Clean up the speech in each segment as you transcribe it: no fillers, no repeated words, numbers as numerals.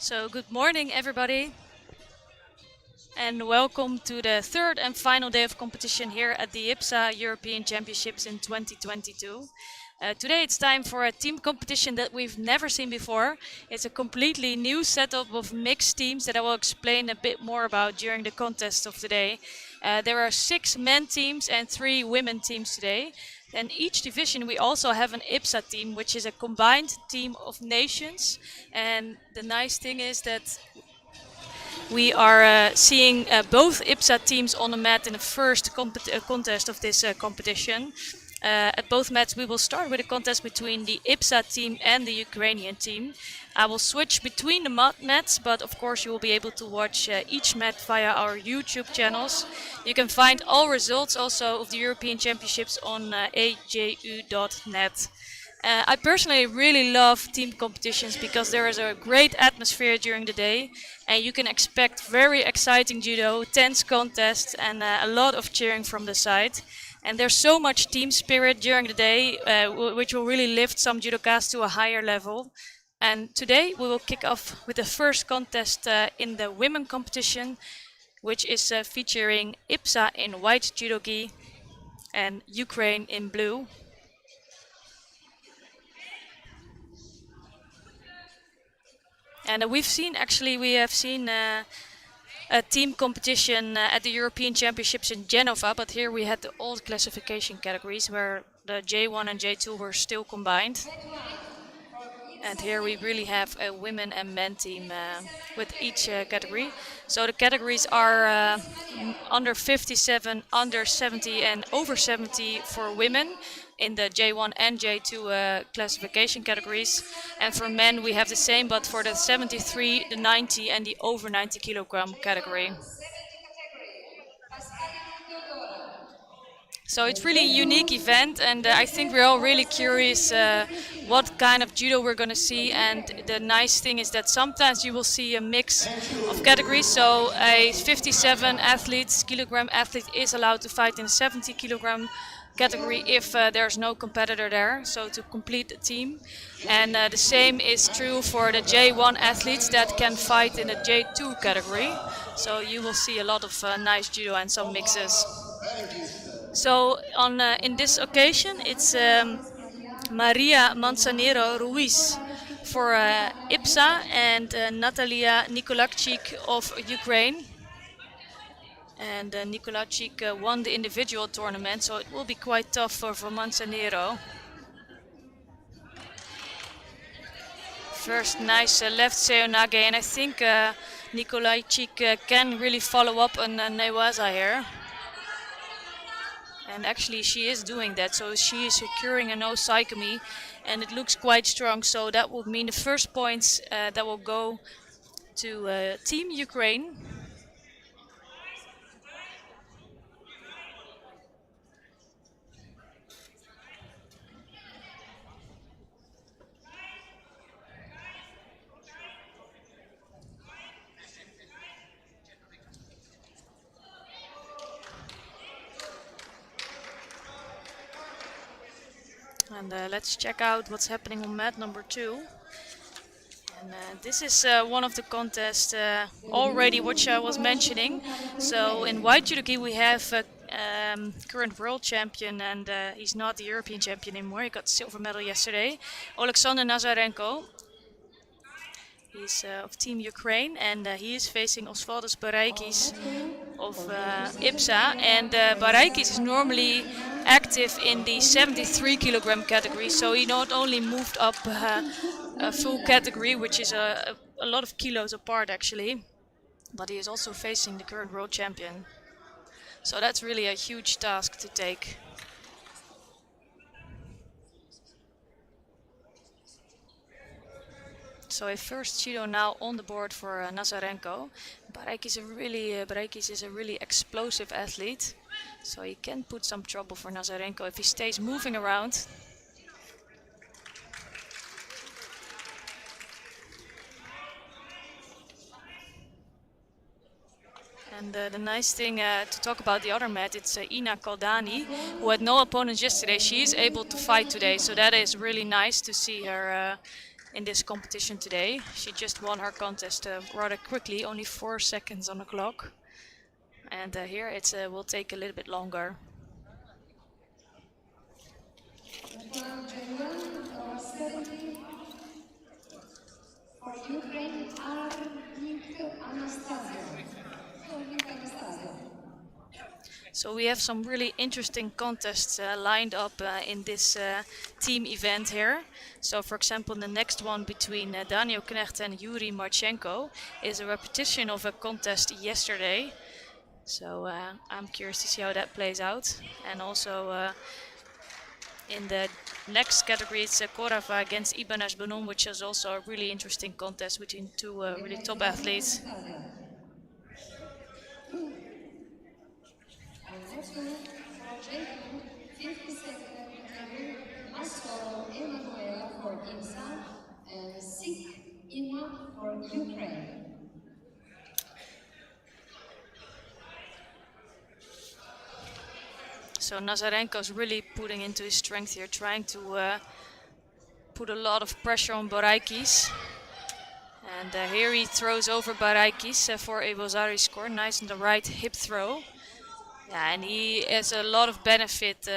So good morning everybody and welcome to the third and final day of competition here at the Ipsa European Championships in 2022. Today it's time for a team competition that we've never seen before. It's a completely new setup of mixed teams that I will explain a bit more about during the contest of today. There are 6 men teams and 3 women teams today. And each division we also have an Ipsa team, which is a combined team of nations. And the nice thing is that we are seeing both Ipsa teams on the mat in the first contest of this competition. At both mats we will start with a contest between the Ipsa team and the Ukrainian team. I will switch between the mats, but of course you will be able to watch each mat via our YouTube channels. You can find all results also of the European Championships on aju.net. I personally really love team competitions because there is a great atmosphere during the day and you can expect very exciting judo, tense contests and a lot of cheering from the side. And there's so much team spirit during the day which will really lift some judokas to a higher level. And today we will kick off with the first contest in the women competition, which is featuring Ipsa in white judogi and Ukraine in blue. And we have seen a team competition at the European Championships in Genova, but here we had the old classification categories where the J1 and J2 were still combined. And here we really have a women and men team with each category. So the categories are under 57, under 70 and over 70 for women in the J1 and J2 classification categories. And for men we have the same, but for the 73, the 90 and the over 90 kilogram category. So it's really a unique event, and I think we're all really curious what kind of judo we're going to see. And the nice thing is that sometimes you will see a mix of categories. So a 57 kilogram athlete is allowed to fight in a 70 kilogram category if there's no competitor there, so to complete the team. And the same is true for the J1 athletes that can fight in the J2 category. So you will see a lot of nice judo and some mixes. So in this occasion it's Maria Manzanero Ruiz for Ipsa and Natalia Nikolachik of Ukraine. And Nikolachik won the individual tournament, so it will be quite tough for Manzanero. First nice left seonage, and I think Nikolachik can really follow up on Newaza here. And actually she is doing that, so she is securing a no psychomy and it looks quite strong, so that would mean the first points that will go to Team Ukraine. And let's check out what's happening on mat number 2. And this is one of the contests already which I was mentioning. So in white judogi we have current world champion, and he's not the European champion anymore. He got silver medal yesterday, Alexander Nazarenko. He's of Team Ukraine, and he is facing Osvaldas Baraikis of Ipsa. And Baraikis is normally active in the 73 kilogram category, so he not only moved up a full category, which is a lot of kilos apart actually, but he is also facing the current world champion. So that's really a huge task to take. So a first judo now on the board for Nazarenko. Baraikis is a really explosive athlete, so he can put some trouble for Nazarenko if he stays moving around. And the nice thing to talk about the other mat, it's Ina Kaldani, who had no opponents yesterday. She is able to fight today, so that is really nice to see her in this competition today. She just won her contest rather quickly, only 4 seconds on the clock. And here it will take a little bit longer. For Ukraine, So we have some really interesting contests lined up in this team event here. So for example, the next one between Daniel Knecht and Yuri Marchenko is a repetition of a contest yesterday. So I'm curious to see how that plays out. And also in the next category, it's Korava against Ibanas Benon, which is also a really interesting contest between two really top athletes. for Ipsa and 6 for Ukraine. So Nazarenko's really putting into his strength here, trying to put a lot of pressure on Baraikis. And here he throws over Baraikis for a Bozari score. Nice on the right hip throw. Yeah, and he has a lot of benefit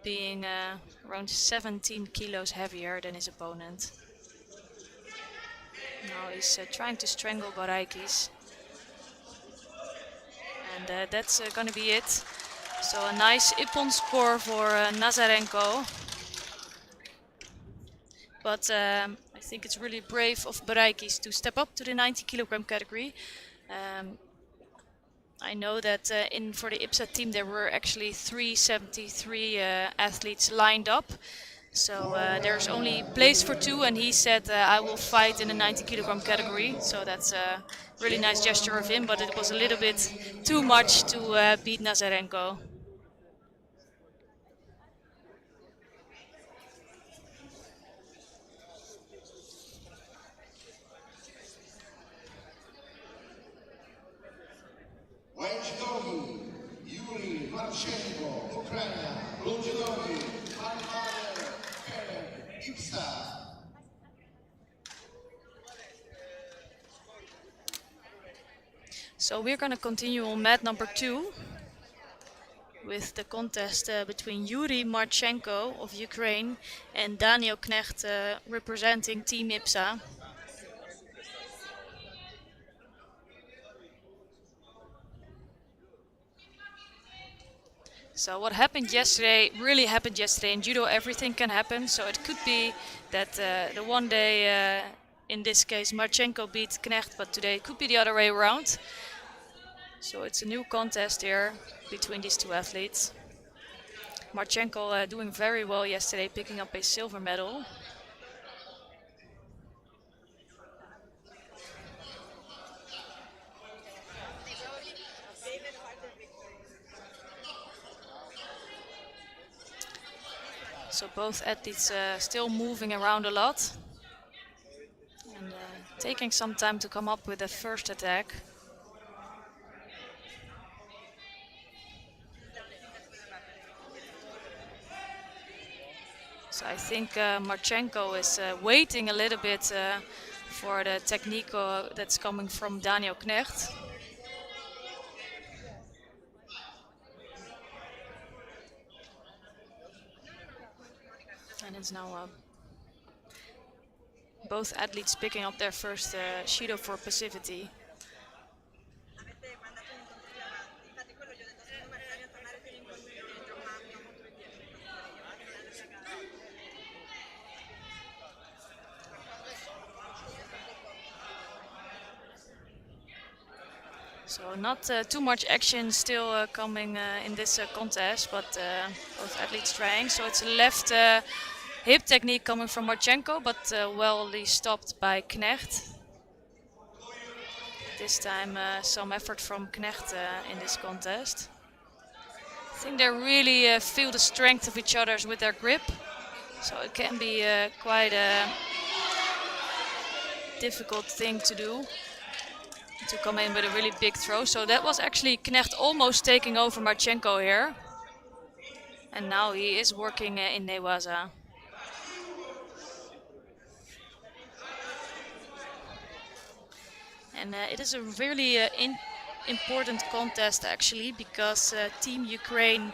being around 17 kilos heavier than his opponent. Now he's trying to strangle Baraikis. And that's going to be it. So a nice Ippon score for Nazarenko. But I think it's really brave of Baraikis to step up to the 90 kilogram category. I know that for the Ipsa team there were actually 373 athletes lined up. So there's only place for 2, and he said I will fight in the 90 kilogram category. So that's a really nice gesture of him, but it was a little bit too much to beat Nazarenko. Yuri Marchenko, Ukraine, Ipsa. So we're going to continue on mat number 2 with the contest between Yuri Marchenko of Ukraine and Daniel Knecht representing Team Ipsa. So what happened yesterday really happened yesterday. In judo everything can happen, so it could be that the one day in this case Marchenko beat Knecht, but today it could be the other way around. So it's a new contest here between these two athletes. Marchenko doing very well yesterday, picking up a silver medal. So both athletes still moving around a lot and taking some time to come up with a first attack. So I think Marchenko is waiting a little bit for the technique that's coming from Daniel Knecht. And it's now both athletes picking up their first Shido for passivity. So not too much action still coming in this contest, but both athletes trying. So it's a left hip technique coming from Marchenko, but well stopped by Knecht. This time some effort from Knecht in this contest. I think they really feel the strength of each other with their grip. So it can be quite a difficult thing to do, to come in with a really big throw. So that was actually Knecht almost taking over Marchenko here. And now he is working in Newaza. And it is a really important contest actually, because Team Ukraine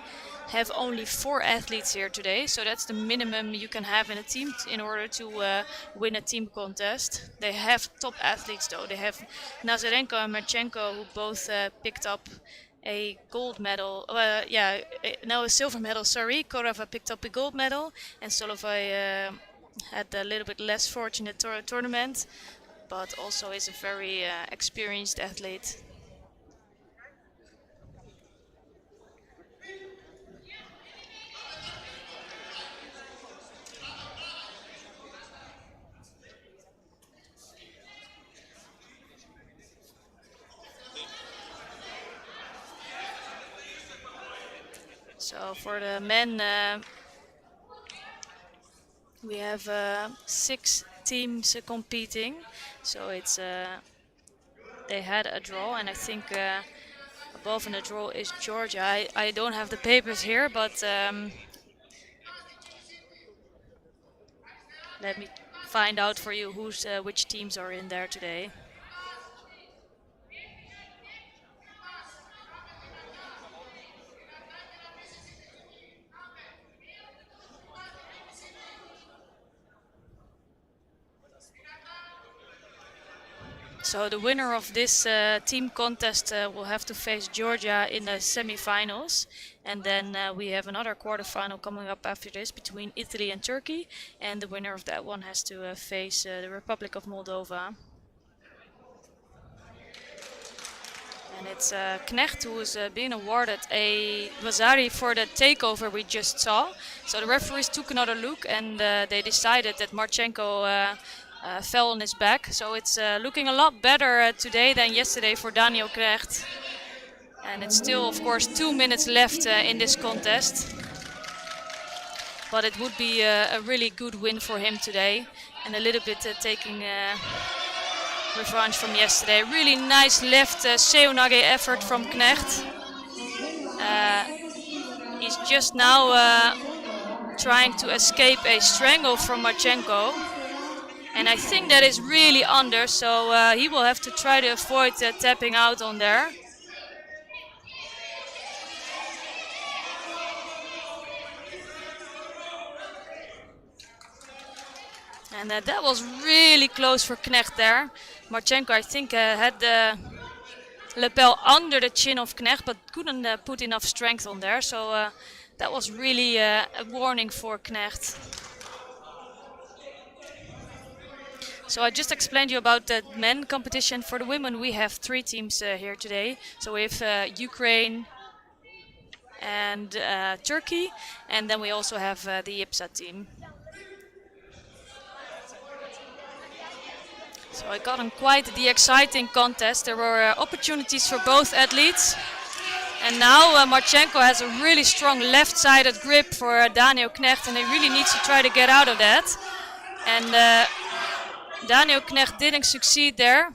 have only 4 athletes here today, so that's the minimum you can have in a team in order to win a team contest. They have top athletes though. They have Nazarenko and Marchenko, who both picked up a gold medal. No, a silver medal. Sorry, Korava picked up a gold medal, and Solovay had a little bit less fortunate tournament, but also is a very experienced athlete. So for the men, we have 6 teams competing. So it's they had a draw, and I think above in the draw is Georgia. I don't have the papers here, but let me find out for you who's which teams are in there today. So the winner of this team contest will have to face Georgia in the semi-finals, and then we have another quarterfinal coming up after this between Italy and Turkey, and the winner of that one has to face the Republic of Moldova. And it's Knecht who is being awarded a Vasari for the takeover we just saw. So the referees took another look, and they decided that Marchenko fell on his back. So it's looking a lot better today than yesterday for Daniel Knecht. And it's still, of course, 2 minutes left in this contest. But it would be a really good win for him today, and a little bit taking revanche from yesterday. Really nice left seonage effort from Knecht. He's just now trying to escape a strangle from Marchenko. And I think that is really under, so he will have to try to avoid tapping out on there. And that was really close for Knecht there. Marchenko, I think, had the lapel under the chin of Knecht, but couldn't put enough strength on there. So that was really a warning for Knecht. So I just explained you about the men competition. For the women, we have 3 teams here today. So we have Ukraine and Turkey, and then we also have the Ipsa team. So it got on quite the exciting contest. There were opportunities for both athletes. And now Marchenko has a really strong left-sided grip for Daniel Knecht, and he really needs to try to get out of that. And Daniel Knecht didn't succeed there.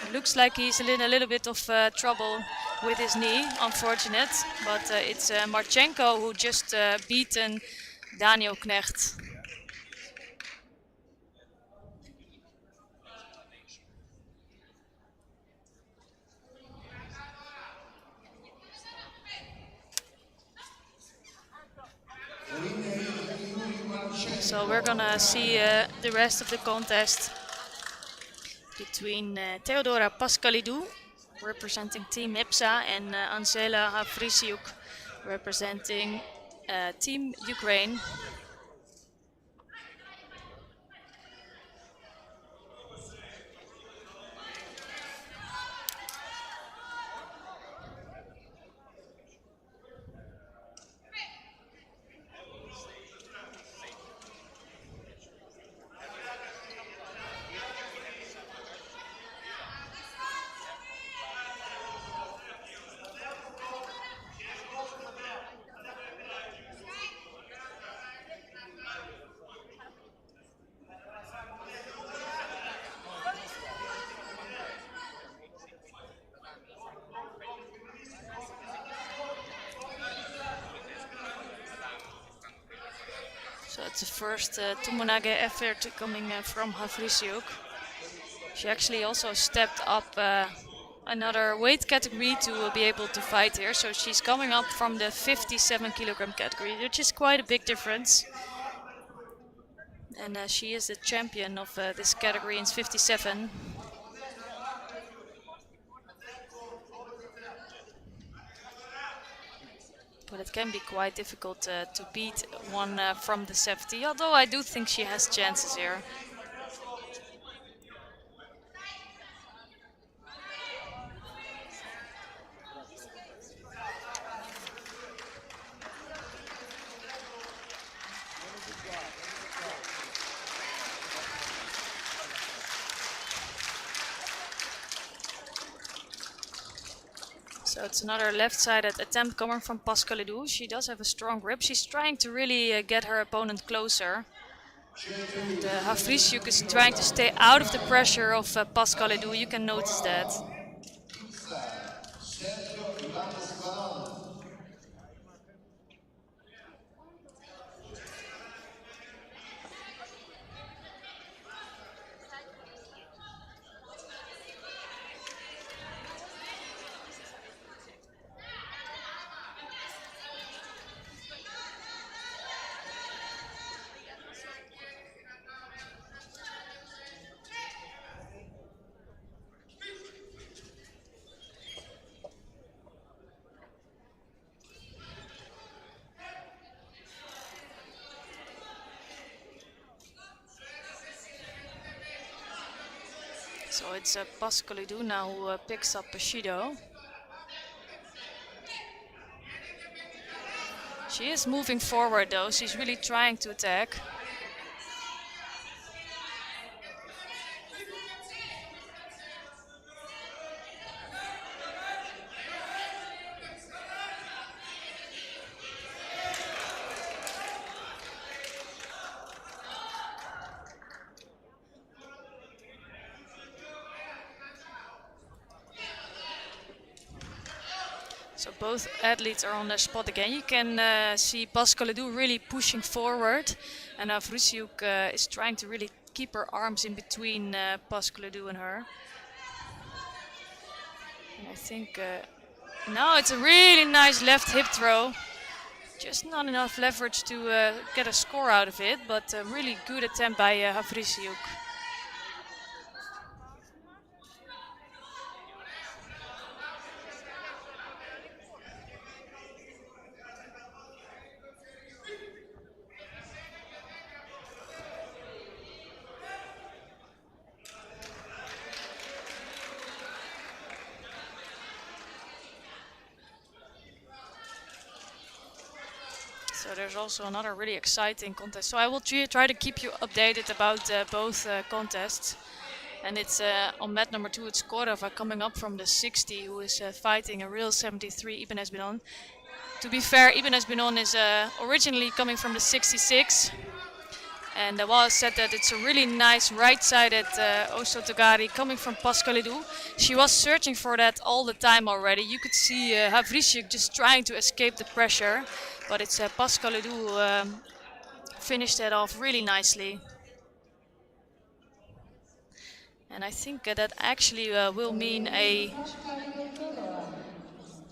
It looks like he's in a little bit of trouble with his knee, unfortunate. But it's Marchenko who just beaten Daniel Knecht. So we're gonna see the rest of the contest between Theodora Pascalidou, representing Team Ipsa, and Angela Havrisiuk, representing Team Ukraine. So it's the first Tumunage effort coming from Havrisiuk. She actually also stepped up another weight category to be able to fight here. So she's coming up from the 57 kilogram category, which is quite a big difference. And she is the champion of this category in 57. But it can be quite difficult to beat one from the 70, although I do think she has chances here. So it's another left-sided attempt coming from Pascalidou. She does have a strong grip. She's trying to really get her opponent closer. And Havrisjuk is trying to stay out of the pressure of Pascalidou. You can notice that. So it's Pascalidou now who picks up Bushido. She is moving forward though, she's really trying to attack. So both athletes are on their spot again. You can see Pascalidou really pushing forward, and Havrisjuk is trying to really keep her arms in between Pascalidou and her. And I think now it's a really nice left hip throw. Just not enough leverage to get a score out of it, but a really good attempt by Havrisjuk. So there's also another really exciting contest. So I will try to keep you updated about both contests. And it's on mat number 2, it's Korova coming up from the 60, who is fighting a real 73, Ibn Esbinon. To be fair, Ibn Esbinon is originally coming from the 66. And Wallace said that it's a really nice right-sided Osotogari coming from Pascalidou. She was searching for that all the time already. You could see Havrisjuk just trying to escape the pressure. But it's Pascalidou who finished that off really nicely. And I think that actually will mean a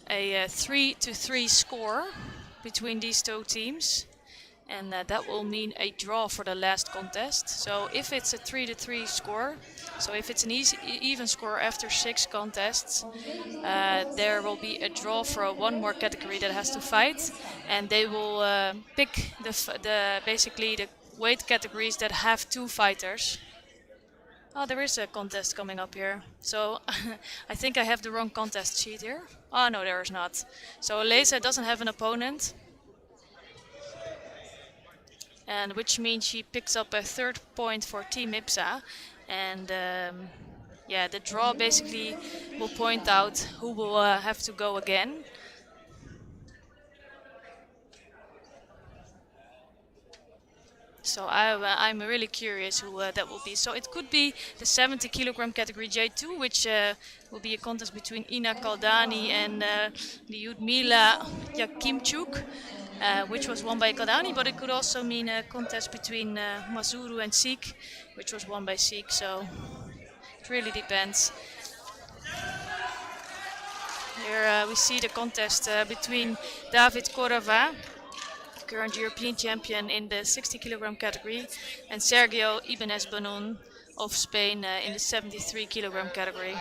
3-3 score between these two teams. And that will mean a draw for the last contest. So if it's a 3-3 score, so if it's an even score after 6 contests, there will be a draw for one more category that has to fight, and they will pick basically the weight categories that have 2 fighters. Oh, there is a contest coming up here. So I think I have the wrong contest sheet here. Oh no, there is not. So Leza doesn't have an opponent. And which means she picks up a 3rd point for Team Ipsa, and yeah, the draw basically will point out who will have to go again. So I'm really curious who that will be. So it could be the 70 kilogram category J2, which will be a contest between Ina Kaldani and Lyudmila Yakimchuk. Which was won by Kaldani, but it could also mean a contest between Mazuru and Sik, which was won by Sik. So It really depends. Here we see the contest between David Corava, current European champion in the 60 kilogram category, and Sergio Ibanez Banon of Spain in the 73 kilogram category.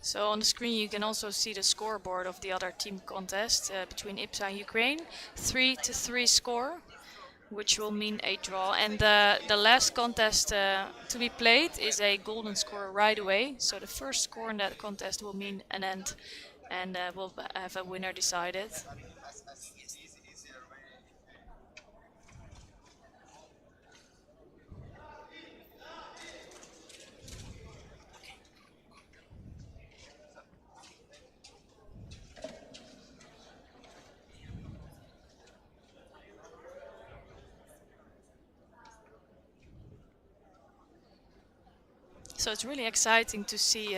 So on the screen you can also see the scoreboard of the other team contest between Ipsa and Ukraine. 3-3 score, which will mean a draw. And the last contest to be played is a golden score right away. So the first score in that contest will mean an end, and we'll have a winner decided. So it's really exciting to see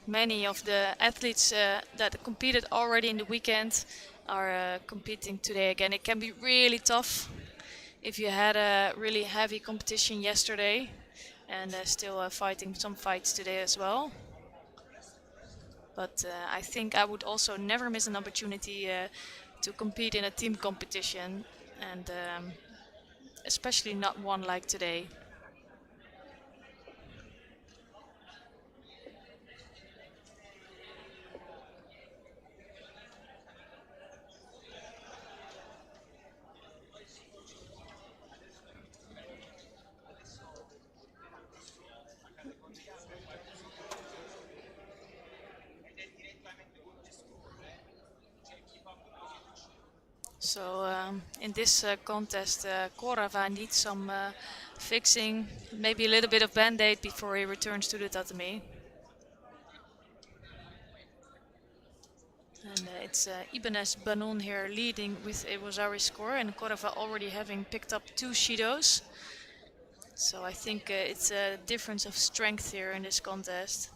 many of the athletes that competed already in the weekend are competing today again. It can be really tough if you had a really heavy competition yesterday and still fighting some fights today as well. But I think I would also never miss an opportunity to compete in a team competition, and especially not one like today. So in this contest, Korava needs some fixing, maybe a little bit of band-aid before he returns to the tatami. And it's Ibanez Banon here leading with a Wazawi score, and Korava already having picked up 2 Shidos. So I think it's a difference of strength here in this contest.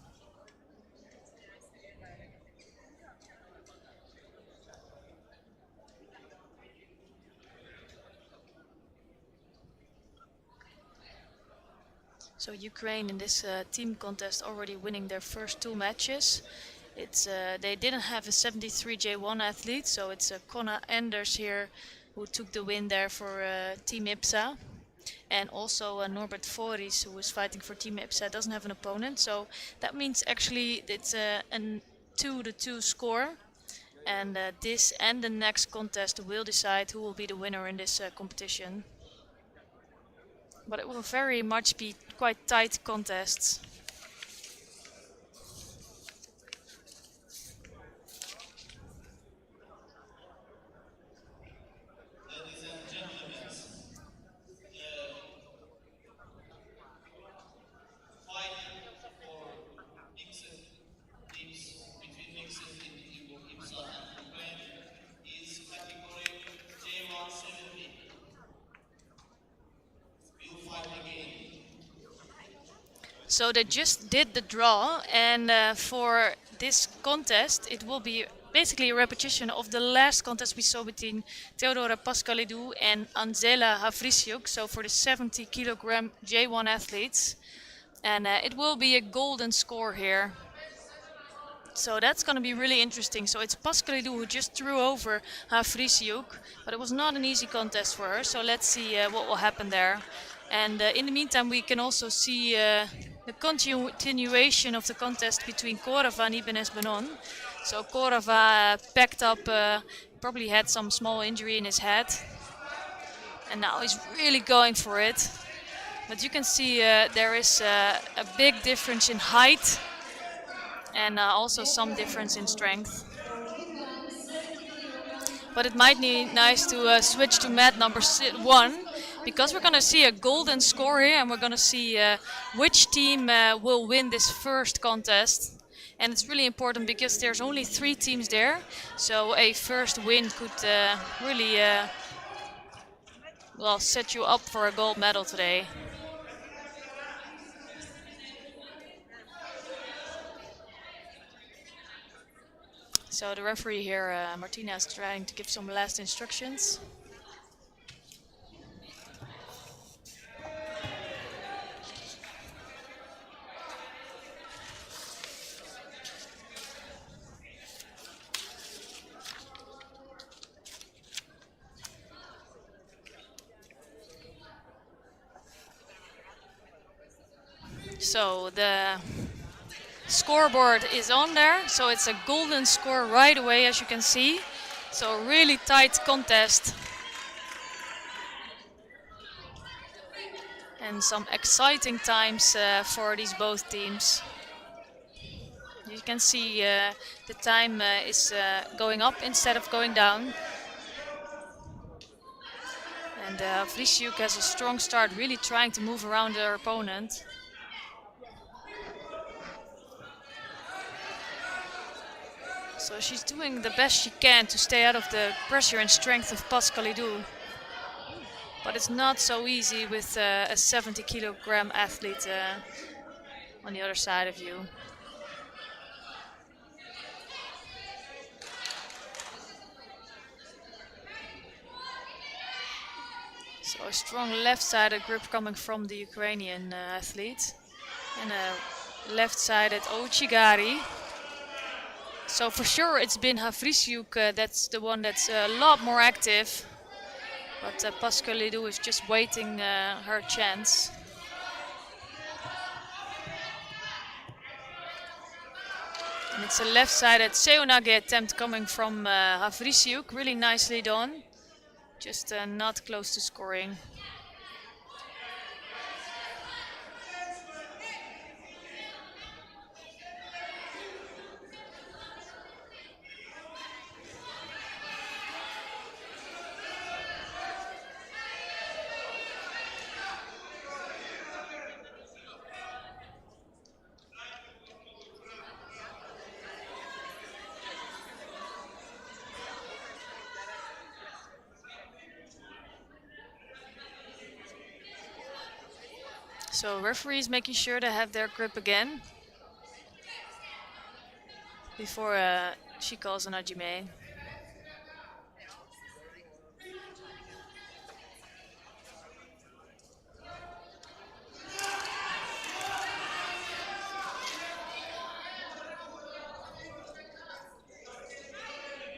So Ukraine in this team contest already winning their first 2 matches. It's they didn't have a 73 J1 athlete, so it's Connor Anders here who took the win there for Team Ipsa. And also Norbert Foris, who is fighting for Team Ipsa, doesn't have an opponent. So that means actually it's a 2-2 score. And this and the next contest will decide who will be the winner in this competition. But it will very much be quite tight contests. Ladies and gentlemen, fighting for mixed teams between mixed in Ipsa and Ukraine is category J170. We'll fight again. So they just did the draw, and for this contest it will be basically a repetition of the last contest we saw between Theodora Pascalidou and Anzela Havrisiuk, so for the 70 kilogram J1 athletes. And it will be a golden score here. So that's going to be really interesting. So it's Pascalidou who just threw over Havrisiuk, but it was not an easy contest for her. So let's see what will happen there. And in the meantime, we can also see the continuation of the contest between Korava and Ibanez Banon. So Korava packed up, probably had some small injury in his head, and now he's really going for it. But you can see there is a big difference in height, and also some difference in strength. But it might be nice to switch to mat number 1, because we're going to see a golden score here, and we're going to see which team will win this first contest. And it's really important because there's only 3 teams there, so a first win could really well set you up for a gold medal today. So the referee here, Martina, is trying to give some last instructions. So the scoreboard is on there, so it's a golden score right away, as you can see. So a really tight contest. And some exciting times for these both teams. You can see the time is going up instead of going down. And Vriesjuk has a strong start, really trying to move around her opponent. So she's doing the best she can to stay out of the pressure and strength of Pascalidou. But it's not so easy with a 70 kilogram athlete on the other side of you. So a strong left-sided grip coming from the Ukrainian athlete. And a left-sided Ochigari. So for sure it's been Vriesjuk that's the one that's a lot more active. But Pascalidou is just waiting her chance. And it's a left-sided Seonage attempt coming from Vriesjuk, really nicely done. Just not close to scoring. So referees making sure to have their grip again before she calls an Ajime.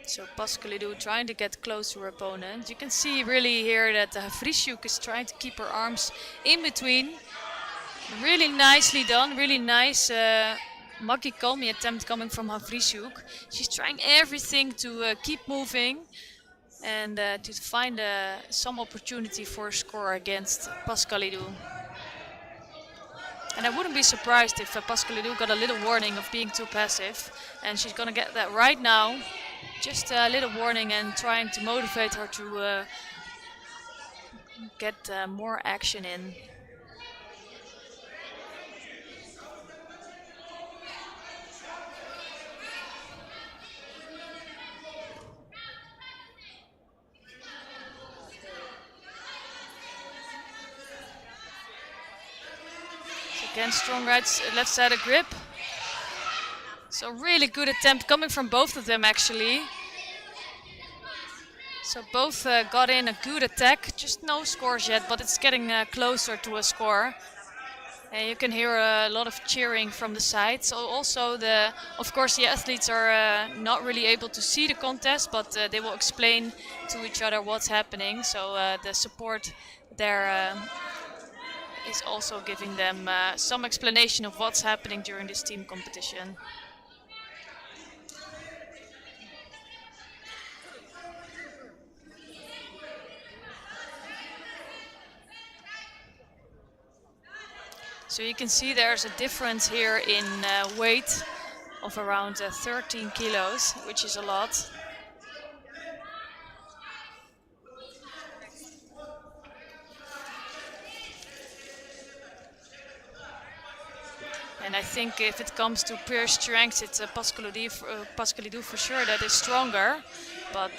So Pascalidou trying to get close to her opponent. You can see really here that Vriesjuk is trying to keep her arms in between. Really nicely done, really nice Makikomi attempt coming from Vriesjuk. She's trying everything to keep moving and to find some opportunity for a score against Pascalidou. And I wouldn't be surprised if Pascalidou got a little warning of being too passive, and she's gonna get that right now. Just a little warning and trying to motivate her to get more action in. Again, strong left-sided grip. So really good attempt coming from both of them actually. So both got in a good attack, just no scores yet, but it's getting closer to a score. And you can hear a lot of cheering from the side. So also of course the athletes are not really able to see the contest, but they will explain to each other what's happening. So the support there is also giving them some explanation of what's happening during this team competition. So you can see there's a difference here in weight of around 13 kilos, which is a lot. And I think if it comes to pure strength, it's Pascalidou for sure that is stronger. But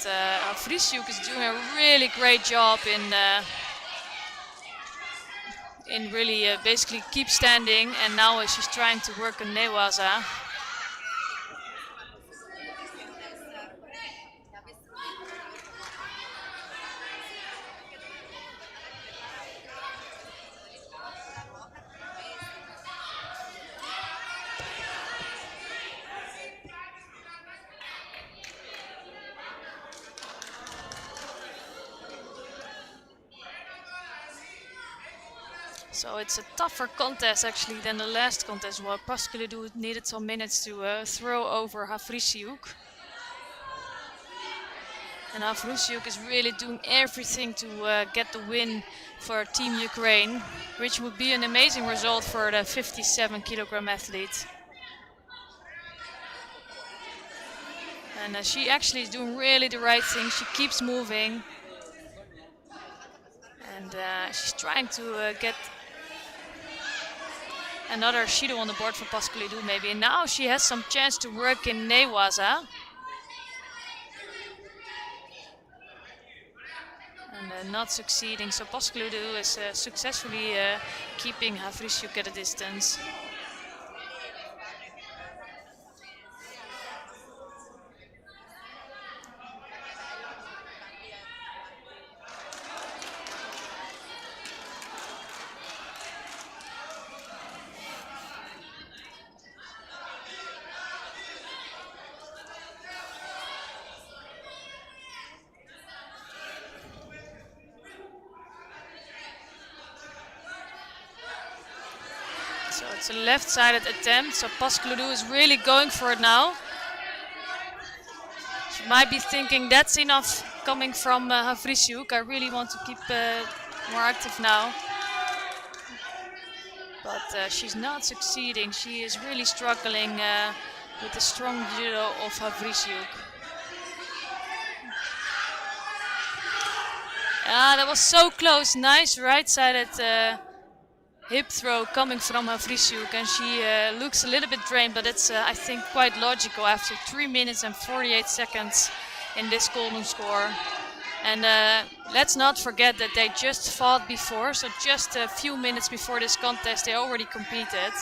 Vriesjoek is doing a really great job in really basically keep standing, and now she's trying to work on Newaza. So it's a tougher contest actually than the last contest, where Pascalidou needed some minutes to throw over Vriesjoek. And Vriesjoek is really doing everything to get the win for Team Ukraine, which would be an amazing result for the 57 kilogram athlete. And she actually is doing really the right thing. She keeps moving. And she's trying to get another Shido on the board for Pascalidou maybe. And now she has some chance to work in Newaza. And not succeeding. So Pascalidou is successfully keeping Vriesjoek at a distance. So it's a left-sided attempt, so Pascalidou is really going for it now. She might be thinking that's enough coming from Vriesjoek. I really want to keep more active now. But she's not succeeding. She is really struggling with the strong judo of Vriesjoek. Ah, that was so close. Nice right-sided hip throw coming from Vriesjoek, and she looks a little bit drained, but it's I think quite logical after 3 minutes and 48 seconds in this golden score. And let's not forget that they just fought before, so just a few minutes before this contest they already competed.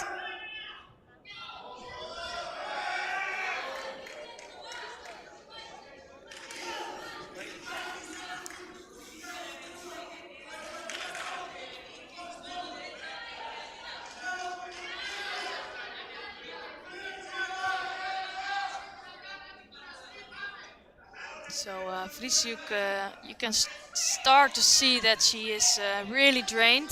So Vriesjoek, you can start to see that she is really drained.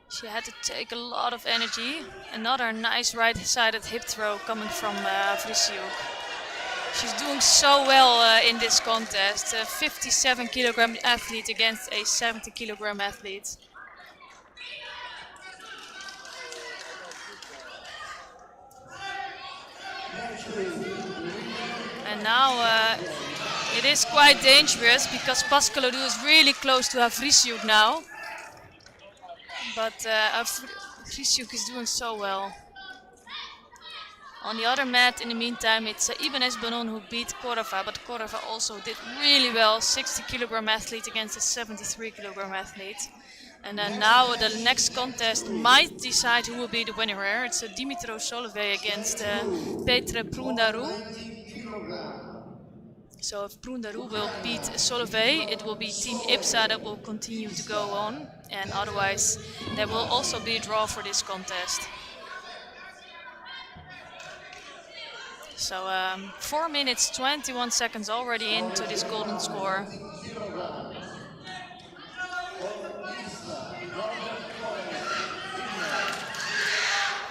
She had to take a lot of energy. Another nice right-sided hip throw coming from Vriesjoek. She's doing so well in this contest. A 57 kilogram athlete against a 70 kilogram athlete. And now it is quite dangerous because Pascalidou is really close to Vriesjoek now. But Vriesjoek is doing so well. On the other mat, in the meantime, it's Ibanez Banon who beat Corva, but Corva also did really well. 60 kilogram athlete against a 73 kilogram athlete. And then now the next contest might decide who will be the winner here. It's Dimitro Solove against Petre Prundaru. So if Prundaru will beat Solove, it will be Team Ipsa that will continue to go on. And otherwise, there will also be a draw for this contest. So 4 minutes, 21 seconds already into this golden score.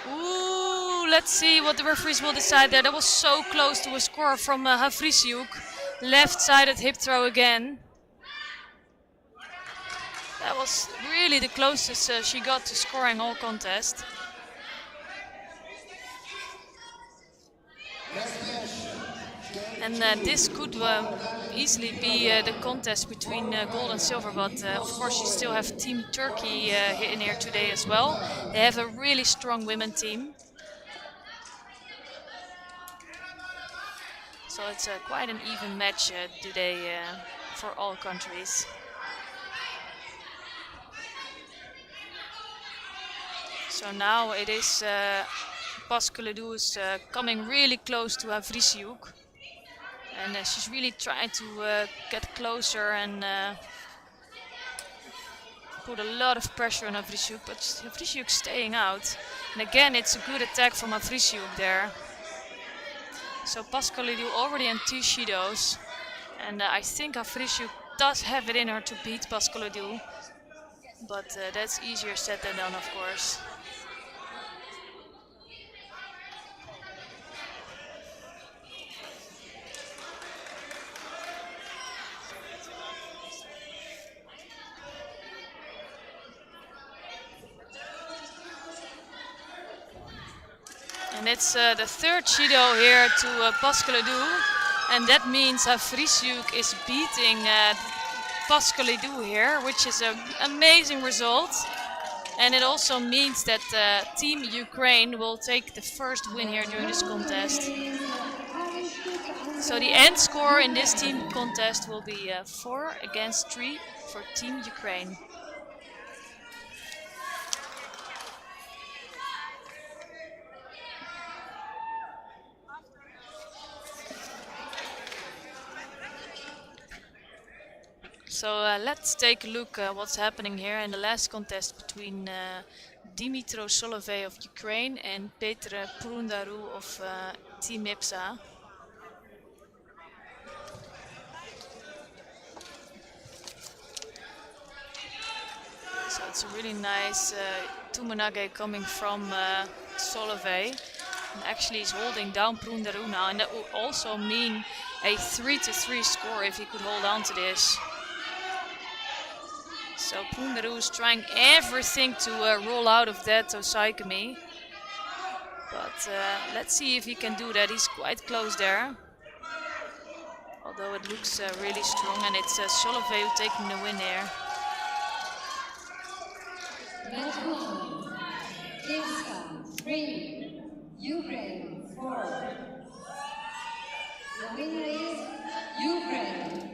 Ooh, let's see what the referees will decide there. That was so close to a score from Vriesjoek. Left-sided hip throw again. That was really the closest she got to scoring all contest. And this could easily be the contest between gold and silver, but of course you still have Team Turkey in here today as well. They have a really strong women team. So it's quite an even match today for all countries. So now it is Pascaledou is coming really close to Avrisiuk. And she's really trying to get closer and put a lot of pressure on Avrisiuk, but Avrisiuk staying out. And again, it's a good attack from Avrisiuk there. So Pascaledou already on 2 shidos. And I think Avrisiuk does have it in her to beat Pascaledou. But that's easier said than done, of course. And it's the 3rd shido here to Pascaledou. And that means Avrisiuk is beating Pascaledou here, which is an amazing result. And it also means that Team Ukraine will take the first win here during this contest. So the end score in this team contest will be 4-3 for Team Ukraine. So let's take a look at what's happening here in the last contest between Dimitro Solovey of Ukraine and Petr Prundaru of Team Ipsa. So it's a really nice Tumanage coming from Solovey. And actually he's holding down Prundaru now, and that will also mean a 3-3 score if he could hold on to this. So Prundaru is trying everything to roll out of that Osaikami. But let's see if he can do that. He's quite close there. Although it looks really strong, and it's Solovey taking the win here. Match 1. Ipsa 3, Ukraine 4. The winner is Ukraine.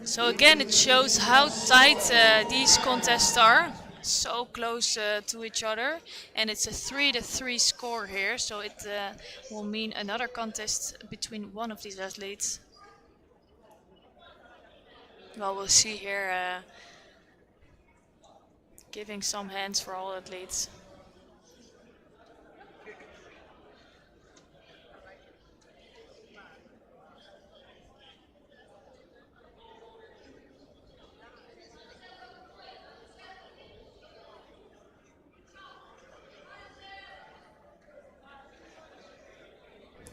So again, it shows how tight these contests are. So close to each other, and it's a 3-3 score here. So it will mean another contest between one of these athletes. Well, we'll see here. Giving some hands for all athletes.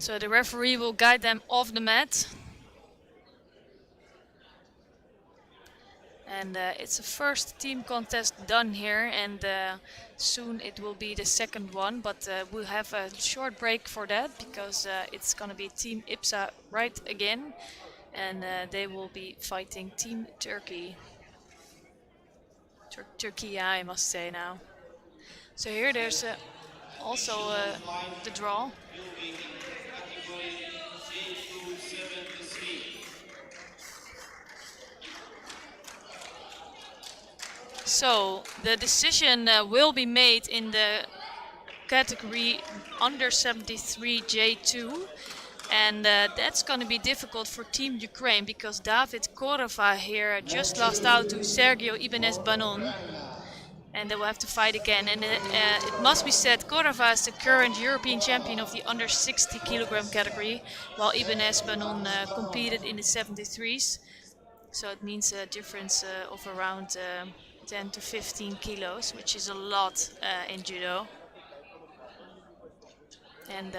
So the referee will guide them off the mat. And it's a first team contest done here, and soon it will be the second one, but we'll have a short break for that because it's gonna be Team Ipsa right again, and they will be fighting Team Turkey. Turkey, I must say now. So here there's also the draw. So the decision will be made in the category under 73 J2, and that's going to be difficult for Team Ukraine because David Korova here just lost out to Sergio Ibanez Banon, and they will have to fight again. And it must be said, Korova is the current European champion of the under 60 kilogram category, while Ibanez Banon competed in the 73s. So it means a difference of around 10 to 15 kilos, which is a lot in judo. And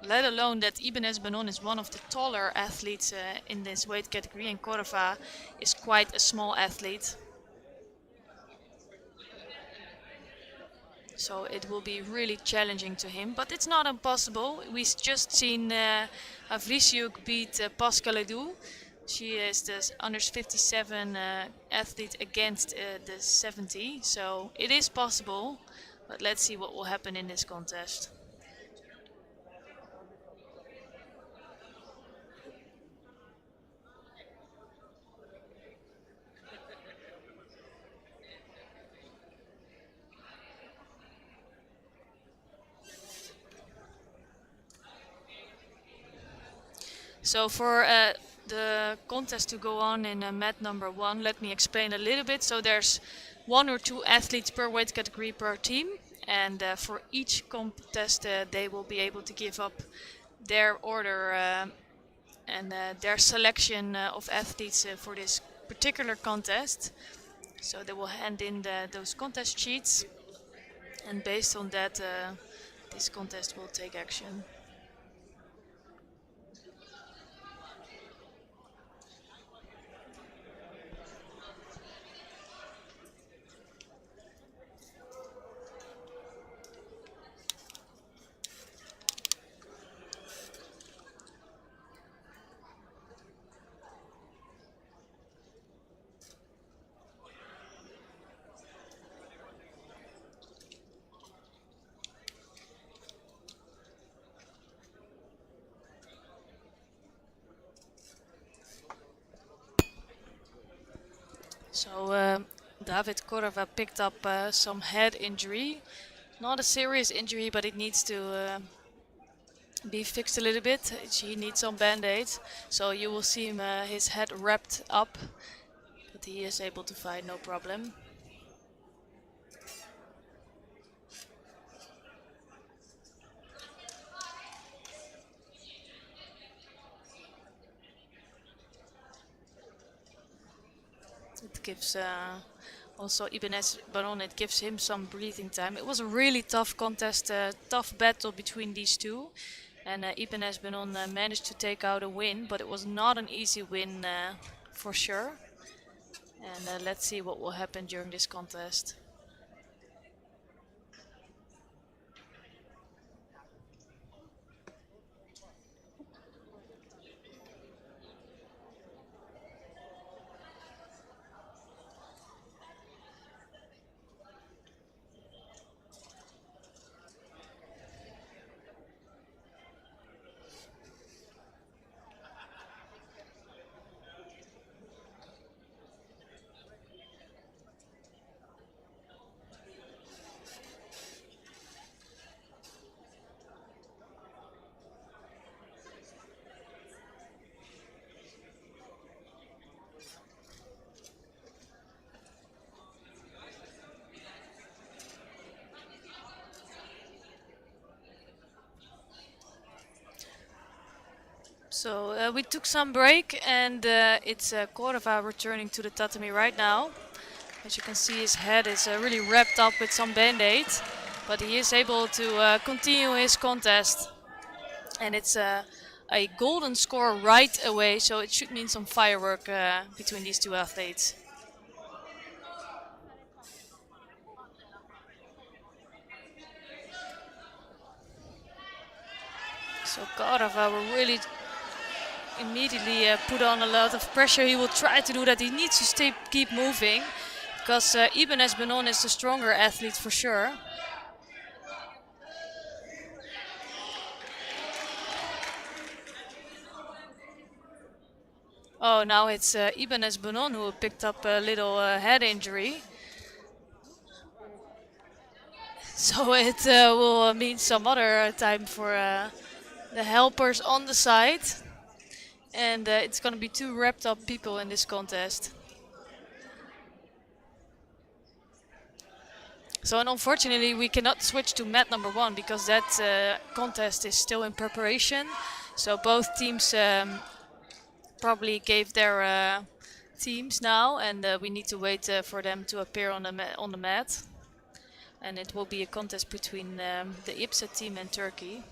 let alone that Ibanez Banon is one of the taller athletes in this weight category, and Korova is quite a small athlete. So it will be really challenging to him, but it's not impossible. We've just seen Avrisiuk beat Pascaledou. She is the under 57 athlete against the 70, so it is possible. But let's see what will happen in this contest. So for the contest to go on in mat number 1, let me explain a little bit. So there's 1 or 2 athletes per weight category per team, and for each contest they will be able to give up their order and their selection of athletes for this particular contest. So they will hand in those contest sheets, and based on that this contest will take action. So David Korova picked up some head injury. Not a serious injury, but it needs to be fixed a little bit. He needs some band-aids. So you will see him, his head wrapped up, but he is able to fight, no problem. It gives also Ibanez Baron, it gives him some breathing time. It was a really tough contest, tough battle between these two. And Ibanez Baron managed to take out a win, but it was not an easy win for sure. And let's see what will happen during this contest. So we took some break, and it's Korova returning to the tatami right now. As you can see, his head is really wrapped up with some band-aids, but he is able to continue his contest. And it's a golden score right away, so it should mean some firework between these two athletes. So Korova will really immediately put on a lot of pressure. He will try to do that. He needs to keep moving, because Ibanez Baron is the stronger athlete for sure. Oh, now it's Ibanez Baron who picked up a little head injury. So it will mean some other time for the helpers on the side. And it's going to be 2 wrapped up people in this contest. So, and unfortunately we cannot switch to mat number 1 because that contest is still in preparation. So both teams probably gave their teams now, and we need to wait for them to appear on the mat. And it will be a contest between the Ipsa team and Turkey.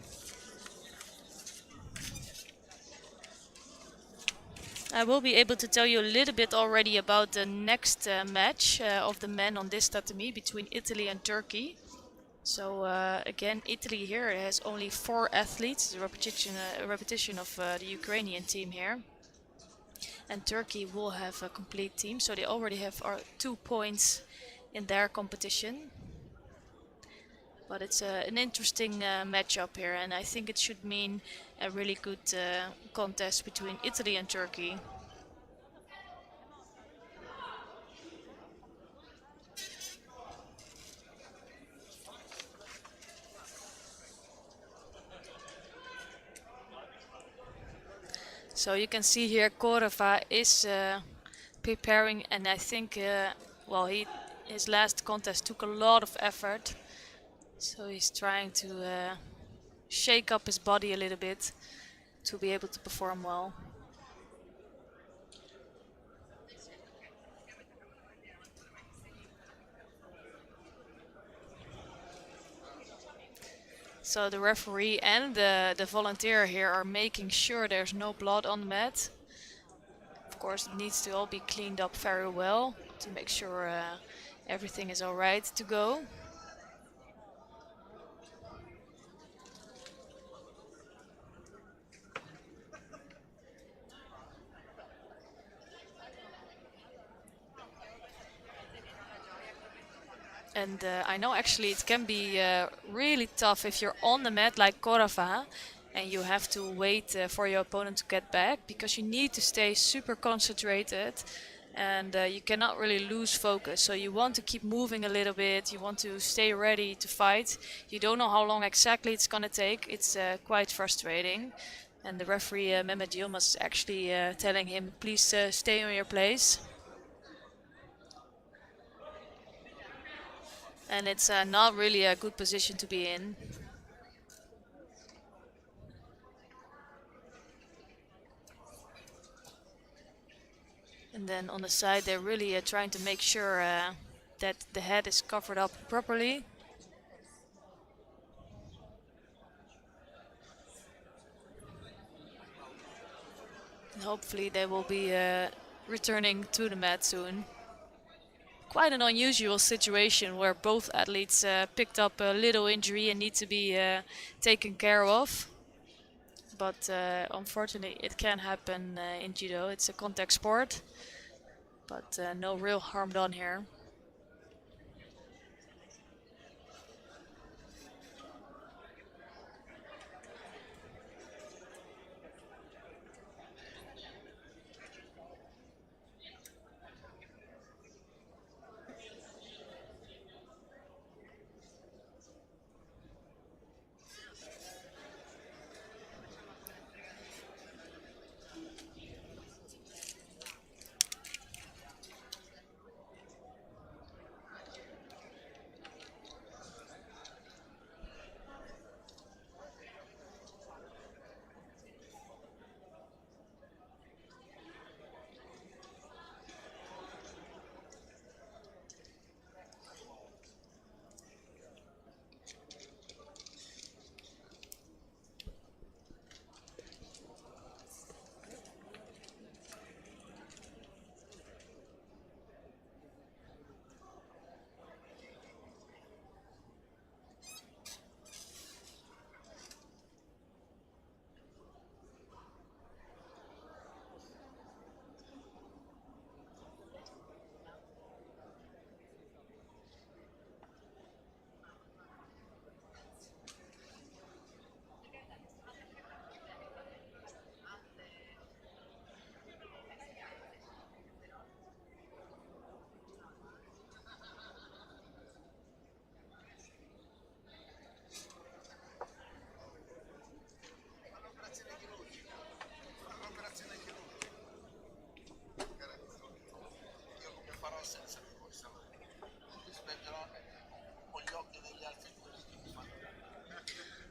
I will be able to tell you a little bit already about the next match of the men on this tatami between Italy and Turkey. So again, Italy here has only 4 athletes, a repetition of the Ukrainian team here. And Turkey will have a complete team, so they already have 2 points in their competition. But it's an interesting matchup here, and I think it should mean a really good contest between Italy and Turkey. So you can see here Corova is preparing, and I think, well, his last contest took a lot of effort. So he's trying to shake up his body a little bit to be able to perform well. So the referee and the volunteer here are making sure there's no blood on the mat. Of course, it needs to all be cleaned up very well to make sure everything is all right to go. And I know actually it can be really tough if you're on the mat like Corova and you have to wait for your opponent to get back, because you need to stay super concentrated and you cannot really lose focus. So you want to keep moving a little bit, you want to stay ready to fight. You don't know how long exactly it's going to take. It's quite frustrating. And the referee, Mehmet Yilmaz, is actually telling him, please stay on your place. And it's not really a good position to be in. And then on the side they're really trying to make sure that the head is covered up properly. And hopefully they will be returning to the mat soon. Quite an unusual situation where both athletes picked up a little injury and need to be taken care of. But unfortunately it can happen in judo. It's a contact sport, but no real harm done here.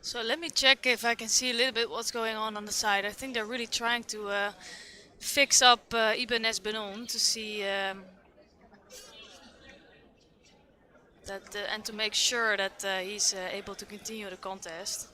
So let me check if I can see a little bit what's going on the side. I think they're really trying to fix up Ibanez Benon to see that and to make sure that he's able to continue the contest.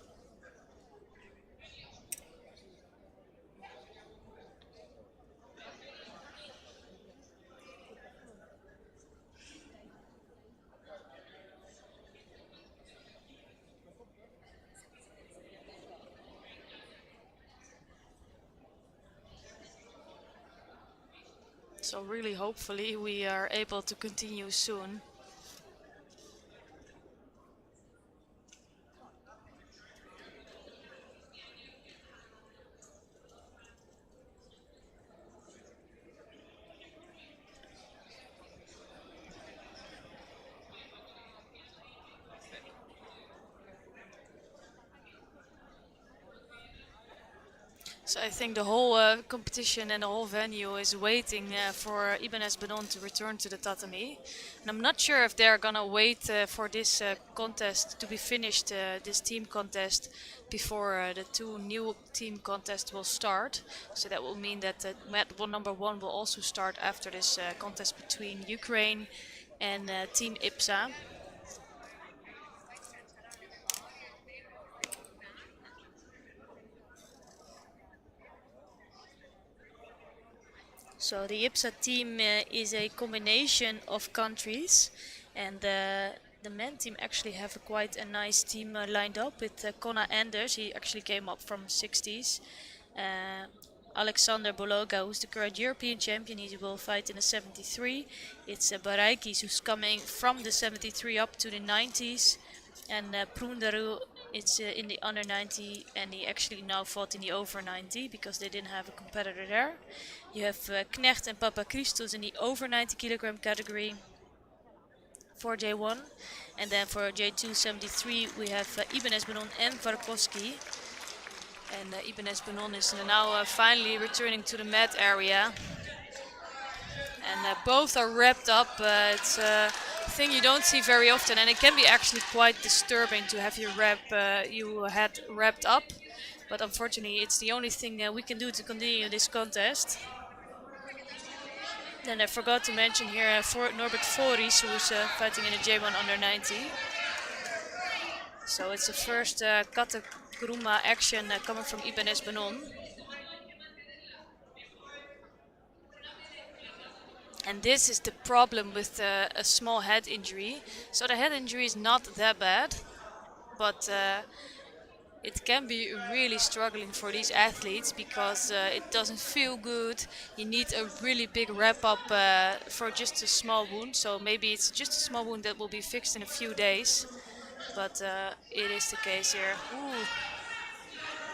So really, hopefully, we are able to continue soon. So I think the whole competition and the whole venue is waiting for Ibanez Benon to return to the tatami. And I'm not sure if they're gonna wait for this contest to be finished, this team contest, before the two new team contests will start. So that will mean that number one will also start after this contest between Ukraine and Team Ipsa. So the Ipsa team is a combination of countries, and the men team actually have quite a nice team lined up with Connor Anders. He actually came up from 60s. Alexander Bologa, who's the current European champion, he will fight in the 73. It's Baraikis, who's coming from the 73 up to the 90s. And Prundaru, it's in the under 90, and he actually now fought in the over 90 because they didn't have a competitor there. You have Knecht and PalaPirastu in the over 90 kilogram category for J1. And then for J2 73 we have Ibanez Benon and Varkowski. And Ibanez Benon is now finally returning to the mat area. And both are wrapped up. It's a thing you don't see very often, and it can be actually quite disturbing to have your head wrapped up. But unfortunately, it's the only thing we can do to continue this contest. Then I forgot to mention here Norbert Foris, who's fighting in the J1 under 90. So it's the first Katakuruma action coming from Ibanez Benon. And this is the problem with a small head injury. So the head injury is not that bad, but it can be really struggling for these athletes because it doesn't feel good. You need a really big wrap up for just a small wound. So maybe it's just a small wound that will be fixed in a few days. But it is the case here. Ooh.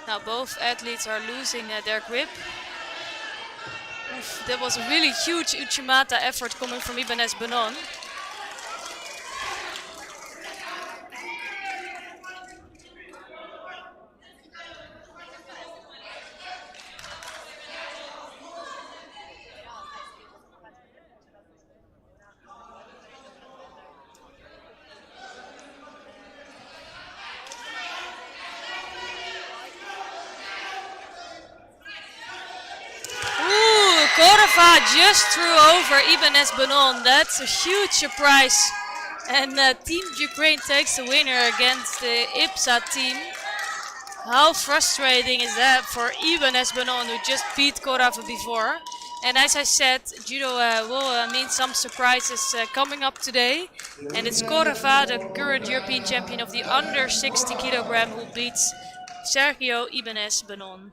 Now both athletes are losing their grip. Oof, that was a really huge Uchimata effort coming from Ibanez Benon. Cordoba just threw over Ibanez Benon. That's a huge surprise. And Team Ukraine takes the winner against the Ipsa team. How frustrating is that for Ibanez Benon, who just beat Cordoba before. And as I said, Judo will mean some surprises coming up today. And it's Cordoba, the current European champion of the under 60 kilogram, who beats Sergio Ibanez Benon.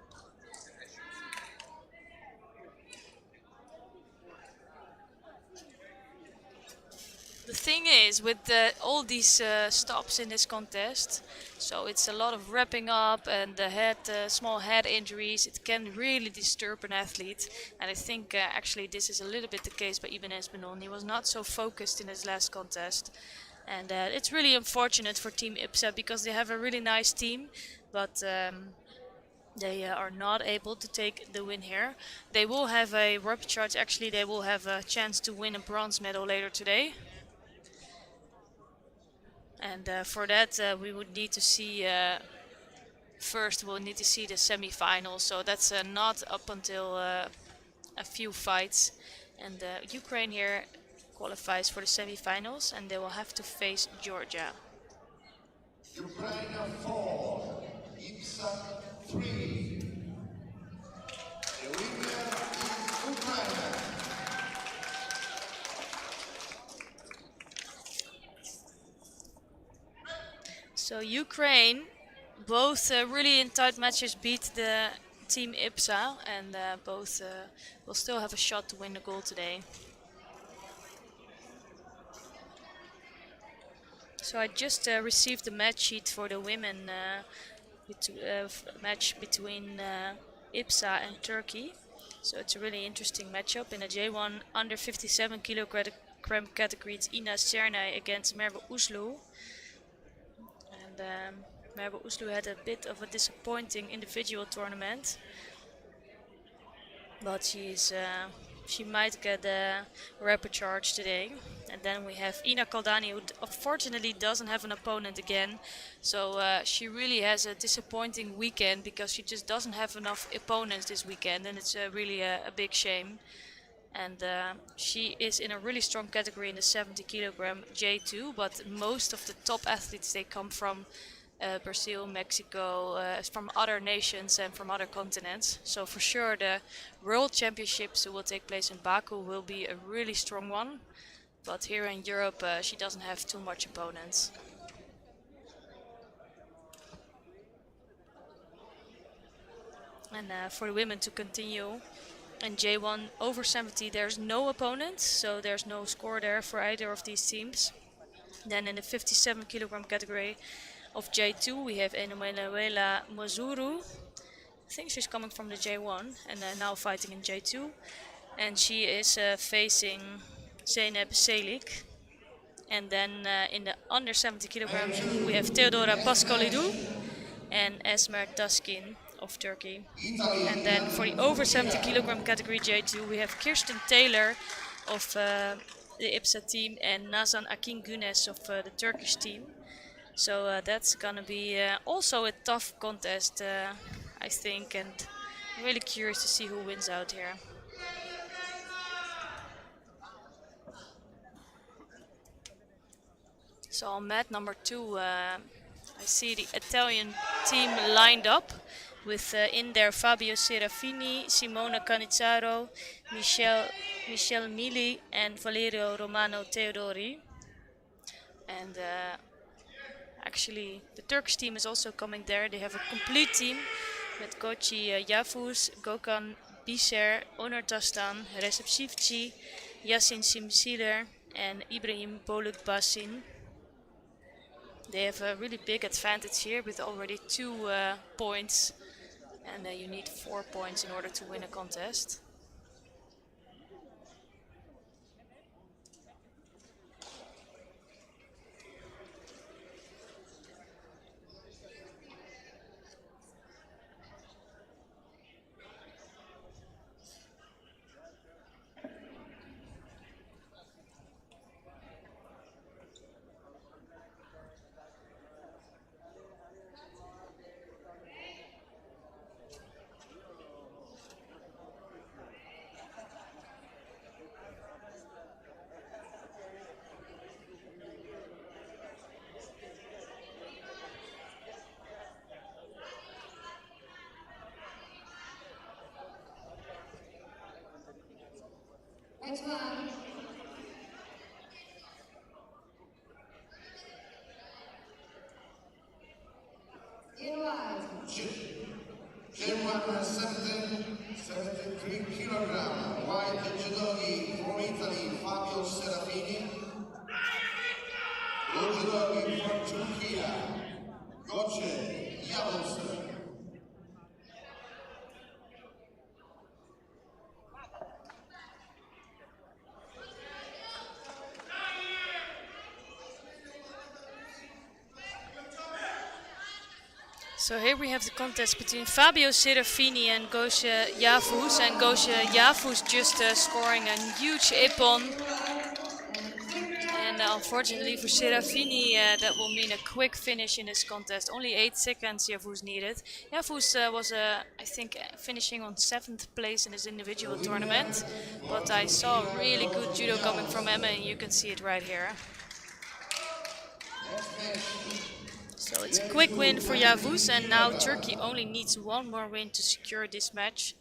The thing is, with all these stops in this contest, so it's a lot of wrapping up and the small head injuries, it can really disturb an athlete. And I think actually this is a little bit the case by Ibanez Benon. He was not so focused in his last contest. And it's really unfortunate for Team Ipsa because they have a really nice team, but they are not able to take the win here. They will have a rugby charge, actually they will have a chance to win a bronze medal later today. And for that we would need to see, first we'll need to see the semi-finals, so that's not up until a few fights. And Ukraine here qualifies for the semi-finals and they will have to face Georgia. Ukraine 4, Ipsa 3. The winner is Ukraine. So Ukraine, both really in tight matches, beat the Team Ipsa, and both will still have a shot to win the gold today. So I just received the match sheet for the women match between Ipsa and Turkey. So it's a really interesting matchup. In the J1 under 57 kilogram category, it's Ina Cernay against Merve Uslu. And Merve Uslu had a bit of a disappointing individual tournament. but she might get a rapid charge today. And then we have Ina Kaldani, who unfortunately doesn't have an opponent again. So she really has a disappointing weekend because she just doesn't have enough opponents this weekend, and it's really a big shame. And she is in a really strong category in the 70 kilogram J2, but most of the top athletes, they come from Brazil, Mexico, from other nations and from other continents. So for sure the World Championships that will take place in Baku will be a really strong one. But here in Europe she doesn't have too much opponents. And for the women to continue, in J1 over 70 there's no opponents, so there's no score there for either of these teams. Then in the 57 kilogram category of J2 we have Emanuela Mazuru. I think she's coming from the J1 and now fighting in J2. And she is facing Zeynep Selik. And then in the under 70 kilograms we have Theodora Pascalidou and Esmer Taskin of Turkey. And then for the over 70 kilogram category J2 we have Kirsten Taylor of the Ipsa team and Nazan Akin Günes of the Turkish team. So that's gonna be also a tough contest, I think, and I'm really curious to see who wins out here. So on mat number 2, I see the Italian team lined up with in there Fabio Serafini, Simona Canizzaro, Michel Mili and Valerio Romano Teodori. And actually the Turkish team is also coming there. They have a complete team with Kochi Yavuz, Gökhan Biser, Onur Tastan, Recep Şifçi, Yasin Simsiler and Ibrahim Boluk Basin. They have a really big advantage here with already 2 points, and you need 4 points in order to win a contest. Next one. In white. J1 73 kilogram, white judogi from Italy, Fabio Serafini. Blue judogi from Turkey, Gökhan Yavuz. So here we have the contest between Fabio Serafini and Gökhan Yavuz, and Gökhan Yavuz just scoring a huge ippon. And unfortunately for Serafini, that will mean a quick finish in this contest. Only 8 seconds Yavuz needed. Yavuz was, I think, finishing on 7th place in his individual tournament. But I saw really good judo coming from Emma, and you can see it right here. So it's a quick win for Yavuz, and now Turkey only needs 1 more win to secure this match.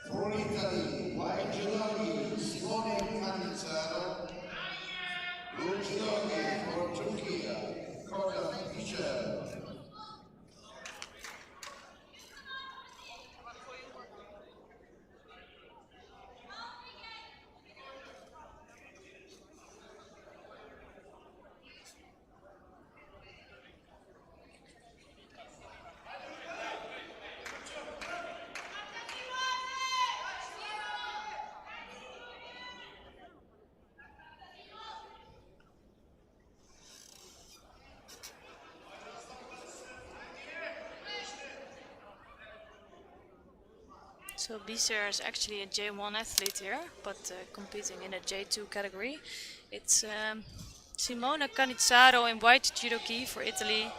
For Italy, white judogi, Simone Canizzaro. Blue judogi for Turkey, Gökhan Biser. So Biser is actually a J1 athlete here, but competing in a J2 category. It's Simona Canizzaro in white judogi for Italy,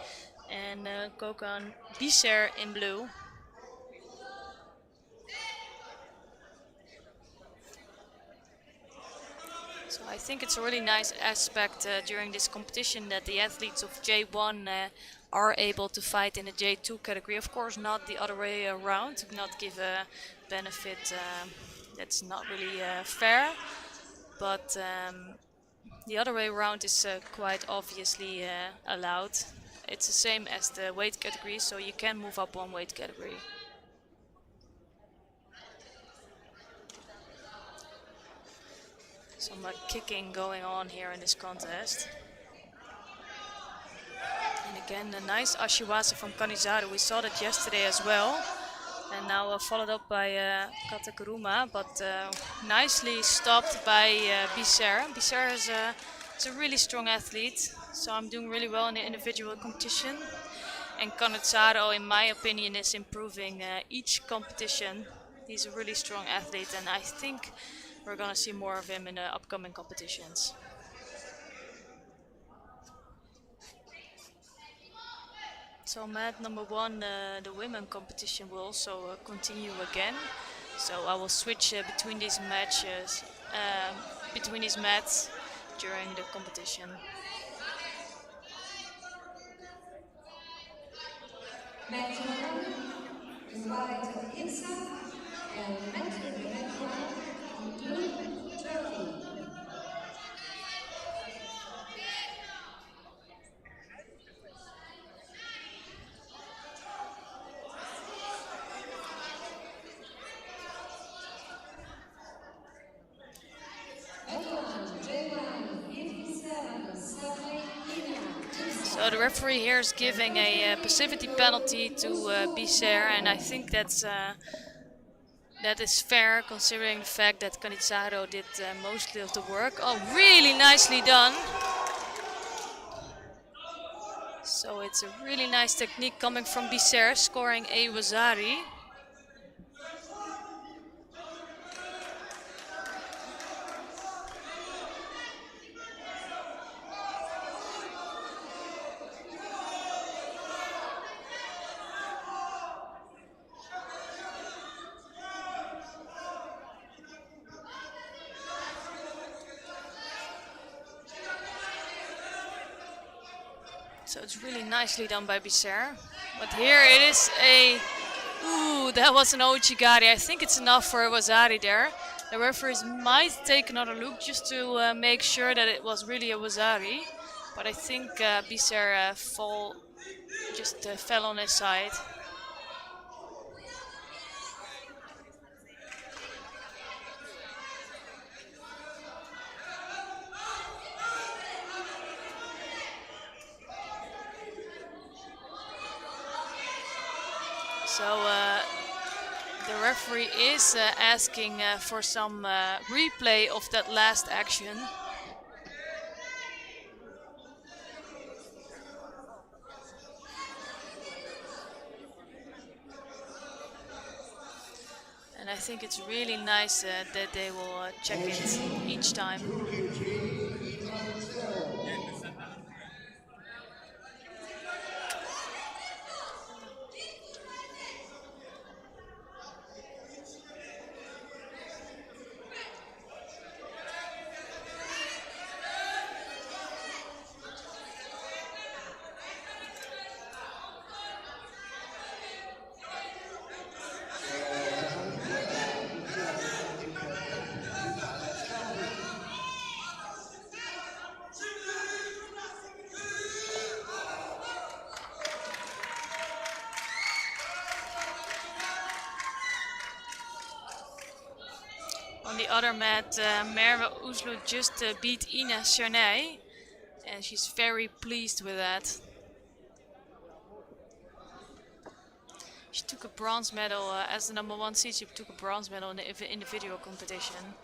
and Gökhan Biser in blue. So I think it's a really nice aspect during this competition that the athletes of J1 are able to fight in the J2 category. Of course, not the other way around, to not give a benefit that's not really fair. But the other way around is quite obviously allowed. It's the same as the weight category, so you can move up one weight category. Some kicking going on here in this contest. And again, a nice ashiwaza from Canizzaro. We saw that yesterday as well. And now followed up by Katakuruma, but nicely stopped by Biser. Biser is a really strong athlete, so I'm doing really well in the individual competition. And Canizzaro, in my opinion, is improving each competition. He's a really strong athlete, and I think we're gonna see more of him in the upcoming competitions. So mat number 1, the women competition will also continue again. So I will switch between these matches, between these mats during the competition. Match 1, in white of Ipsa, and match number 1 in blue, Turkey. So the referee here is giving a passivity penalty to Biser, and I think that is fair considering the fact that Canizzaro did mostly of the work. Oh, really nicely done. So it's a really nice technique coming from Biser, scoring a Wazari. So it's really nicely done by Biser. But here it is a... Ooh, that was an Ochigari. I think it's enough for a Wazari there. The referees might take another look just to make sure that it was really a Wazari. But I think Biser fell on his side. So the referee is asking for some replay of that last action. And I think it's really nice that they will check it each time. On the other mat, Merve Oesloe just beat Ina Cernay, and she's very pleased with that. She took a bronze medal as the number 1 seed. She took a bronze medal in the individual competition.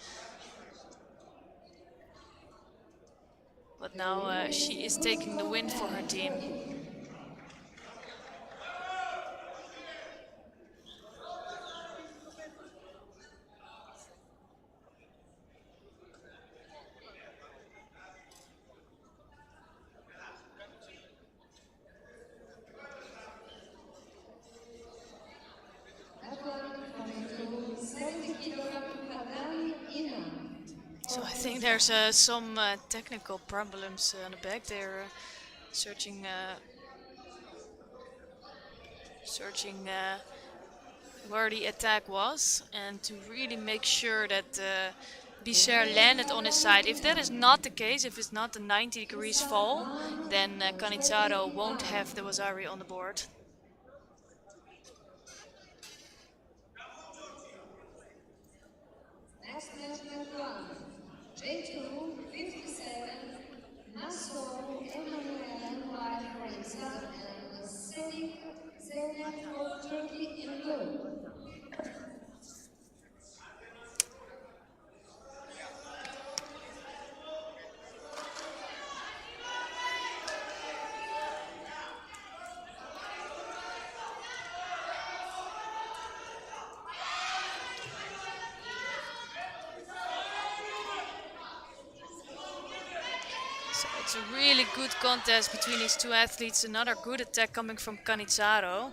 But now she is taking the win for her team. think there's some technical problems on the back. They're searching where the attack was, and to really make sure that Bisser landed on his side. If that is not the case, if it's not a 90 degrees fall, then Canizzaro won't have the Wasari on the board. Next movement one, J2, 57, Nassau, Emmanuel, white for himself, and Selik Zeynep for Turkey in blue. So it's a really good contest between these two athletes. Another good attack coming from Canizzaro.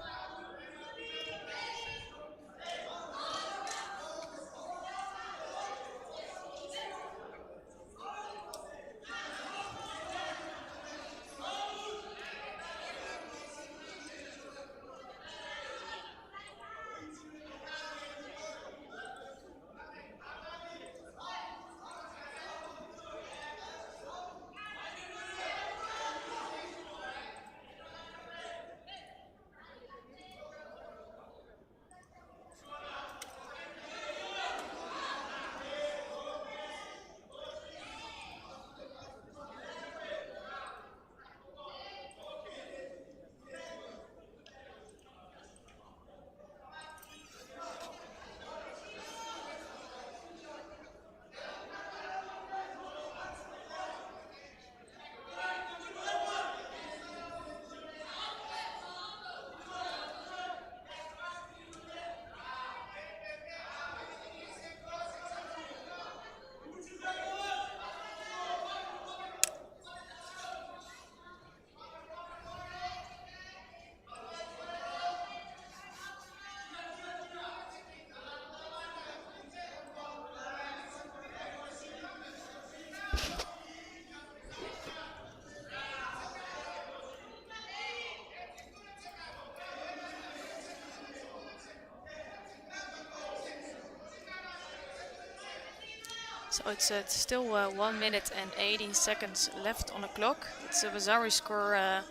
So it's still 1 minute and 18 seconds left on the clock. It's a Wasari score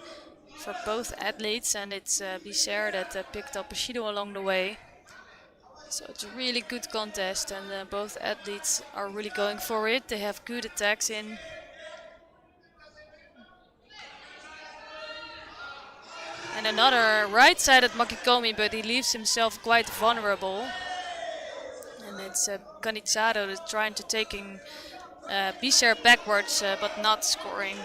for both athletes, and it's Bisser that picked up Bushido along the way. So it's a really good contest, and both athletes are really going for it. They have good attacks in. And another right-sided Makikomi, but he leaves himself quite vulnerable. And it's Canizzaro that's trying to taking Bisser backwards, but not scoring.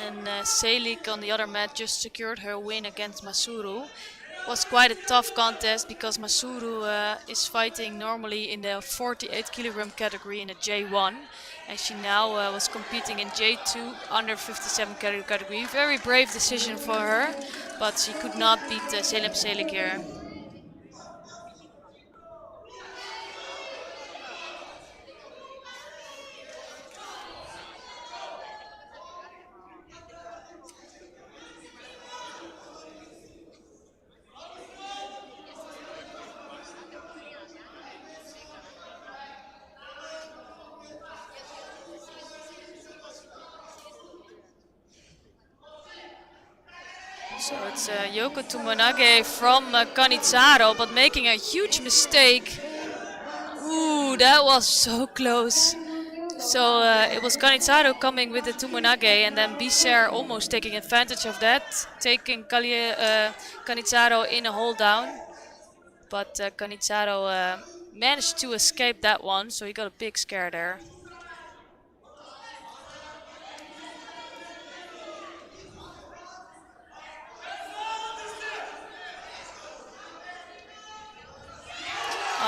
And Selik on the other mat just secured her win against Masuru. It was quite a tough contest because Masuru is fighting normally in the 48 kilogram category in the J1. And she now was competing in J2 under 57 category. Very brave decision for her, but she could not beat Zeynep Selik here. So it's Yoko Tumonage from Canizzaro, but making a huge mistake. Ooh, that was so close. So it was Canizzaro coming with the Tumonage, and then Bisser almost taking advantage of that, taking Canizzaro in a hold down. But Canizzaro managed to escape that one, so he got a big scare there.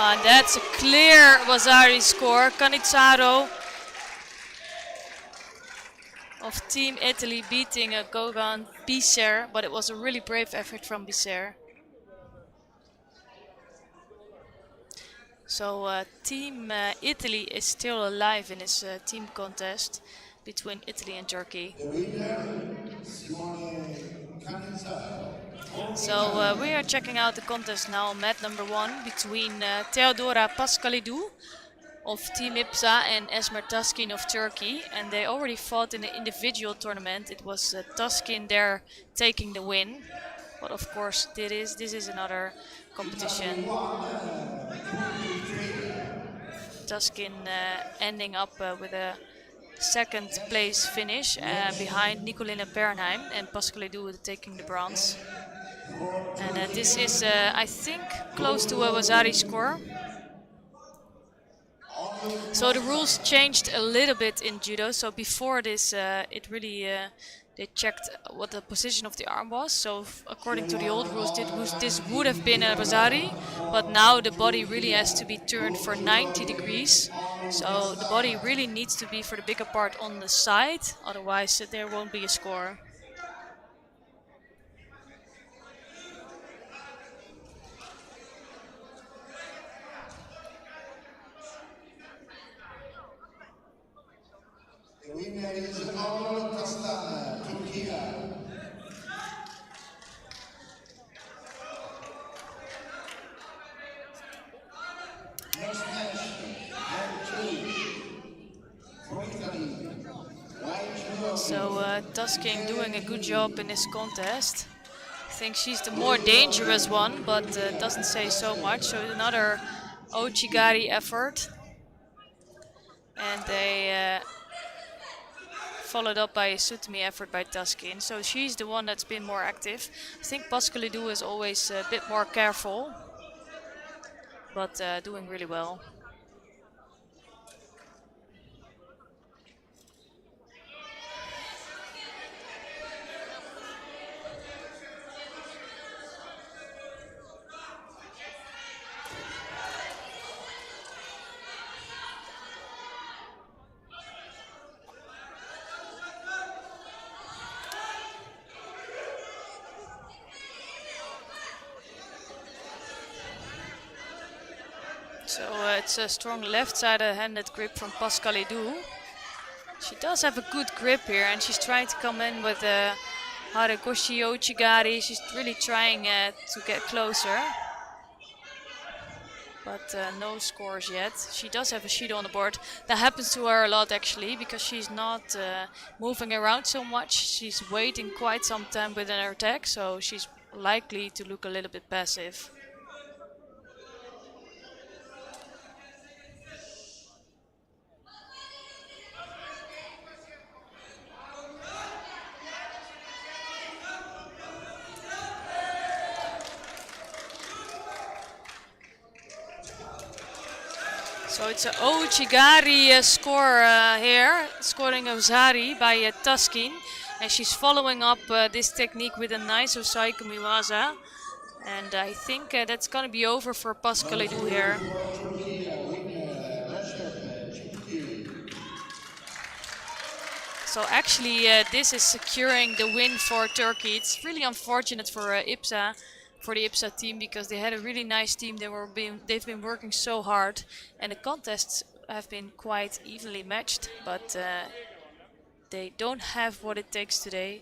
And that's a clear Wasari score. Canizzaro of Team Italy beating Gogan Bisser, but it was a really brave effort from Bisser. So Team Italy is still alive in this team contest between Italy and Turkey. The winner, Simone Cannizaro. So we are checking out the contest now, mat number 1 between Theodora Pascalidou of Team Ipsa and Esmer Taskin of Turkey, and they already fought in the individual tournament. It was Taskin there taking the win, but of course this is another competition. Taskin ending up with a second place finish behind Nicolina Bernheim, and Pascalidou taking the bronze. And this is, I think, close to a Wasari score. So the rules changed a little bit in judo. So before this, it really they checked what the position of the arm was. So according to the old rules, this would have been a Wasari, but now the body really has to be turned for 90 degrees. So the body really needs to be for the bigger part on the side, otherwise there won't be a score. The winner is Taslan, Turkey. Next match, for Italy. So Tasking doing a good job in this contest. I think she's the more dangerous one, but doesn't say so much. So another Ochigari effort. And they followed up by a Sutami effort by Taskin. So she's the one that's been more active. I think Pascalidou is always a bit more careful, but doing really well. So it's a strong left-sided handed grip from Pascalidou. She does have a good grip here, and she's trying to come in with a Haragoshi Ochigari. She's really trying to get closer. But no scores yet. She does have a Shido on the board. That happens to her a lot actually, because she's not moving around so much. She's waiting quite some time within her attack, so she's likely to look a little bit passive. So it's an Ochigari score here, scoring Ozari by Taskin. And she's following up this technique with a nice Osaiko Miwaza. And I think that's going to be over for Pascalidou here. So actually this is securing the win for Turkey. It's really unfortunate for Ipsa. For the Ipsa team, because they had a really nice team. They've been working so hard, and the contests have been quite evenly matched, but they don't have what it takes today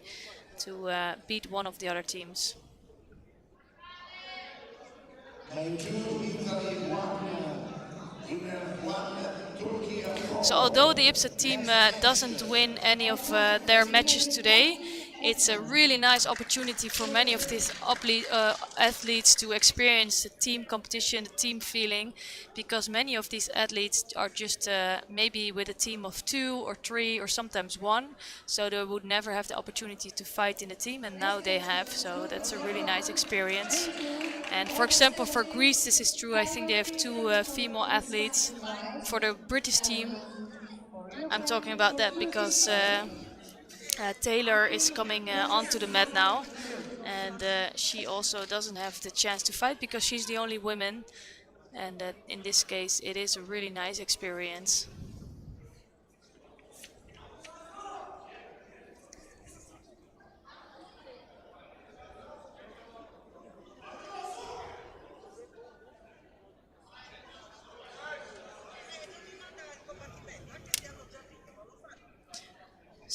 to beat one of the other teams. So although the Ipsa team doesn't win any of their matches today, it's a really nice opportunity for many of these athletes to experience the team competition, the team feeling, because many of these athletes are just maybe with a team of 2 or 3 or sometimes 1, so they would never have the opportunity to fight in a team, and now they have, so that's a really nice experience. And for example, for Greece this is true. I think they have 2 female athletes. For the British team, I'm talking about that because Taylor is coming onto the mat now, and she also doesn't have the chance to fight because she's the only woman, and in this case it is a really nice experience.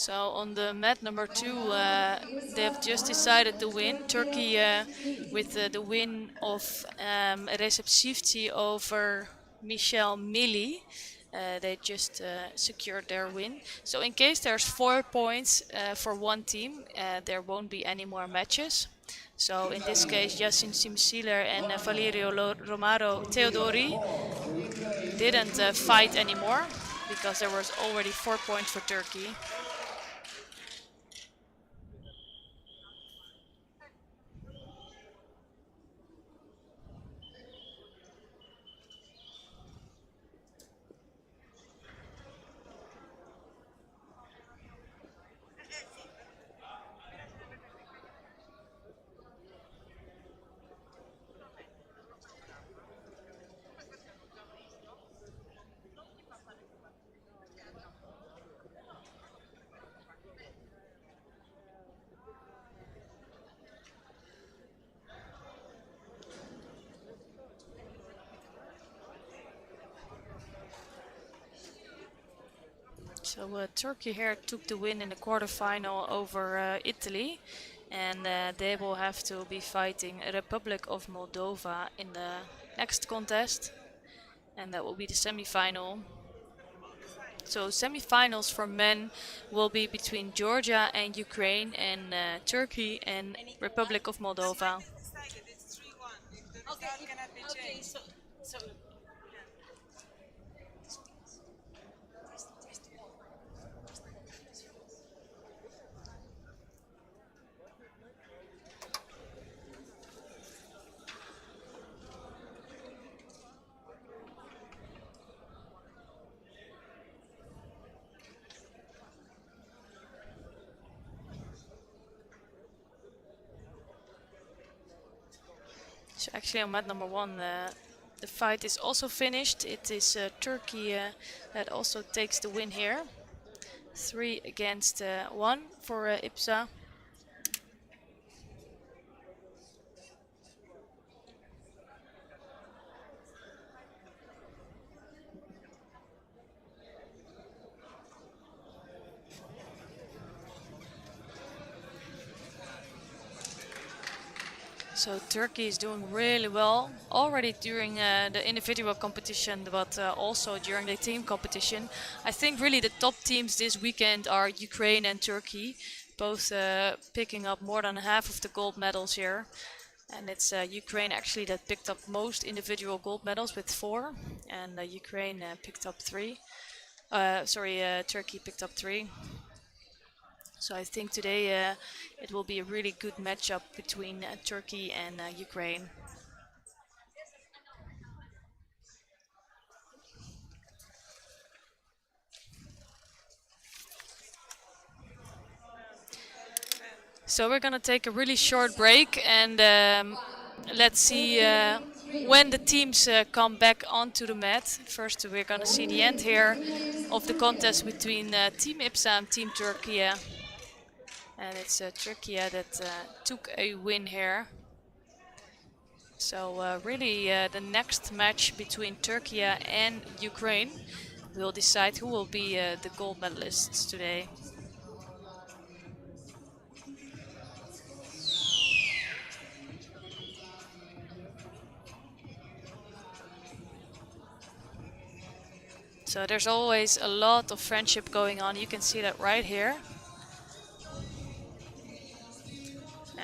So on the mat number 2, they have just decided to win. Turkey with the win of Receptivity over Michel Milli. They just secured their win. So in case there's 4 points for one team, there won't be any more matches. So in this case, Yassin Simsiler and Valerio Romaro Teodori didn't fight anymore because there was already 4 points for Turkey. So Turkey here took the win in the quarterfinal over Italy, and they will have to be fighting Republic of Moldova in the next contest, and that will be the semi-final. So semi-finals for men will be between Georgia and Ukraine, and Turkey and Republic of Moldova. So actually on mat number 1 the fight is also finished. It is Turkey that also takes the win here. 3 against 1 for Ipsa. So Turkey is doing really well already during the individual competition, but also during the team competition. I think really the top teams this weekend are Ukraine and Turkey, both picking up more than half of the gold medals here. And it's Ukraine actually that picked up most individual gold medals with 4, and Ukraine picked up 3. Turkey picked up 3. So I think today it will be a really good matchup between Turkey and Ukraine. So we're gonna take a really short break, and let's see when the teams come back onto the mat. First we're gonna see the end here of the contest between Team Ipsa and Team Turkey. And it's Turkey that took a win here. So really the next match between Turkey and Ukraine will decide who will be the gold medalists today. So there's always a lot of friendship going on. You can see that right here.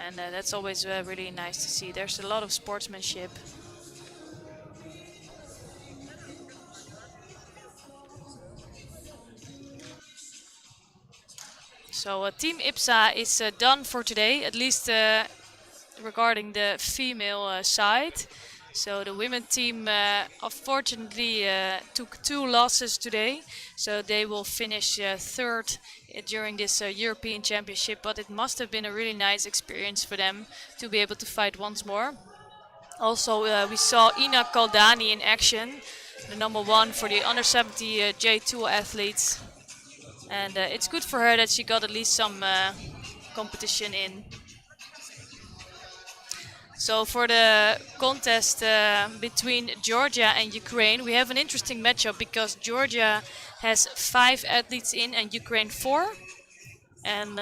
And that's always really nice to see. There's a lot of sportsmanship. So Team Ipsa is done for today, at least regarding the female side. So the women team unfortunately took 2 losses today, so they will finish 3rd during this European Championship, but it must have been a really nice experience for them to be able to fight once more. Also we saw Ina Kaldani in action, the number 1 for the under 70 J2 athletes, and it's good for her that she got at least some competition in. So for the contest between Georgia and Ukraine, we have an interesting matchup because Georgia has 5 athletes in and Ukraine 4. And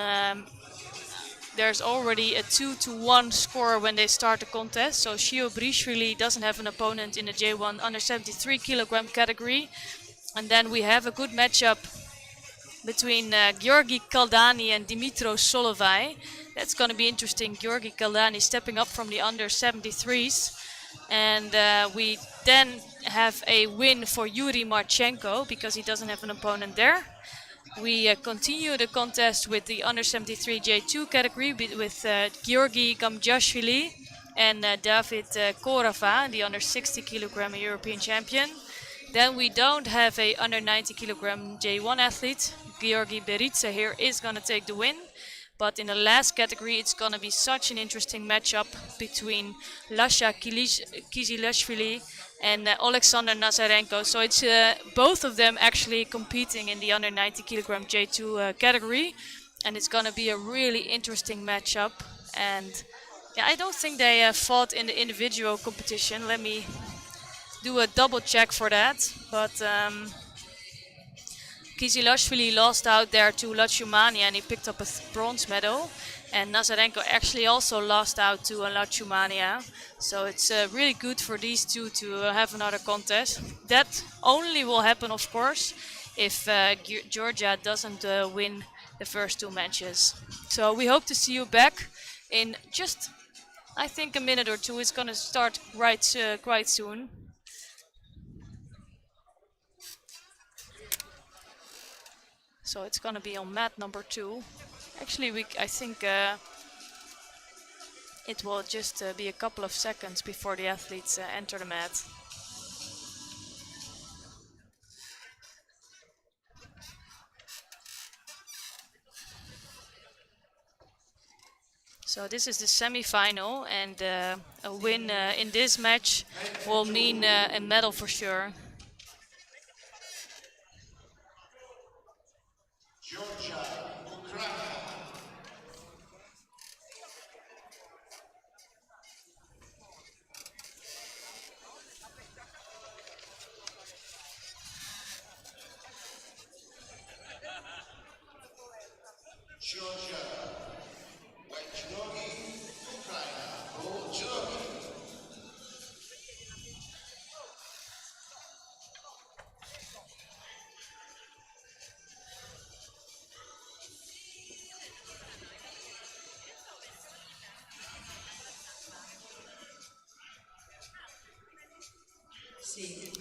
there's already a 2-1 score when they start the contest. So Shio Brishvili doesn't have an opponent in the J1 under 73 kilogram category. And then we have a good matchup between Georgi Kaldani and Dimitros Solovai. That's going to be interesting. Georgi Kaldani stepping up from the under 73s. And we then have a win for Yuri Marchenko because he doesn't have an opponent there. We continue the contest with the under 73 J2 category with Georgi Gamjashvili and David Korava, the under 60 kilogram European champion. Then we don't have a under 90 kilogram J1 athlete. Georgi Beritsa here is going to take the win. But in the last category, it's going to be such an interesting matchup between Lasha Kizilashvili and Alexander Nazarenko. So it's both of them actually competing in the under 90 kilogram J2 category. And it's going to be a really interesting matchup. And yeah, I don't think they fought in the individual competition. Let me do a double check for that. But Kizilashvili lost out there to Lachumania and he picked up a bronze medal. And Nazarenko actually also lost out to Lachumania. So it's really good for these two to have another contest. That only will happen, of course, if Georgia doesn't win the first two matches. So we hope to see you back in just, I think, a minute or two. It's going to start quite soon. So it's going to be on mat number 2. Actually, I think it will just be a couple of seconds before the athletes enter the mat. So this is the semi-final, and a win in this match will mean a medal for sure. Georgia, Ukraine. Georgia, White Georgi, Ukraine, Gold Georgi.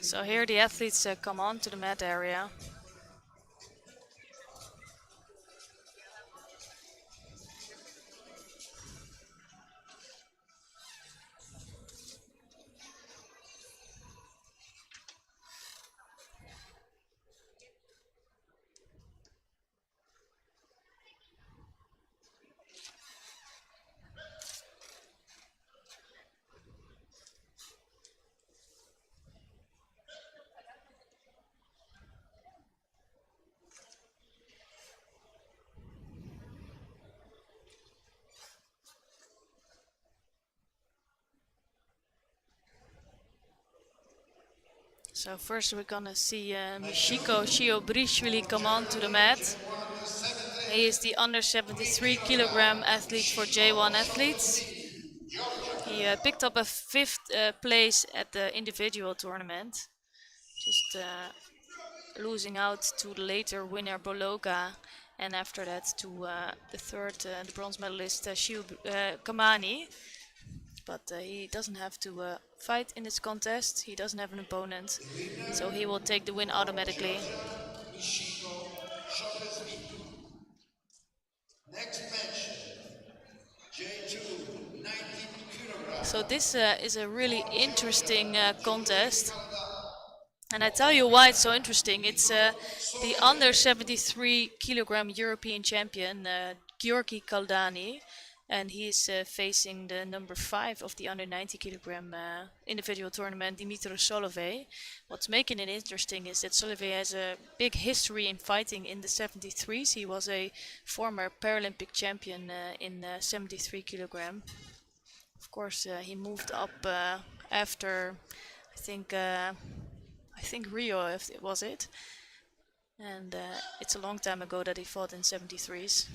So here the athletes come on to the mat area. So first we're gonna see Michiko Shiobrishvili come on to the mat. He is the under 73 kilogram athlete for J1 athletes. He picked up a 5th place at the individual tournament, just losing out to the later winner Bologa, and after that to the third, the bronze medalist Shiu Kamani. But he doesn't have to fight in this contest. He doesn't have an opponent, so he will take the win automatically. Next match, J2, 19 kilograms. So this is a really interesting contest. And I tell you why it's so interesting. It's the under 73 kilogram European champion, Georgi Kaldani. And he's facing the number 5 of the under 90 kilogram individual tournament, Dimitros Solovay. What's making it interesting is that Solovay has a big history in fighting in the 73s. He was a former Paralympic champion in 73 kilogram. Of course, he moved up after, I think Rio, if it was it. And it's a long time ago that he fought in 73s.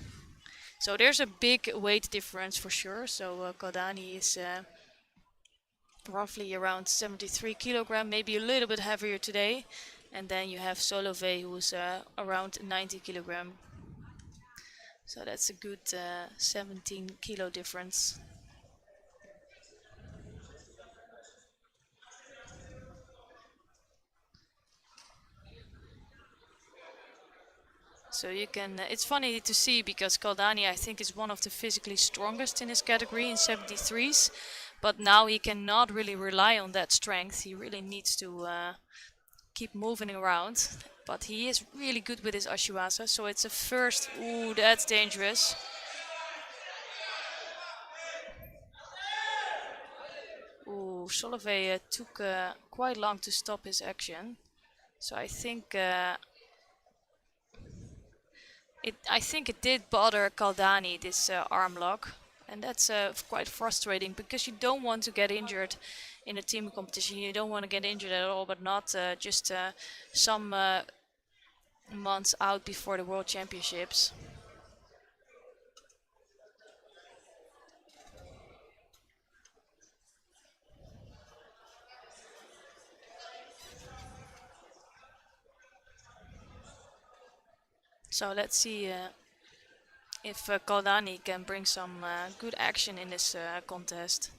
So there's a big weight difference for sure. So Kaldani is roughly around 73 kilogram, maybe a little bit heavier today. And then you have Solove, who's around 90 kilogram. So that's a good 17 kilo difference. So you can, it's funny to see because Kaldani I think is one of the physically strongest in his category in 73s. But now he cannot really rely on that strength. He really needs to keep moving around. But he is really good with his Ashiwasa. So it's a first, ooh, that's dangerous. Ooh, Solove took quite long to stop his action. So I think it did bother Kaldani, this arm lock, and that's quite frustrating because you don't want to get injured in a team competition. You don't want to get injured at all, but not just some months out before the World Championships. So let's see if Kaldani can bring some good action in this contest.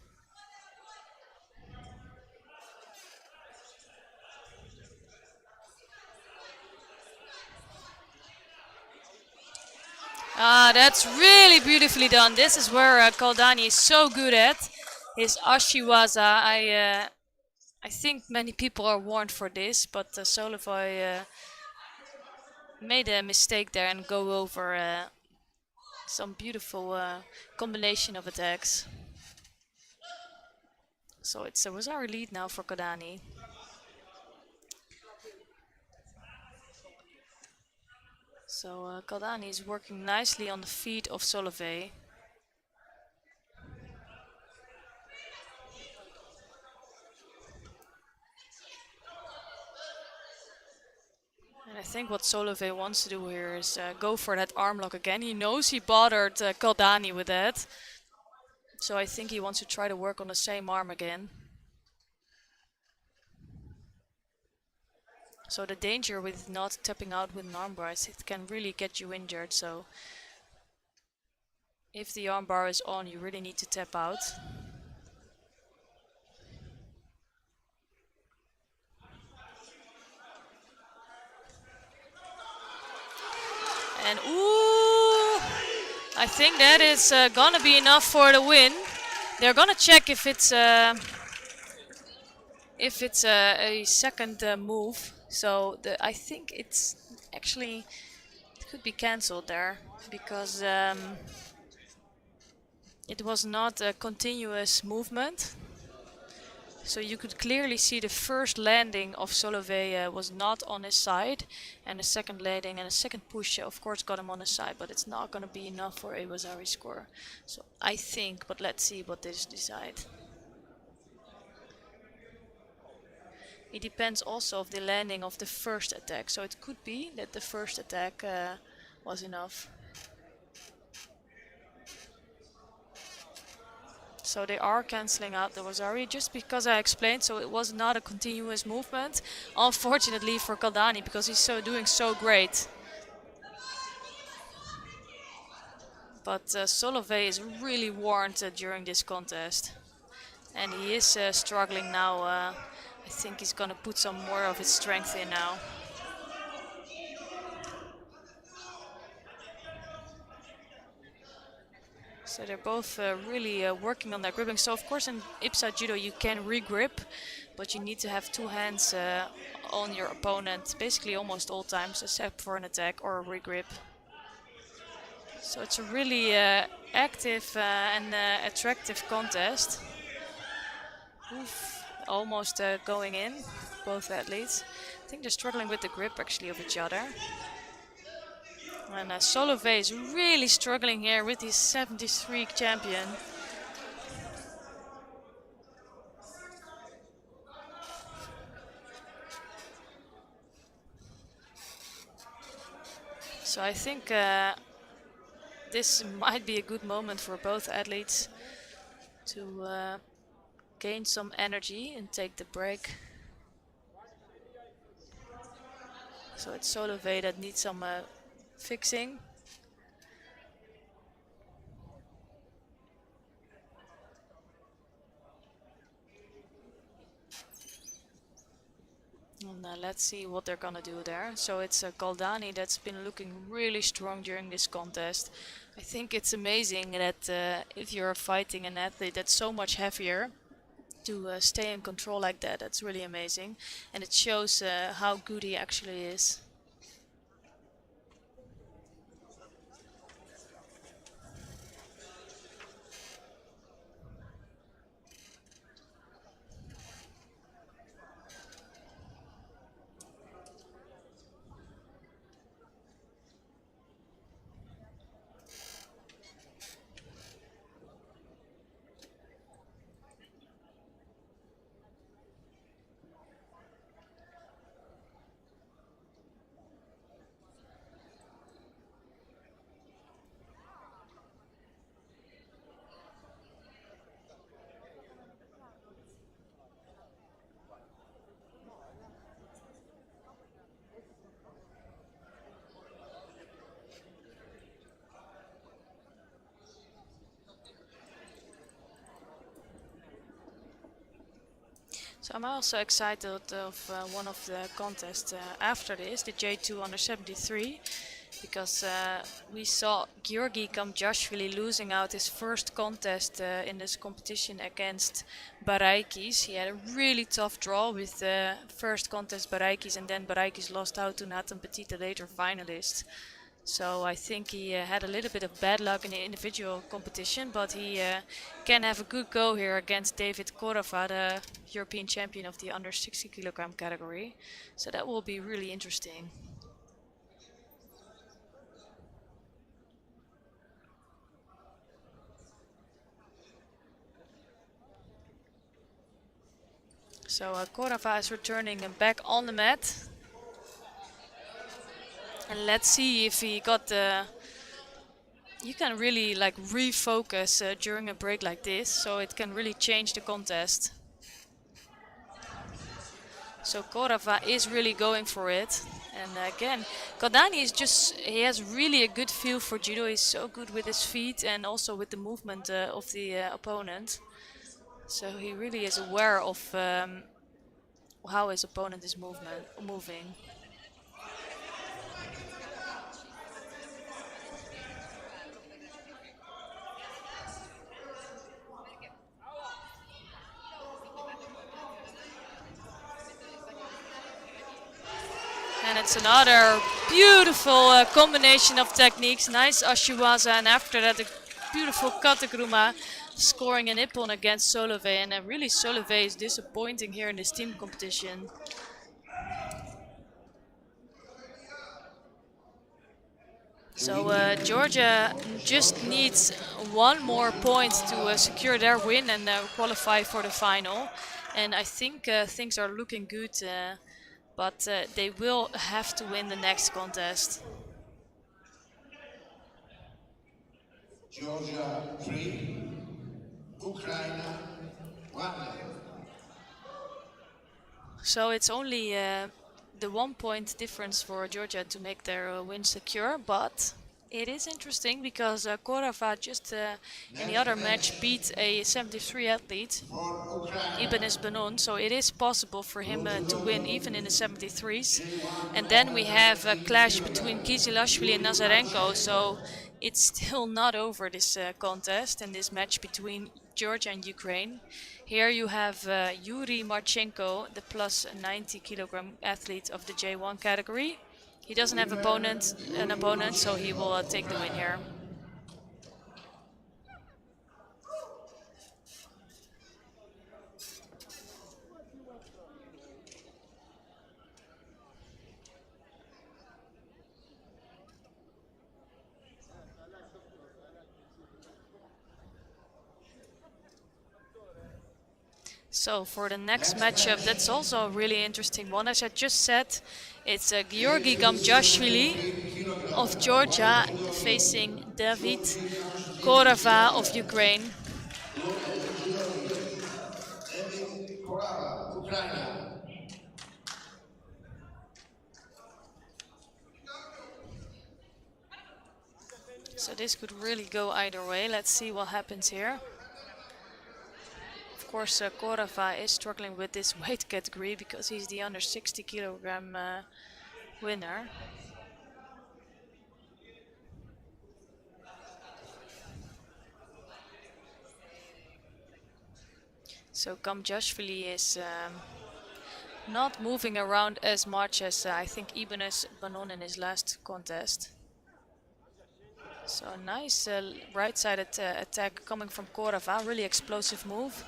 Ah, that's really beautifully done. This is where Kaldani is so good at. His Ashiwaza. I think many people are warned for this, but Solivay made a mistake there and go over some beautiful combination of attacks. So it was our lead now for Kaldani. So Kaldani is working nicely on the feet of Solivay. And I think what Solove wants to do here is go for that arm lock again. He knows he bothered Kaldani with that. So I think he wants to try to work on the same arm again. So the danger with not tapping out with an armbar is it can really get you injured. So if the armbar is on, you really need to tap out. And ooh, I think that is gonna be enough for the win. They're gonna check if it's a second move. So I think it's actually it could be cancelled there because it was not a continuous movement. So you could clearly see the first landing of Solove was not on his side, and the second landing and the second push of course got him on his side, but it's not going to be enough for a Iwasari score. So I think, but let's see what they decide. It depends also of the landing of the first attack, so it could be that the first attack was enough. So they are cancelling out the Iwasari just because I explained, so it was not a continuous movement. Unfortunately for Kaldani, because he's doing so great. But Solove is really warned during this contest. And he is struggling now. I think he's gonna put some more of his strength in now. So they're both really working on their gripping. So of course in Ipsa Judo you can re-grip, but you need to have two hands on your opponent basically almost all times, except for an attack or a re-grip. So it's a really active and attractive contest. Oof, almost going in, both athletes. I think they're struggling with the grip actually of each other. And Solove is really struggling here with his 73 champion. So I think this might be a good moment for both athletes to gain some energy and take the break. So it's Solveig that needs some fixing. And let's see what they're gonna do there. So it's Goldani that's been looking really strong during this contest. I think it's amazing that if you're fighting an athlete that's so much heavier, to stay in control like that. That's really amazing. And it shows how good he actually is. So I'm also excited of one of the contests after this, the J2 under 73, because we saw Georgi Kamjashvili losing out his first contest in this competition against Baraikis. He had a really tough draw with the first contest Baraikis, and then Baraikis lost out to Nathan Petit, the later finalist. So I think he had a little bit of bad luck in the individual competition, but he can have a good go here against David Korova, the European champion of the under 60 kilogram category. So that will be really interesting. So Korova is returning back on the mat. And let's see if he got the... You can really like refocus during a break like this, so it can really change the contest. So Korova is really going for it. And again, Kodani is just, he has really a good feel for judo. He's so good with his feet and also with the movement of the opponent. So he really is aware of how his opponent is moving. And it's another beautiful combination of techniques. Nice Ashiwaza, and after that a beautiful Katagruma, scoring an ippon against Solveig. And really Solveig is disappointing here in this team competition. So Georgia just needs one more point to secure their win and qualify for the final. And I think things are looking good, but they will have to win the next contest. Georgia 3, Ukraine 1. So it's only the 1 point difference for Georgia to make their win secure, but it is interesting because Korova just in the other match beat a 73 athlete, Ibanez Benon, so it is possible for him to win even in the 73s. And then we have a clash between Kizilashvili and Nazarenko, so it's still not over, this contest and this match between Georgia and Ukraine. Here you have Yuri Marchenko, the plus 90 kilogram athlete of the J1 category. He doesn't have an opponent, so he will take the win here. So for the next matchup, that's also a really interesting one. As I just said, it's Georgi Gamjashvili of Georgia facing David Korava of Ukraine. Ukraine. So this could really go either way. Let's see what happens here. Of course, Korava is struggling with this weight category because he's the under 60 kilogram winner. So Gamjashvili is not moving around as much as I think Ibanez Banon in his last contest. So a nice right-sided attack coming from Korava, really explosive move.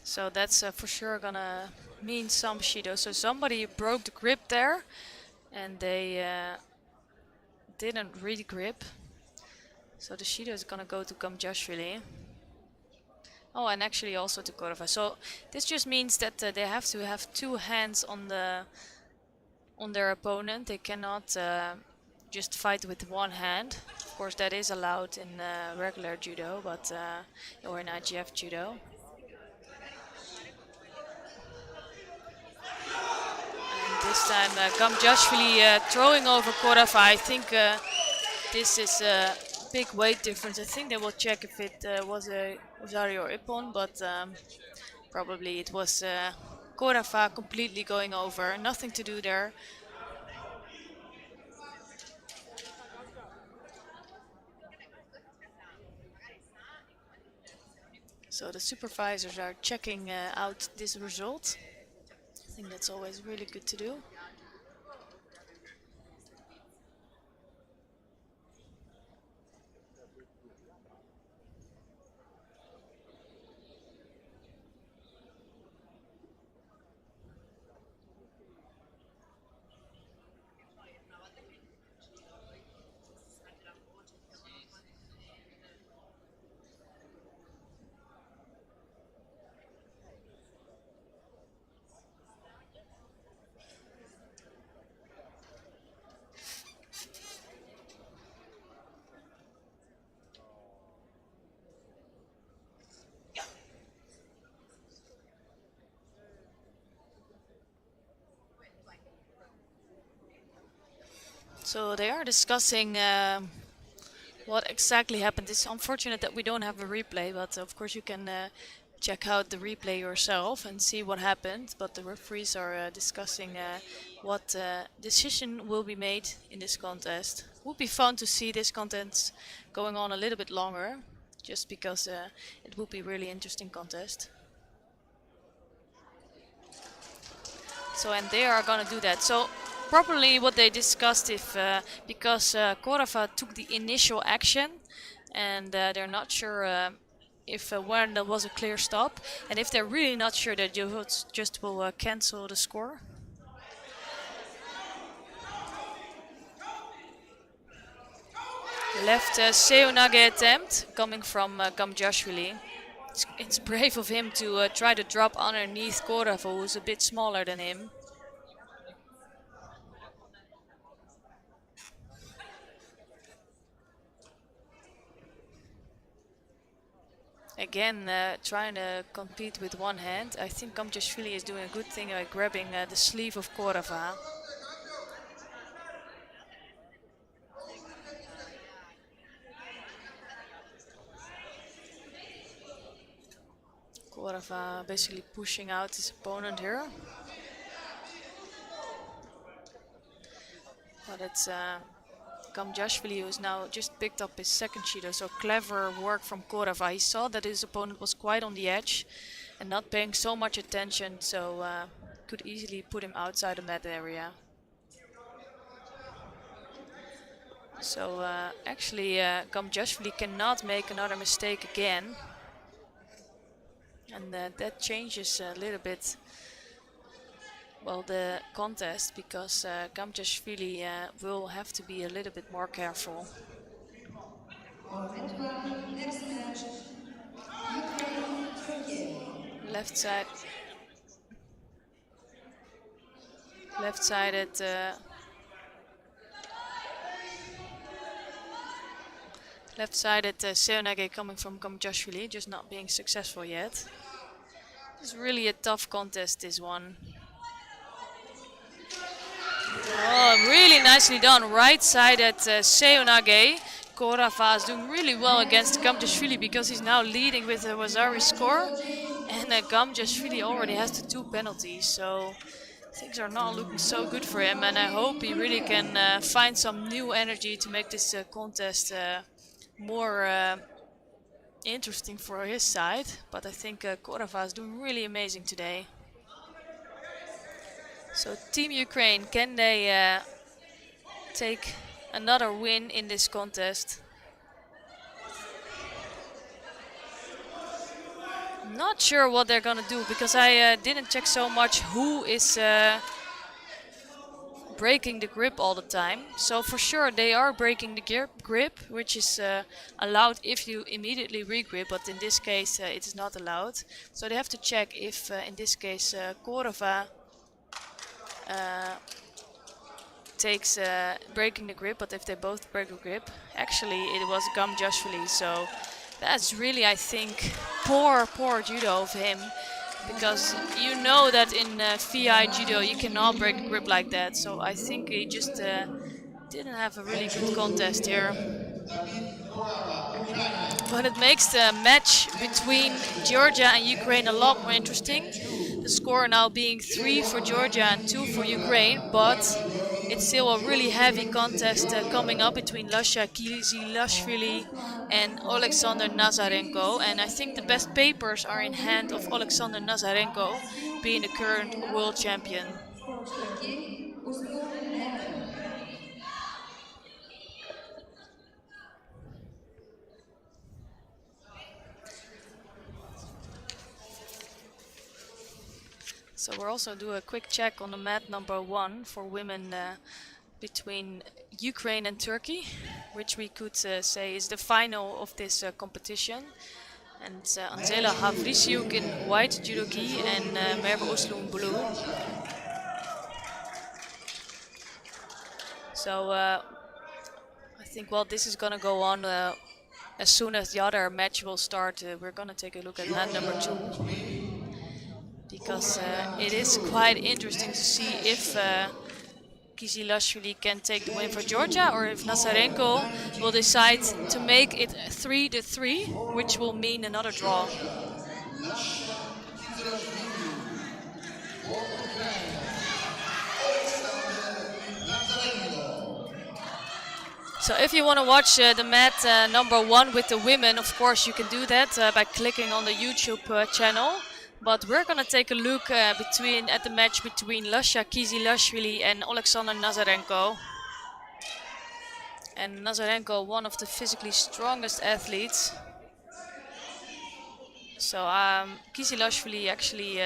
So that's for sure gonna mean some Shido. So somebody broke the grip there and they didn't re-grip. So the Shido is gonna go to Gamjashvili. Oh, and actually also to Korova. So this just means that they have to have two hands on their opponent. They cannot just fight with one hand. Of course, that is allowed in regular judo, but or in IGF judo. And this time, Gamjashvili throwing over Korava. I think this is a big weight difference. I think they will check if it was a Uzari or Ippon, but probably it was Korava completely going over. Nothing to do there. So the supervisors are checking out this result. I think that's always really good to do. So they are discussing what exactly happened. It's unfortunate that we don't have a replay, but of course you can check out the replay yourself and see what happened. But the referees are discussing what decision will be made in this contest. Would be fun to see this contest going on a little bit longer, just because it would be really interesting contest. So, and they are gonna do that. So probably what they discussed, if because Korava took the initial action and they're not sure if when there was a clear stop, and if they're really not sure, that you just will cancel the score. Left Seonage attempt coming from Gamjashvili. It's brave of him to try to drop underneath Korava, who's a bit smaller than him. Again, trying to compete with one hand. I think Gamjashvili is doing a good thing by grabbing the sleeve of Korava. Korava basically pushing out his opponent here. But it's Gamjashvili who's now just picked up his second Shido, so clever work from Korava. He saw that his opponent was quite on the edge and not paying so much attention, so could easily put him outside of that area. So actually Gamjashvili cannot make another mistake again. And that changes a little bit, well, the contest, because Gamjashvili will have to be a little bit more careful. For match 1, next match, Ukraine, Turkey. Left-sided Seonage coming from Gamjashvili, just not being successful yet. It's really a tough contest, this one. Oh, really nicely done. Right-sided Seonage. Korava is doing really well against Gamjashvili because he's now leading with a Wazari score. And Gamjashvili already has the 2 penalties, so things are not looking so good for him. And I hope he really can find some new energy to make this contest more interesting for his side. But I think Korava is doing really amazing today. So Team Ukraine, can they take another win in this contest? Not sure what they're gonna do, because I didn't check so much who is breaking the grip all the time. So for sure they are breaking the grip, which is allowed if you immediately regrip, but in this case it is not allowed. So they have to check if in this case Korava takes breaking the grip, but if they both break the grip, actually it was Gamjashvili. So that's really, I think, poor judo of him, because you know that in VI judo you cannot break the grip like that. So I think he just didn't have a really good contest here. But it makes the match between Georgia and Ukraine a lot more interesting. The score now being 3 for Georgia and 2 for Ukraine, but it's still a really heavy contest coming up between Lasha Kizilashvili and Alexander Nazarenko. And I think the best papers are in hand of Alexander Nazarenko, being the current world champion. For Turkey, Uslu Mete. So we'll also do a quick check on the mat number 1 for women between Ukraine and Turkey, which we could say is the final of this competition. And Anzela Havrisiuk in white judogi and Merve Oslu in blue. So I think, well, this is gonna go on as soon as the other match will start. We're gonna take a look at mat number 2. Because it is quite interesting to see if Kizilashvili can take the win for Georgia, or if Nazarenko will decide to make it 3-3, which will mean another draw. So if you want to watch the mat number 1 with the women, of course you can do that by clicking on the YouTube channel. But we're gonna take a look at the match between Lasha Kizilashvili and Alexander Nazarenko. And Nazarenko, one of the physically strongest athletes. So Kizilashvili actually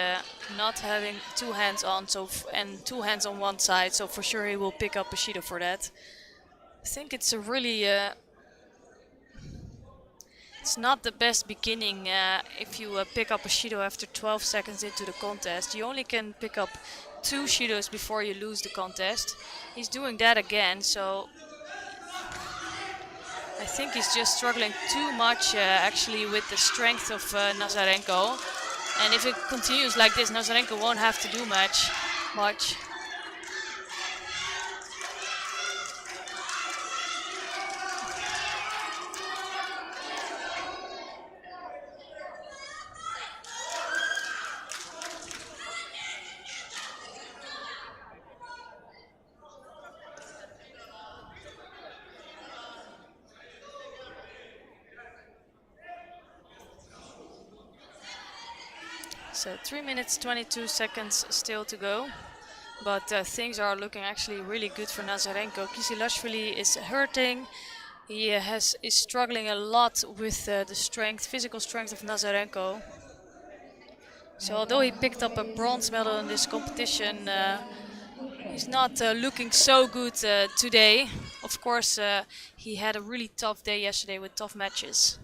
not having 2 hands on, and 2 hands on one side. So for sure he will pick up Bushido for that. I think it's a really it's not the best beginning if you pick up a Shido after 12 seconds into the contest. You only can pick up 2 Shidos before you lose the contest. He's doing that again, so I think he's just struggling too much actually with the strength of Nazarenko. And if it continues like this, Nazarenko won't have to do much. So 3 minutes 22 seconds still to go, but things are looking actually really good for Nazarenko. Kizilashvili is hurting. He is struggling a lot with the physical strength of Nazarenko. So although he picked up a bronze medal in this competition, he's not looking so good today. Of course, he had a really tough day yesterday with tough matches.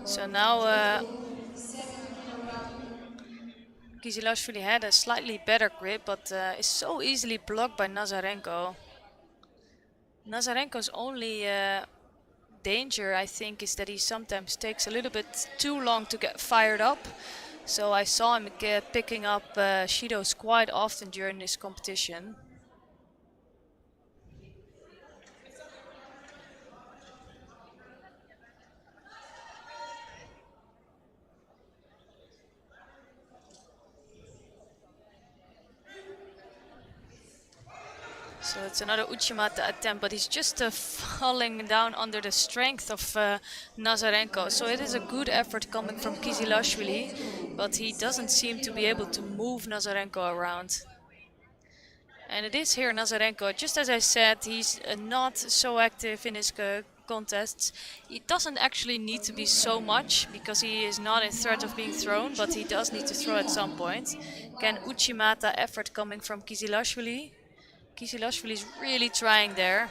So now Kizilashvili had a slightly better grip, but is so easily blocked by Nazarenko. Nazarenko's only danger, I think, is that he sometimes takes a little bit too long to get fired up. So I saw him picking up Shidos quite often during this competition. So it's another Uchimata attempt, but he's just falling down under the strength of Nazarenko. So it is a good effort coming from Kizilashvili, but he doesn't seem to be able to move Nazarenko around. And it is here Nazarenko, just as I said, he's not so active in his contests. He doesn't actually need to be so much, because he is not in threat of being thrown, but he does need to throw at some point. Again, Uchimata effort coming from Kizilashvili. Kizilashvili is really trying there.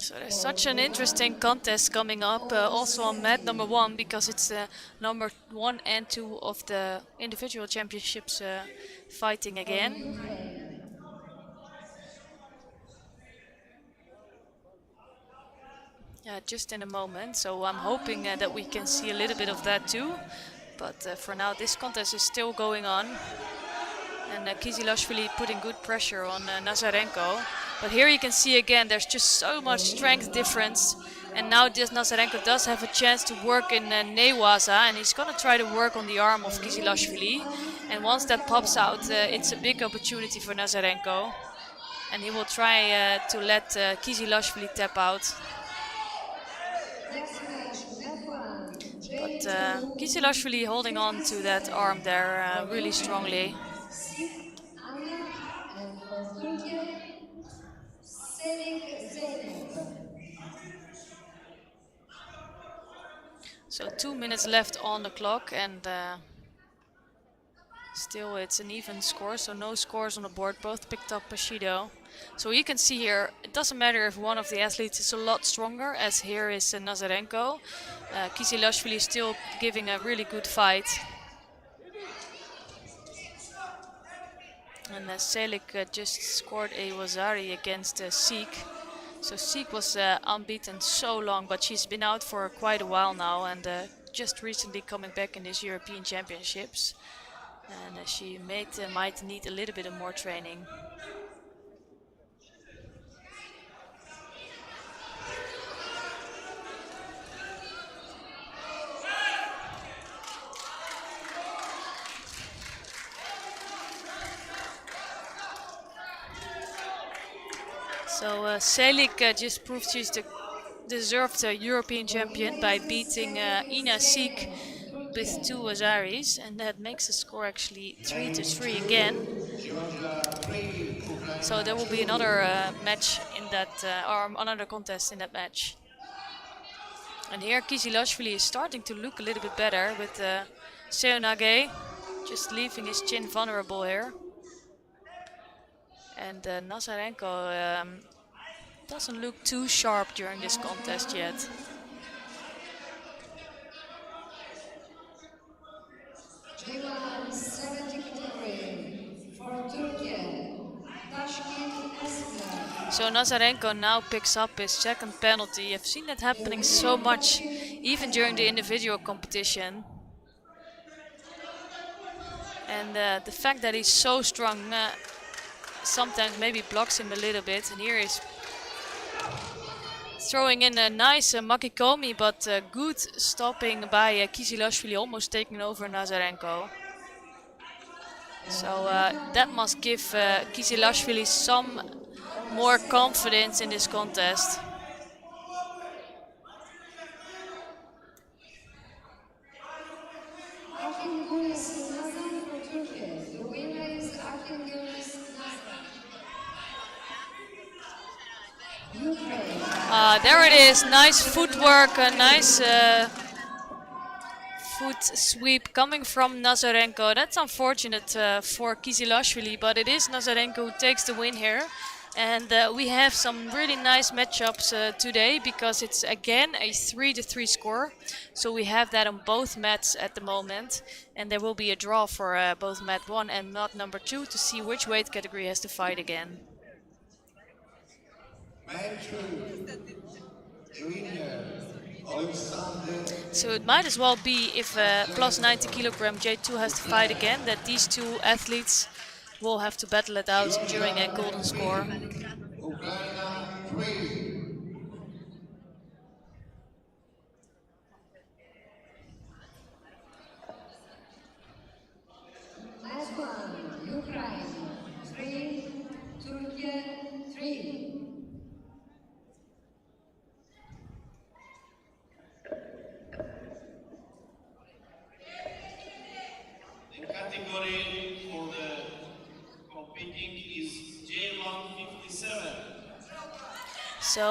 So there's such an interesting contest coming up, also on mat number 1, because it's number 1 and 2 of the individual championships fighting again. Yeah, just in a moment. So I'm hoping that we can see a little bit of that too. But for now, this contest is still going on. And Kizilashvili putting good pressure on Nazarenko. But here you can see again, there's just so much strength difference. And now this Nazarenko does have a chance to work in Newaza, and he's going to try to work on the arm of Kizilashvili. And once that pops out, it's a big opportunity for Nazarenko. And he will try to let Kizilashvili tap out. But Kizilashvili holding on to that arm there really strongly. So 2 minutes left on the clock, and still it's an even score, so no scores on the board. Both picked up Shido. So you can see here, it doesn't matter if one of the athletes is a lot stronger, as here is Nazarenko. Kizilashvili is still giving a really good fight. And Selik just scored a Wazari against Seek. So Seek was unbeaten so long, but she's been out for quite a while now, and just recently coming back in these European Championships. And she might need a little bit of more training. So Selik just proved she's the deserved European champion by beating Ina Seek with 2 Wazaris, and that makes the score actually 3-3 again. So there will be another match in that, or another contest in that match. And here Kizilashvili is starting to look a little bit better with Seonage just leaving his chin vulnerable here. And Nazarenko doesn't look too sharp during this contest yet. So Nazarenko now picks up his second penalty. I've seen that happening so much, even during the individual competition. And the fact that he's so strong sometimes maybe blocks him a little bit. And here he's throwing in a nice makikomi, but good stopping by Kizilashvili, almost taking over Nazarenko. So that must give Kizilashvili some more confidence in this contest. There it is, nice footwork, a nice foot sweep coming from Nazarenko. That's unfortunate for Kizilashvili, but it is Nazarenko who takes the win here. And we have some really nice matchups today, because it's again a 3-3 score. So we have that on both mats at the moment. And there will be a draw for both mat 1 and mat number 2 to see which weight category has to fight again. So it might as well be, if plus 90 kilogram J2 has to fight again, that these two athletes will have to battle it out during a golden score. Last one, Ukraine 3, Turkey 3. The category for the competing is J157. So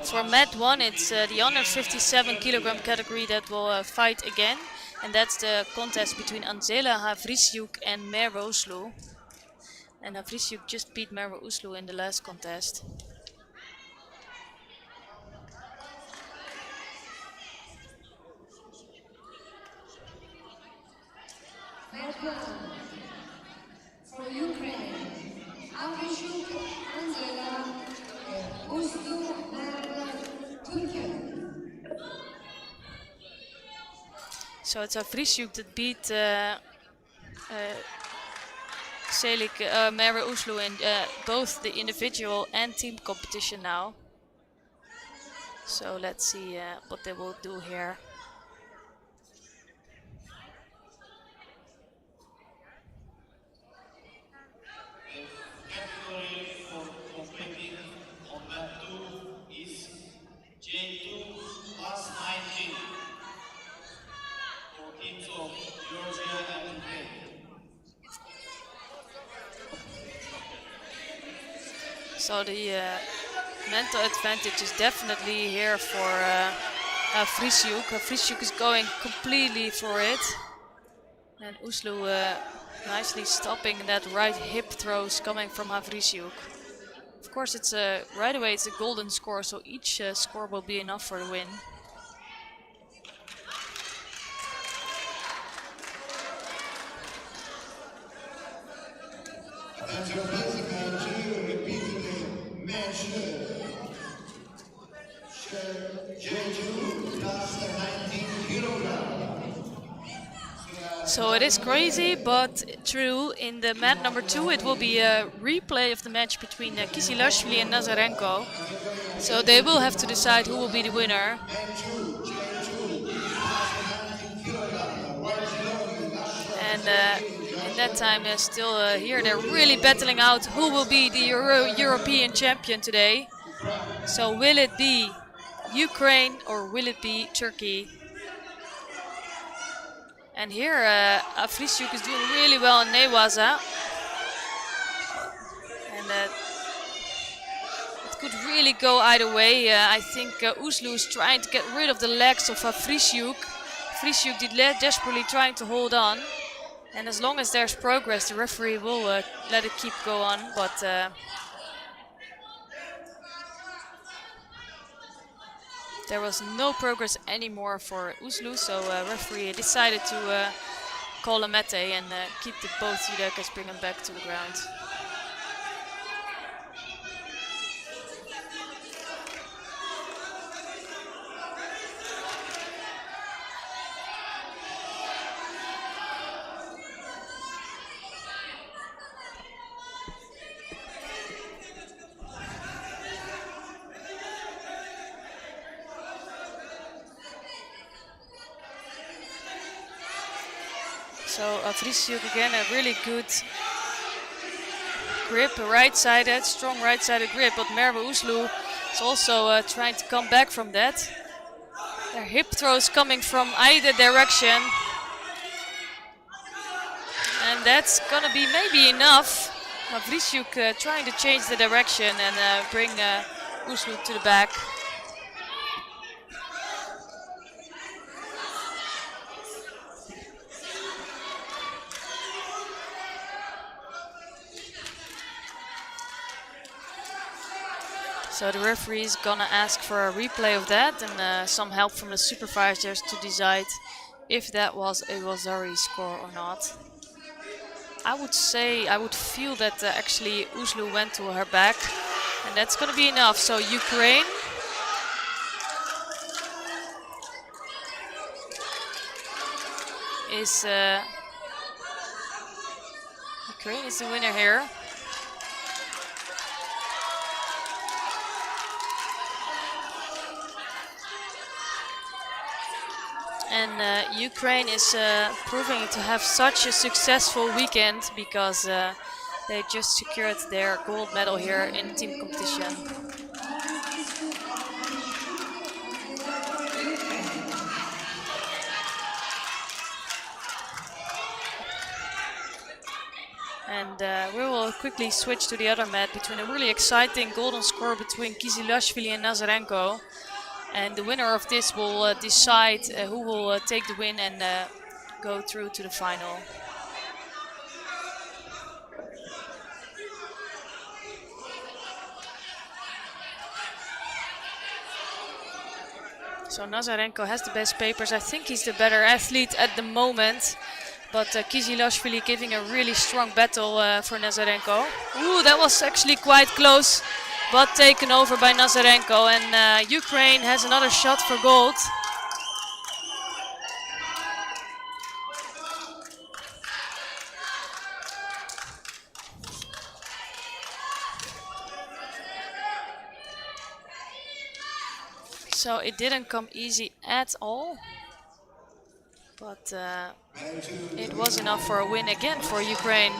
for mat 1, it's the under 57 kilogram category that will fight again. And that's the contest between Anzela Havrisyuk and Merve Uslu. And Havrisyuk just beat Merve Uslu in the last contest. Mat 1 for Ukraine, Havrisyuk, Anzela, and Uslu, Merve, Turkey. So it's Havrisyuk that beat Merve Uslu in both the individual and team competition now. So let's see what they will do here. The category for competing on mat 2 is J2 plus 19 for teams of Georgia and Ukraine. So the mental advantage is definitely here for Havrisyuk. Havrisyuk is going completely for it. And Uslu nicely stopping that right hip throws coming from Havrisyuk. Of course, it's right away it's a golden score, so each score will be enough for the win. So it is crazy, but true. In the mat number 2, it will be a replay of the match between Kizilashvili and Nazarenko. So they will have to decide who will be the winner. And in that time, still here, they're really battling out who will be the European champion today. So will it be Ukraine or will it be Turkey? And here, Havrisyuk is doing really well in Newaza. And it could really go either way. I think Uslu is trying to get rid of the legs of Havrisyuk. Havrisyuk did desperately trying to hold on. And as long as there's progress, the referee will let it keep go on. But there was no progress anymore for Uslu, so referee decided to call a mete and keep both judokas, bring them back to the ground. So Vriesjuk again, a really good grip, right-sided, strong right-sided grip, but Merve Oesloe is also trying to come back from that. Their hip throws coming from either direction. And that's gonna be maybe enough. Vriesjuk trying to change the direction and bring Oesloe to the back. So the referee is gonna ask for a replay of that and some help from the supervisors to decide if that was a Wazari score or not. I would feel that actually Oesloe went to her back, and that's gonna be enough. So Ukraine is the winner here. And Ukraine is proving to have such a successful weekend because they just secured their gold medal here in team competition. And we will quickly switch to the other mat between a really exciting golden score between Kizilashvili and Nazarenko. And the winner of this will decide who will take the win and go through to the final. So Nazarenko has the best papers. I think he's the better athlete at the moment. But Kizilashvili giving a really strong battle for Nazarenko. Ooh, that was actually quite close, but taken over by Nazarenko. And Ukraine has another shot for gold. So it didn't come easy at all. But it was enough for a win again for Ukraine.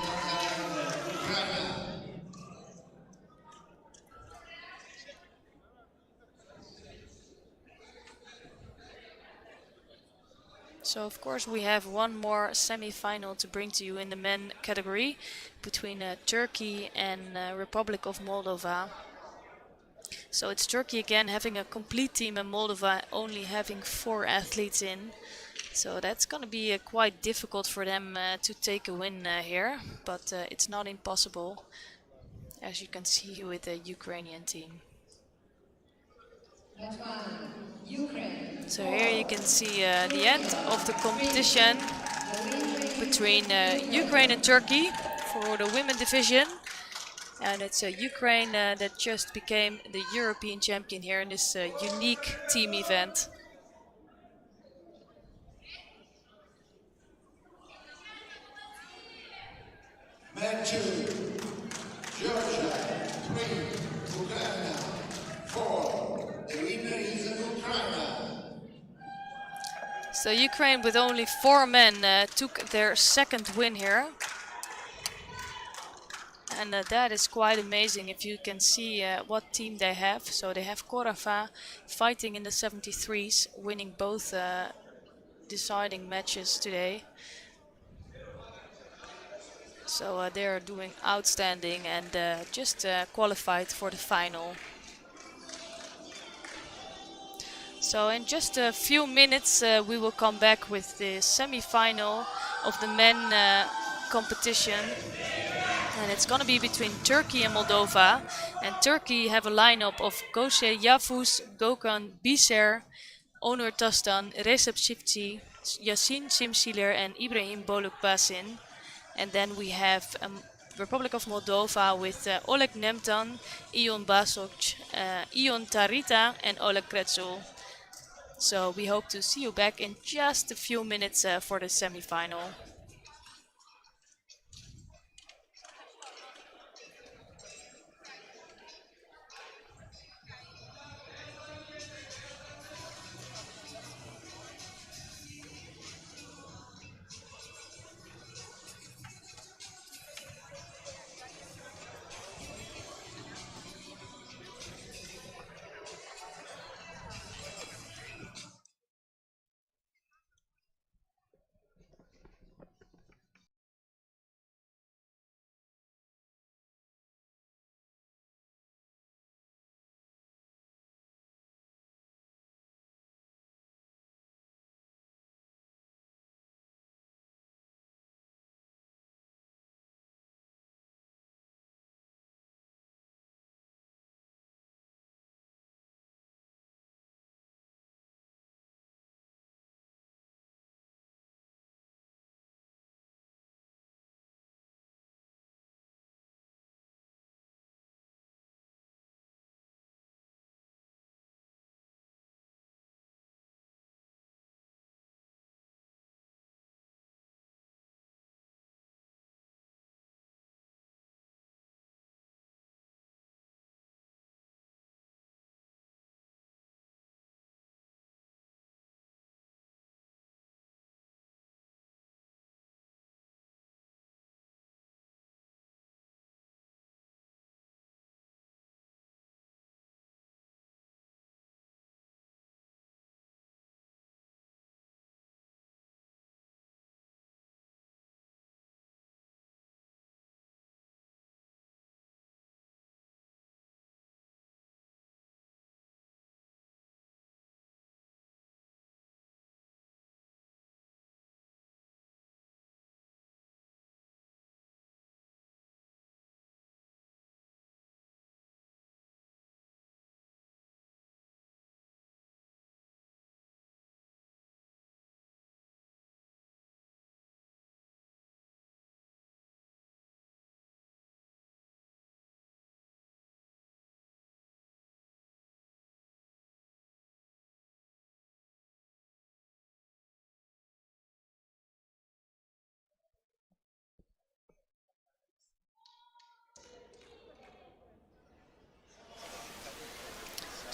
So of course we have one more semi-final to bring to you in the men category between Turkey and Republic of Moldova. So it's Turkey again having a complete team and Moldova only having 4 athletes in. So that's going to be quite difficult for them to take a win here, but it's not impossible, as you can see with the Ukrainian team. So here you can see the end of the competition between Ukraine and Turkey for the women division. And it's Ukraine that just became the European champion here in this unique team event. Men 2, Georgia, 3, Ukraine, 4. The winner is Ukraine. So Ukraine with only 4 men took their second win here. And that is quite amazing if you can see what team they have. So they have Korafa fighting in the 73s, winning both deciding matches today. So they are doing outstanding and just qualified for the final. So in just a few minutes we will come back with the semi-final of the men competition. And it's going to be between Turkey and Moldova. And Turkey have a lineup of Goshe Yavuz, Gökhan Biser, Onur Tastan, Recep Çiftçi, Yasin Simsiler and Ibrahim Bolukbasin. And then we have Republic of Moldova with Oleg Nemtan, Ion Basoc, Ion Tarita and Oleg Kretsul. So we hope to see you back in just a few minutes for the semi-final.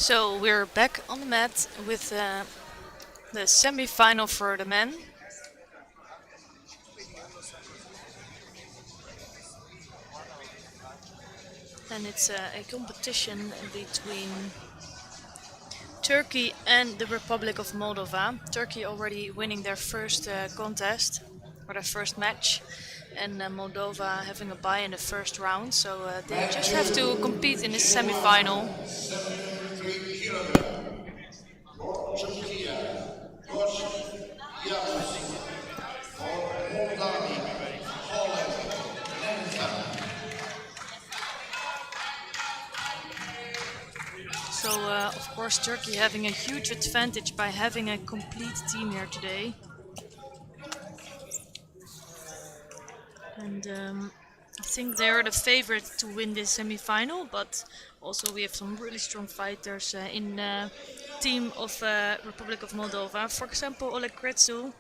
So we're back on the mat with the semi-final for the men. And it's a competition between Turkey and the Republic of Moldova. Turkey already winning their first contest or their first match, and Moldova having a bye in the first round, so they just have to compete in the semi-final. 73 kilogram. For Turkey, George Yaps. For Moldova, Holland, Nemca. So of course Turkey having a huge advantage by having a complete team here today. And I think they're the favorite to win this semi-final, but also we have some really strong fighters in the team of Republic of Moldova. For example, Oleg Kretsu,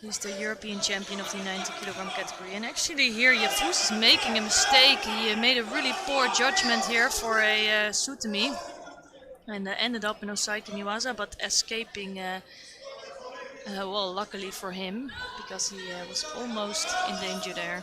he's the European champion of the 90 kilogram category. And actually here Yavuz is making a mistake. He made a really poor judgment here for a Sutemi and ended up in Osaki Niwaza, but escaping well, luckily for him, because he was almost in danger there.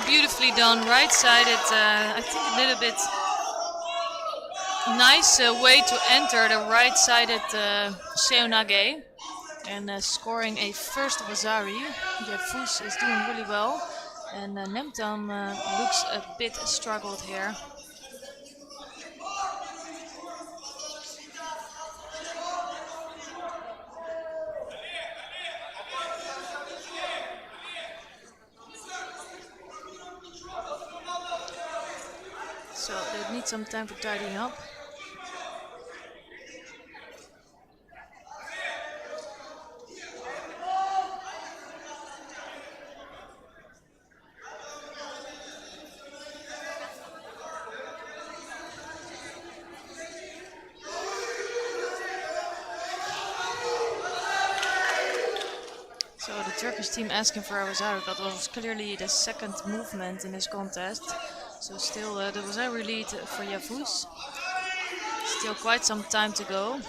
Beautifully done, right-sided, I think a little bit nice way to enter the right-sided Seonage and scoring a first Vazari. Yavuz is doing really well, and Nemtan looks a bit struggled here. So they need some time for tidying up. So the Turkish team asking for Awazaru, that was clearly the second movement in this contest. So still the Awazaru lead for Yavuz. Still quite some time to go.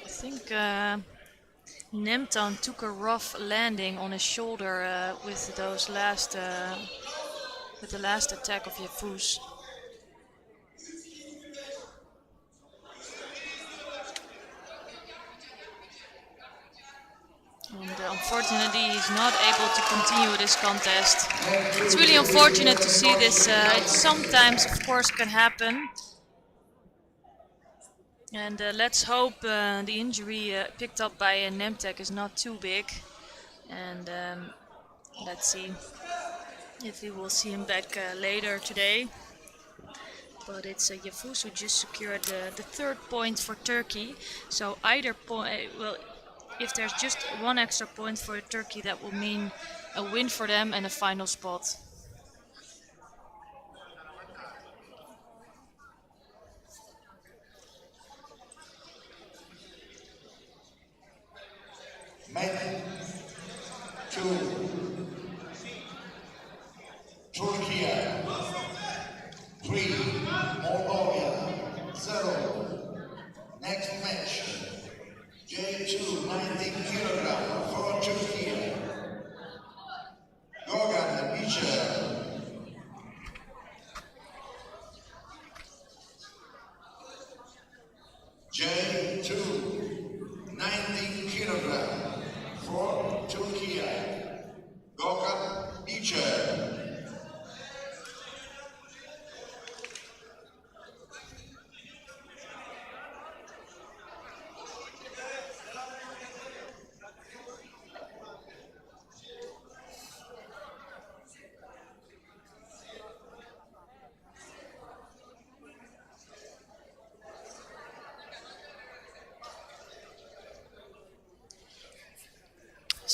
I think Nemtan took a rough landing on his shoulder with those last with the last attack of Yavuz. And unfortunately he's not able to continue this contest. It's really unfortunate to see this. It sometimes of course can happen. And let's hope the injury picked up by Nemtek is not too big. And let's see if we will see him back later today. But it's Yavuz who just secured the third point for Turkey. So either point, well, if there's just one extra point for Turkey, that will mean a win for them and a final spot. Men 2, Turkey 3, Moldova 0. Next match, J2 90 kilogram for Turkey. Gogan Ipsa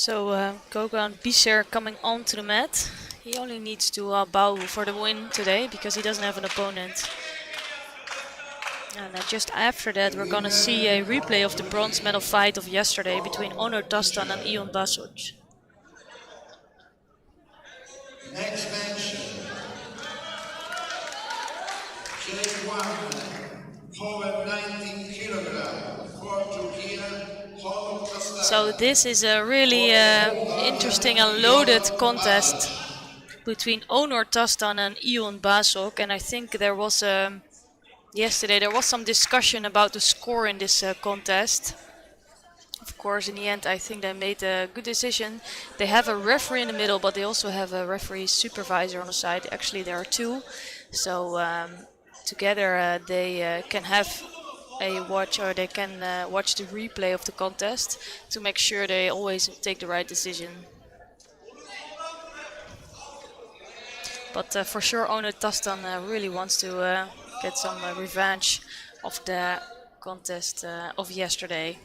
So Gogan Bisser coming onto the mat. He only needs to bow for the win today because he doesn't have an opponent. And just after that we're gonna see a replay of the bronze medal fight of yesterday between Onur Tastan and Ion Basuc. Next match. J1, power 19 kilogram for Turkey. So this is a really interesting and loaded contest between Onur Tastan and Ion Basuc, and I think there was yesterday there was some discussion about the score in this contest. Of course, in the end, I think they made a good decision. They have a referee in the middle, but they also have a referee supervisor on the side. Actually, there are two, so together they can have a watch, or they can watch the replay of the contest to make sure they always take the right decision. But for sure, Onur Tastan really wants to get some revenge of the contest of yesterday.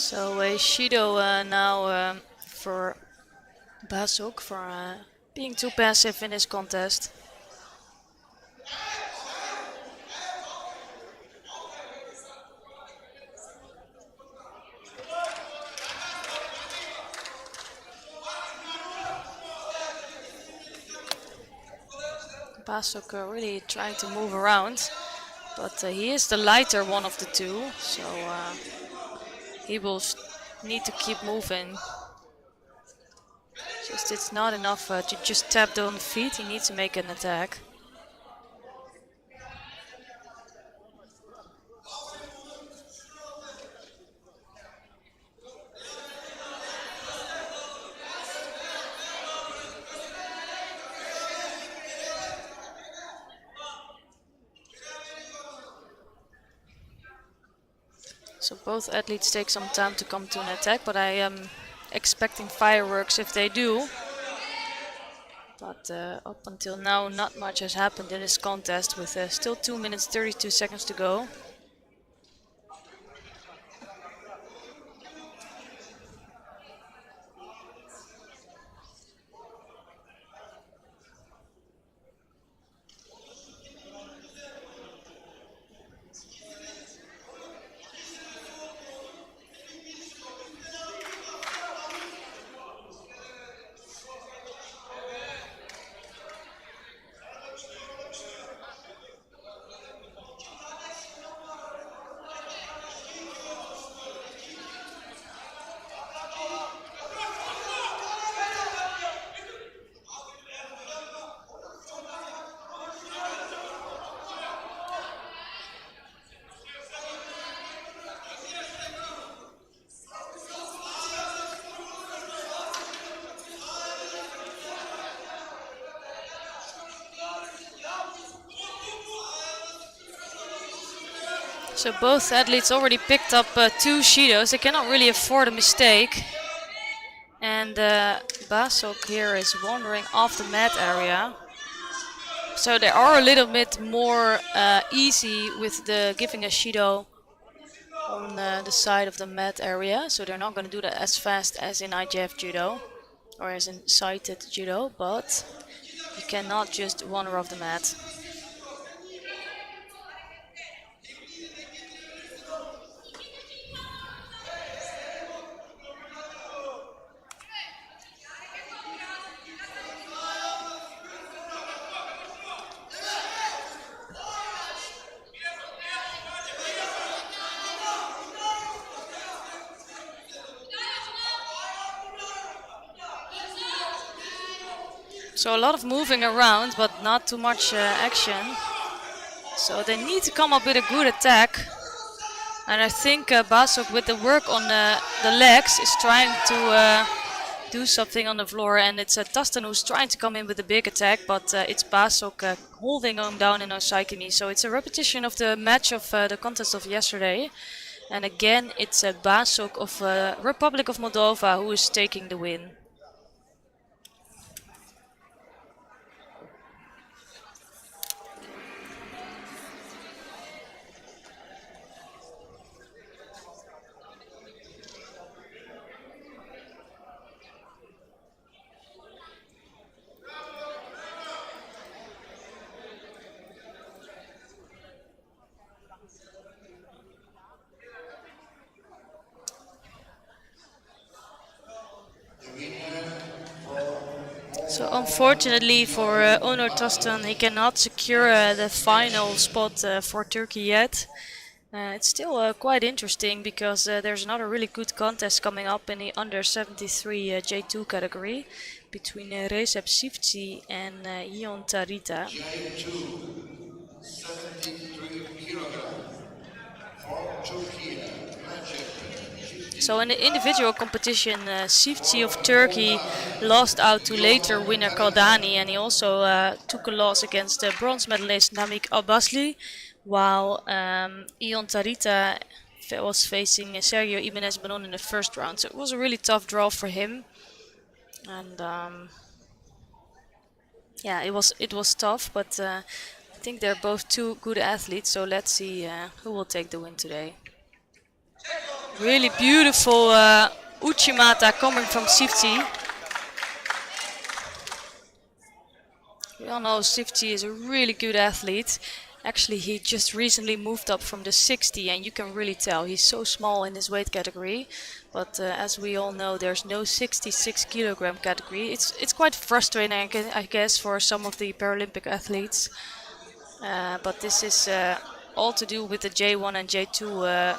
So a Shido now for Basuc for being too passive in this contest. Basuc really trying to move around, but he is the lighter one of the two, so he will need to keep moving. Just it's not enough to just tap down the feet, he needs to make an attack. So both athletes take some time to come to an attack, but I am expecting fireworks if they do. But up until now, not much has happened in this contest with still 2 minutes 32 seconds to go. So both athletes already picked up 2 Shidos. They cannot really afford a mistake. And Basuc here is wandering off the mat area. So they are a little bit more easy with the giving a Shido on the side of the mat area. So they're not going to do that as fast as in IJF Judo or as in sighted Judo, but you cannot just wander off the mat. So a lot of moving around, but not too much action. So they need to come up with a good attack. And I think Basok, with the work on the legs, is trying to do something on the floor. And it's Tustin who's trying to come in with a big attack, but it's Basok holding him down in Osaikini. So it's a repetition of the match of the contest of yesterday. And again, it's Basok of Republic of Moldova who is taking the win. So unfortunately for Onur Tostan, he cannot secure the final spot for Turkey yet. It's still quite interesting because there's another really good contest coming up in the under 73 J2 category between Recep Sivci and Ion Tarita. J2, 73 kilogram for Turkey. So in the individual competition, Sivci of Turkey lost out to later winner Kaldani, and he also took a loss against the bronze medalist Namik Albasli, while Ion Tarita was facing Sergio Ibanez Banon in the first round. So it was a really tough draw for him, and yeah, it was tough, but I think they're both two good athletes. So let's see who will take the win today. Really beautiful Uchimata coming from Sivci. We all know Sivci is a really good athlete. Actually, he just recently moved up from the 60, and you can really tell he's so small in his weight category. But as we all know, there's no 66 kilogram category. It's quite frustrating, I guess, for some of the Paralympic athletes. But this is all to do with the J1 and J2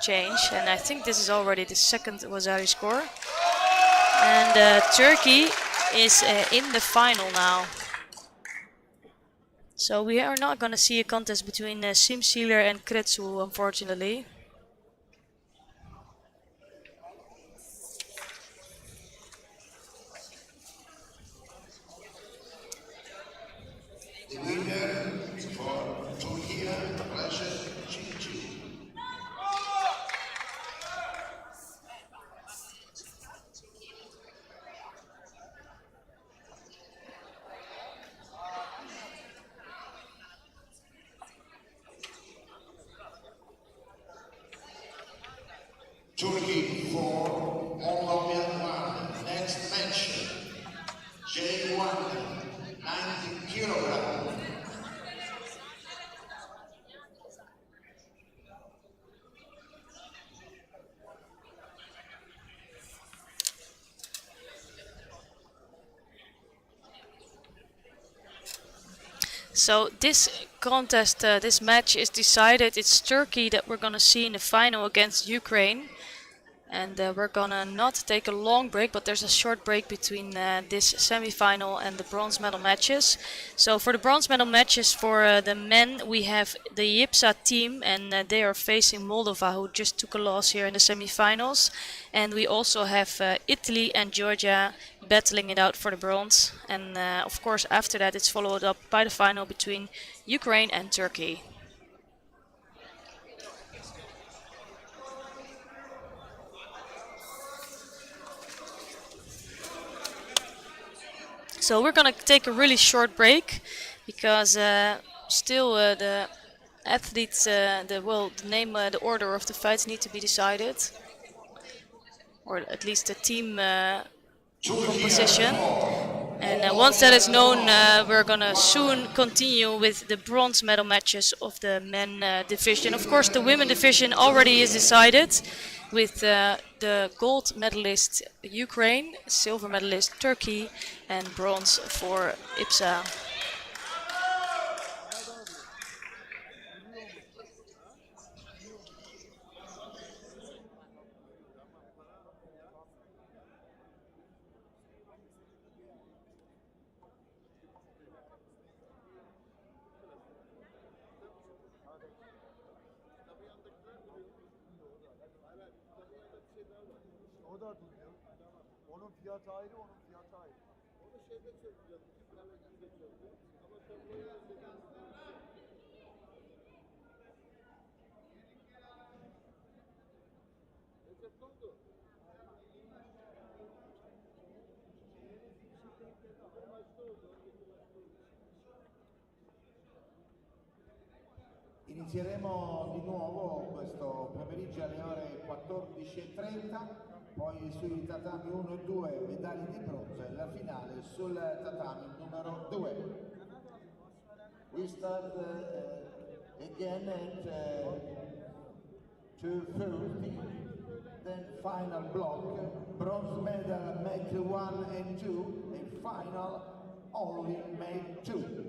change, and I think this is already the second Wazari score. And Turkey is in the final now. So we are not going to see a contest between Simsealer and Kretsu, unfortunately. The winner for Turkey, Recep Sivci. Turkey 4, Moldova 1. Next match, J1, 90 kilogram. So this contest, this match is decided. It's Turkey that we're going to see in the final against Ukraine. And we're gonna not take a long break, but there's a short break between this semi-final and the bronze medal matches. So for the bronze medal matches for the men, we have the Ipsa team, and they are facing Moldova, who just took a loss here in the semi-finals. And we also have Italy and Georgia battling it out for the bronze. And of course after that it's followed up by the final between Ukraine and Turkey. So we're gonna take a really short break because still the athletes, the name, the order of the fights need to be decided, or at least the team composition. And once that is known, we're gonna soon continue with the bronze medal matches of the men division. Of course, the women division already is decided, with the gold medalist Ukraine, silver medalist Turkey, and bronze for Ipsa. kadar tutuyor? Onun fiyatı ayrı, onun fiyatı ayrı. Onu şeyde çözeceğiz. Paralympic çözeceğiz. Ama tabii Recep ne oldu? Maçta oldu. Inizieremo di nuovo questo pomeriggio alle ore 14:30, poi sui tatami 1 e 2 medaglie di bronzo e la finale sul tatami numero 2. We start again at 2:30, then final block, bronze medal made 1 and 2, and final only made 2.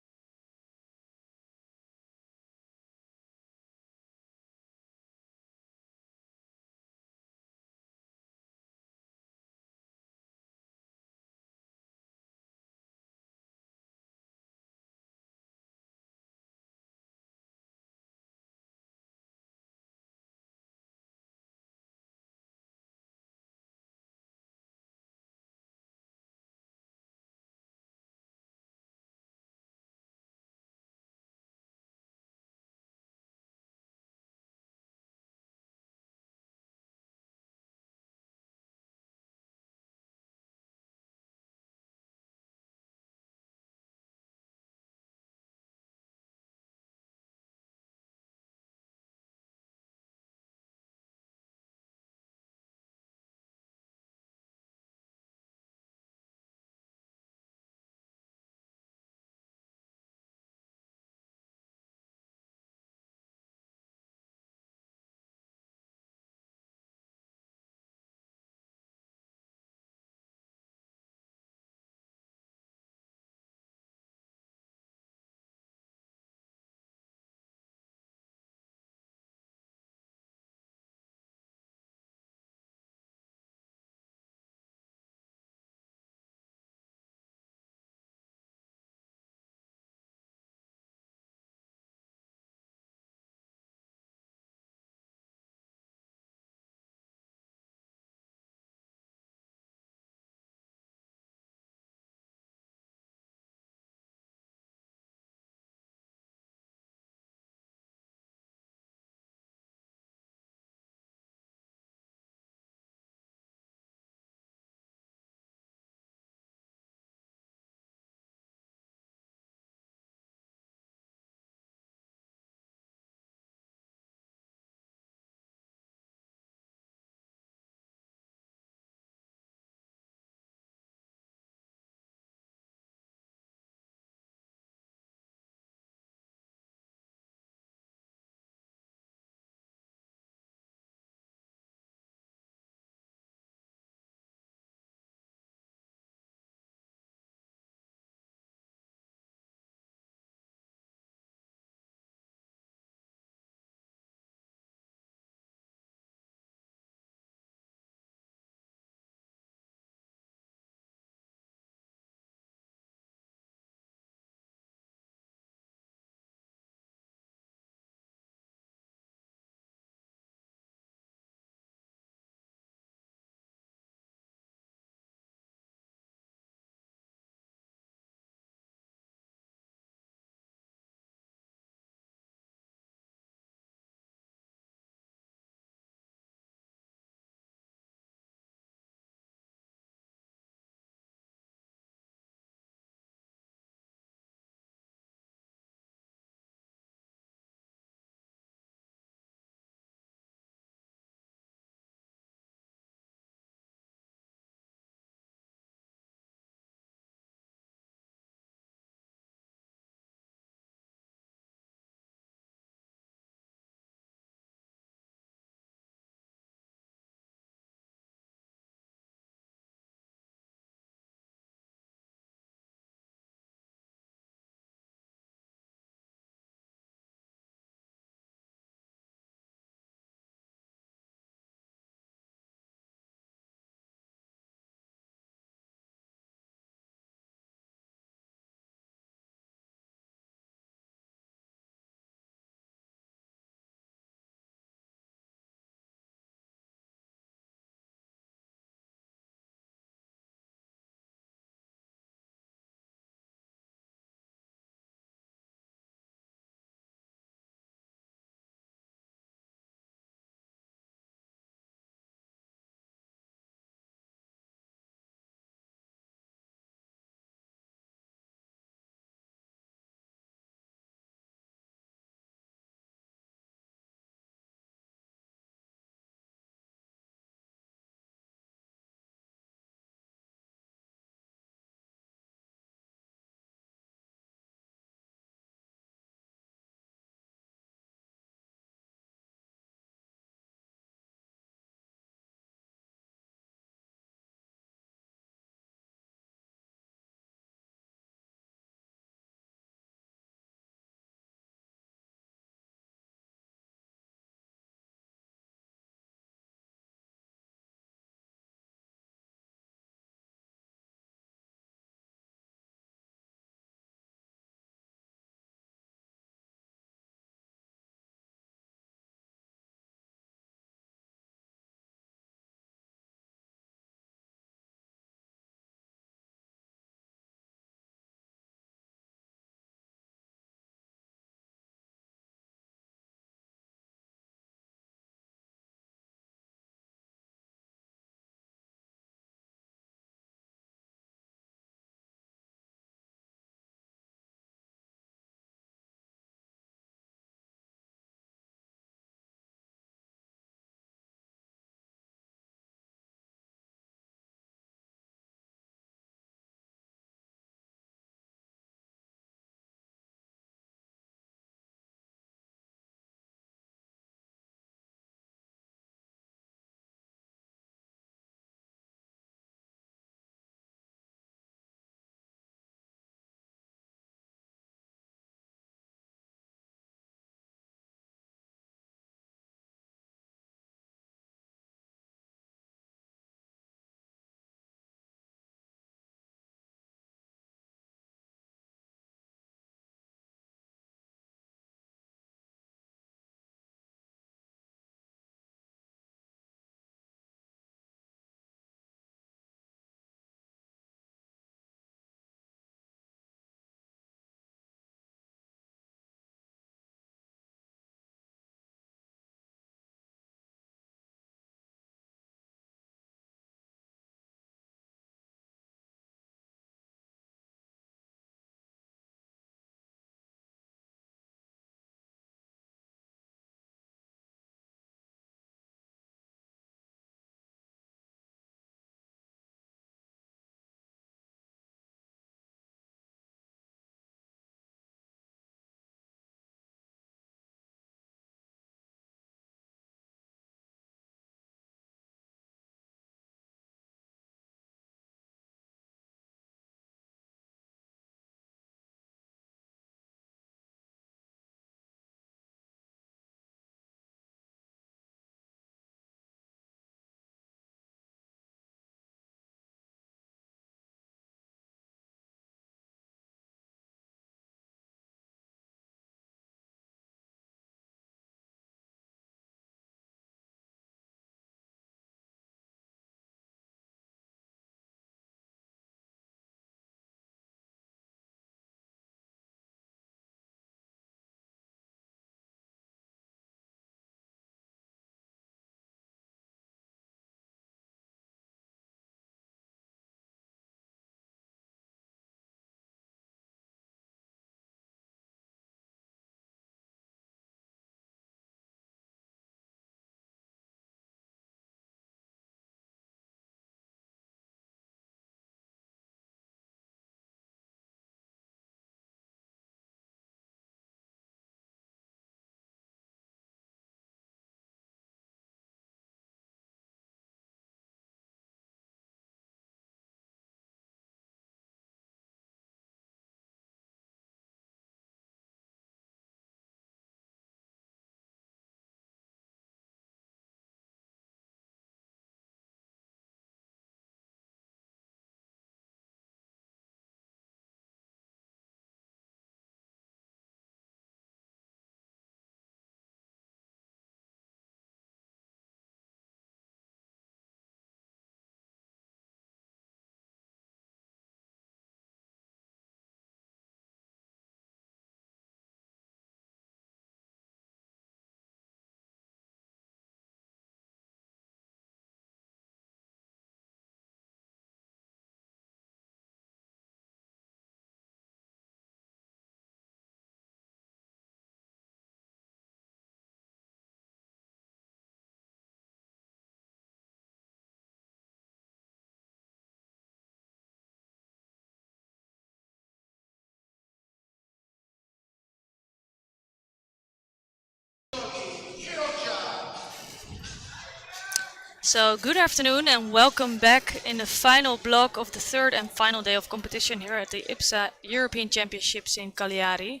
So good afternoon and welcome back in the final block of the third and final day of competition here at the Ipsa European Championships in Cagliari.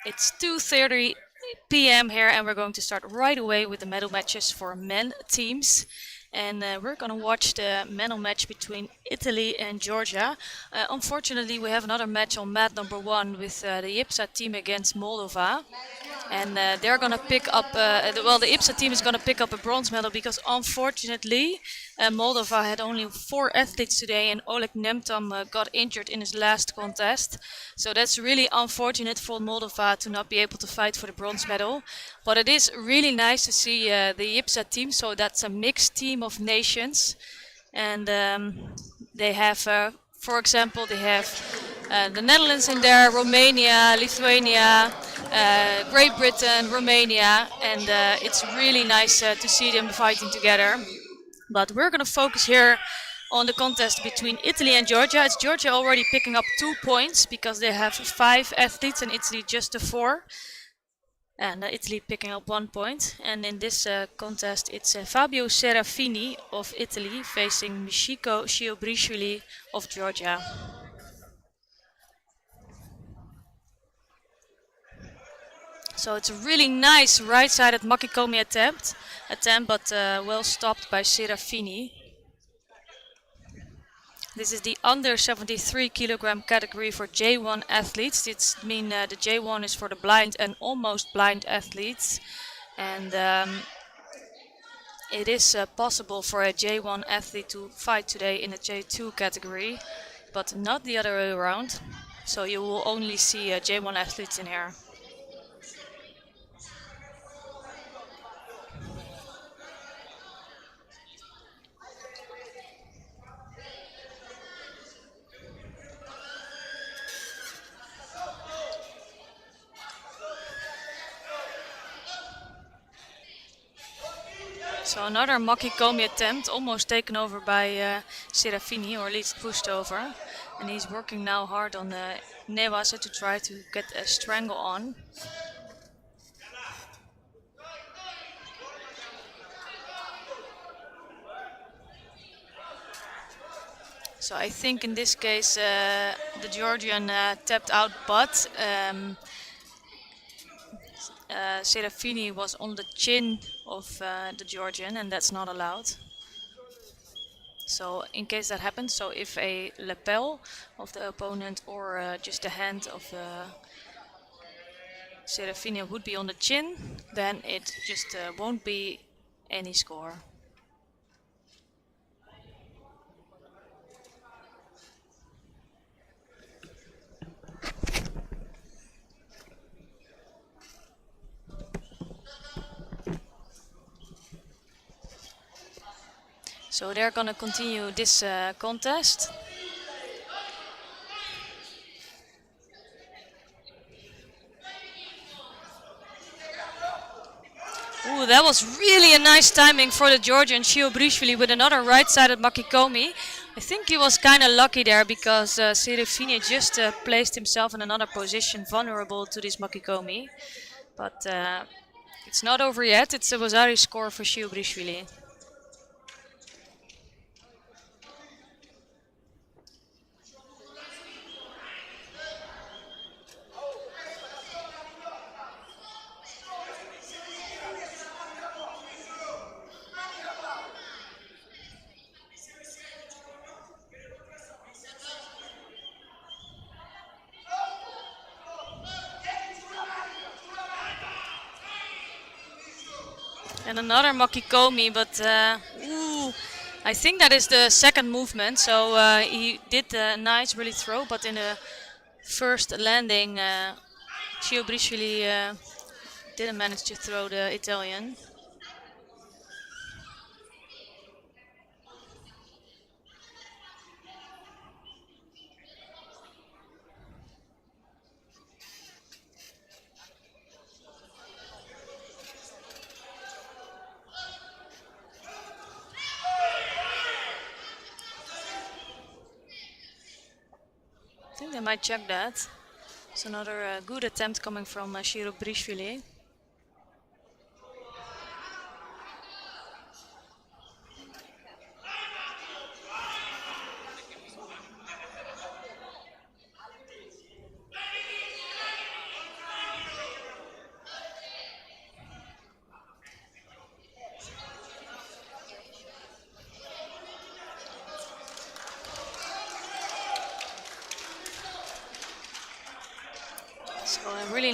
It's 2:30 p.m. here and we're going to start right away with the medal matches for men teams. And we're going to watch the medal match between Italy and Georgia. Unfortunately, we have another match on mat number 1 with the Ipsa team against Moldova. And they're going to pick up, the Ipsa team is going to pick up a bronze medal because unfortunately Moldova had only 4 athletes today and Oleg Nemtom got injured in his last contest. So that's really unfortunate for Moldova to not be able to fight for the bronze medal. But it is really nice to see the Ipsa team, so that's a mixed team of nations. And they have, for example, they have the Netherlands in there, Romania, Lithuania, Great Britain, Romania, and it's really nice to see them fighting together. But we're going to focus here on the contest between Italy and Georgia. It's Georgia already picking up 2 points because they have 5 athletes and Italy just the 4. And Italy picking up 1 point. And in this contest it's Fabio Serafini of Italy facing Michiko Shiobrishvili of Georgia. So it's a really nice right-sided makikomi attempt, but well stopped by Serafini. This is the under 73 kilogram category for J1 athletes. It means the J1 is for the blind and almost blind athletes. And it is possible for a J1 athlete to fight today in the J2 category, but not the other way around. So you will only see J1 athletes in here. So another makikomi attempt, almost taken over by Serafini, or at least pushed over. And he's working now hard on Newasa to try to get a strangle on. So I think in this case the Georgian tapped out, but Serafini was on the chin of the Georgian, and that's not allowed. So in case that happens, so if a lapel of the opponent or just the hand of Serafini would be on the chin, then it just won't be any score. So they're going to continue this contest. Ooh, that was really a nice timing for the Georgian Shiobrishvili with another right-sided makikomi. I think he was kind of lucky there because Serafini just placed himself in another position vulnerable to this makikomi. But it's not over yet. It's a Wasari score for Shiobrishvili. And another makikomi, but I think that is the second movement. So he did a nice really throw, but in the first landing, Shiobrishvili didn't manage to throw the Italian. I think they might check that. It's another good attempt coming from Shiobrishvili.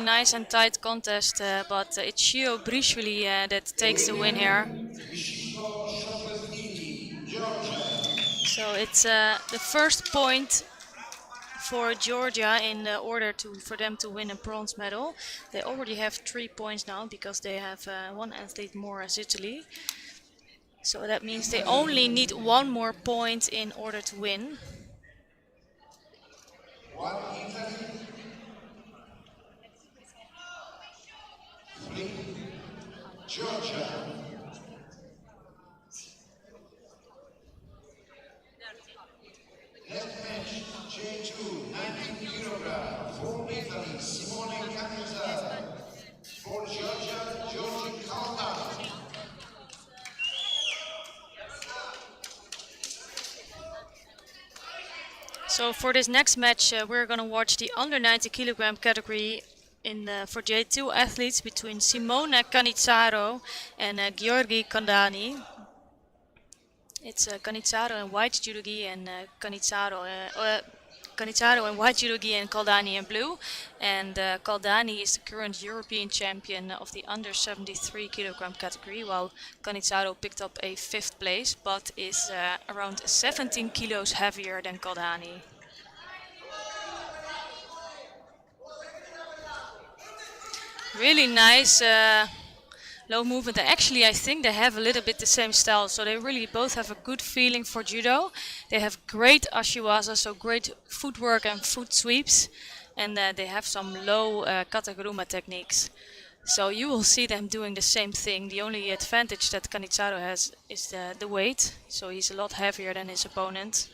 nice and tight contest, but it's Shio Brishvili that takes the win here. So it's the first point for Georgia in order for them to win a bronze medal. They already have 3 points now because they have one athlete more as Italy. So that means they only need 1 more point in order to win. Georgia. Next match, J2, 19 kilograms, for Italy, Simone Cagliari. For Georgia, Giorgi Caldani. So for this next match, we're gonna watch the under 90 kilogram category for J2 athletes between Simone Canizzaro and Giorgi Caldani. It's Canizzaro in white judogi and Canizzaro in white judogi and Caldani in blue. And Caldani is the current European champion of the under 73 kilogram category, while Canizzaro picked up a 5th place, but is around 17 kilos heavier than Caldani. Really nice low movement. Actually, I think they have a little bit the same style, so they really both have a good feeling for judo. They have great ashiwaza, so great footwork and foot sweeps, and they have some low kataguruma techniques. So you will see them doing the same thing. The only advantage that Canizzaro has is the weight, so he's a lot heavier than his opponent.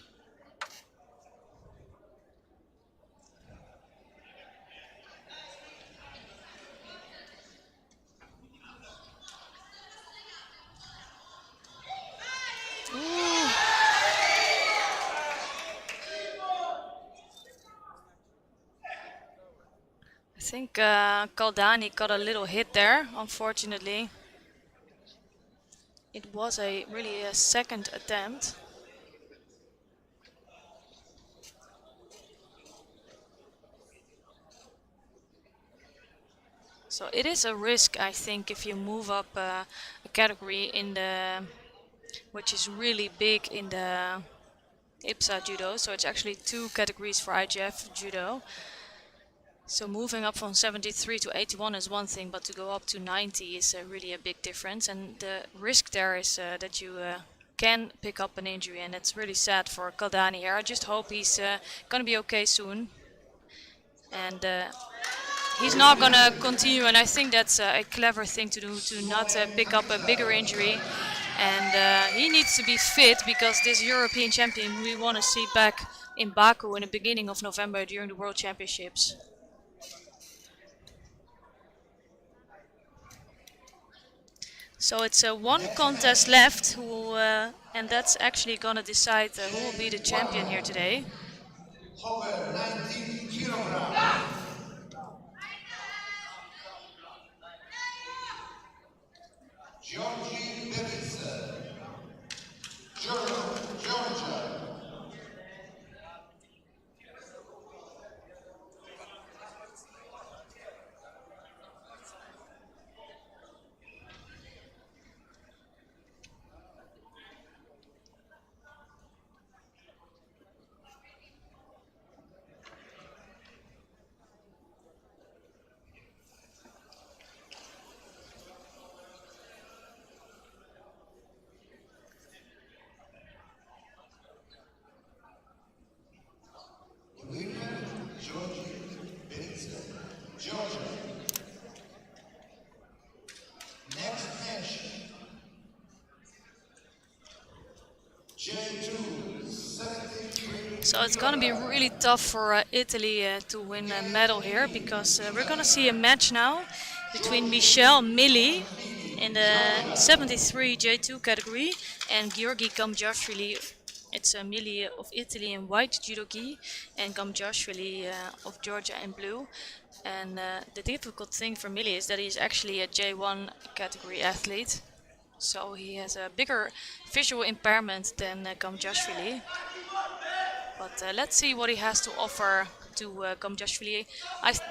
I think Caldani got a little hit there, unfortunately. It was really a second attempt. So it is a risk, I think, if you move up a category which is really big in the Ipsa Judo. So it's actually 2 categories for IGF Judo. So moving up from 73 to 81 is one thing, but to go up to 90 is really a big difference. And the risk there is that you can pick up an injury, and it's really sad for Caldani here. I just hope he's going to be okay soon. And he's not going to continue, and I think that's a clever thing to do, to not pick up a bigger injury. And he needs to be fit, because this European champion we want to see back in Baku in the beginning of November during the World Championships. So it's 1 contest left, and that's actually going to decide who will be the champion here today. Over 19 kilograms. Giorgi Georgia. So it's going to be really tough for Italy to win a medal here, because we're going to see a match now between Michel Milli in the 73 J2 category and Georgi Gamjashvili. It's Milli of Italy in white judogi and Gamjashvili of Georgia in blue. And the difficult thing for Milli is that he's actually a J1 category athlete. So he has a bigger visual impairment than Gamjashvili. But let's see what he has to offer to Gamjashvili.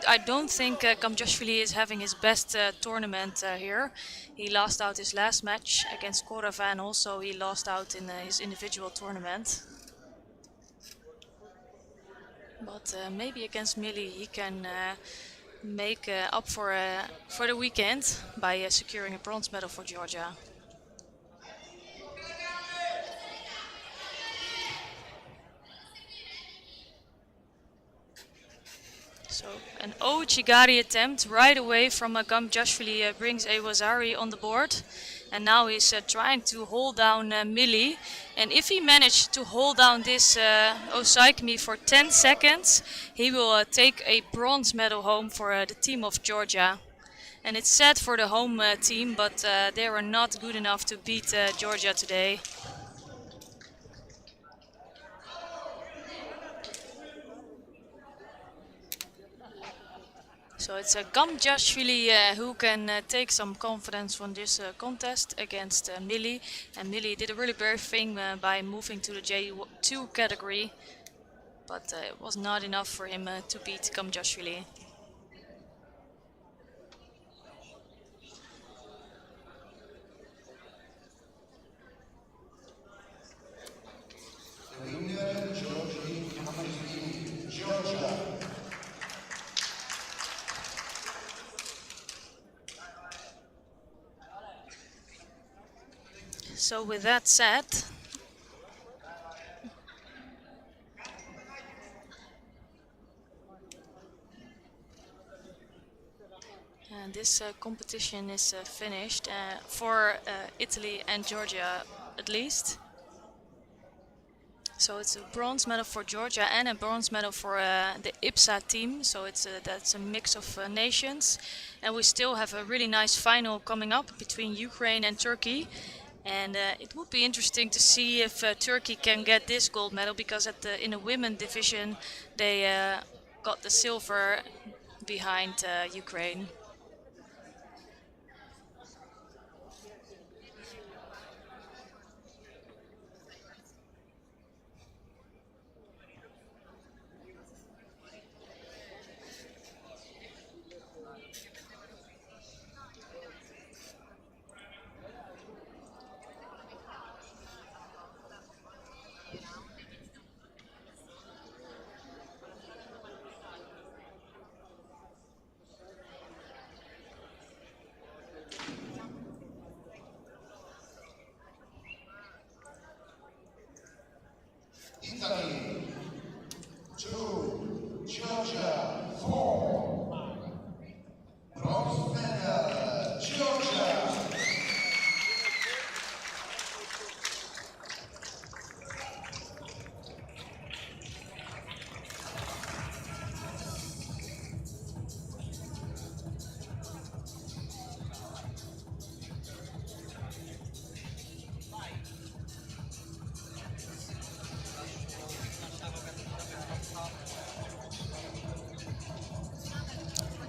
I don't think Gamjashvili is having his best tournament here. He lost out his last match against Korava, and also he lost out in his individual tournament. But maybe against Millie he can make up for the weekend by securing a bronze medal for Georgia. So an Ouchigari attempt right away from Gamjashvili brings Ewazari on the board. And now he's trying to hold down Millie. And if he managed to hold down this Osaikmi for 10 seconds, he will take a bronze medal home for the team of Georgia. And it's sad for the home team, but they were not good enough to beat Georgia today. So it's Gamjashvili who can take some confidence from this contest against Millie. And Millie did a really brave thing by moving to the J2 category. But it was not enough for him to beat Gamjashvili. So with that said, and this competition is finished for Italy and Georgia at least. So it's a bronze medal for Georgia and a bronze medal for the Ipsa team. So that's a mix of nations. And we still have a really nice final coming up between Ukraine and Turkey. And it would be interesting to see if Turkey can get this gold medal, because in the women division they got the silver behind Ukraine. Italy 2, Georgia 4. Bronze medal, Georgia.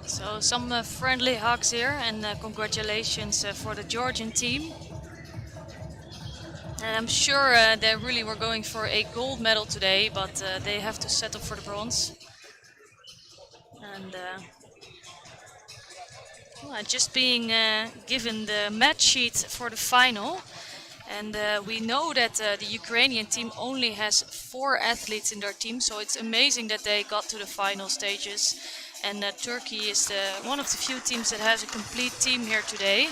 So some friendly hugs here, and congratulations for the Georgian team. And I'm sure they really were going for a gold medal today, but they have to settle for the bronze. And just being given the match sheet for the final. And we know that the Ukrainian team only has 4 athletes in their team, so it's amazing that they got to the final stages. And Turkey is one of the few teams that has a complete team here today.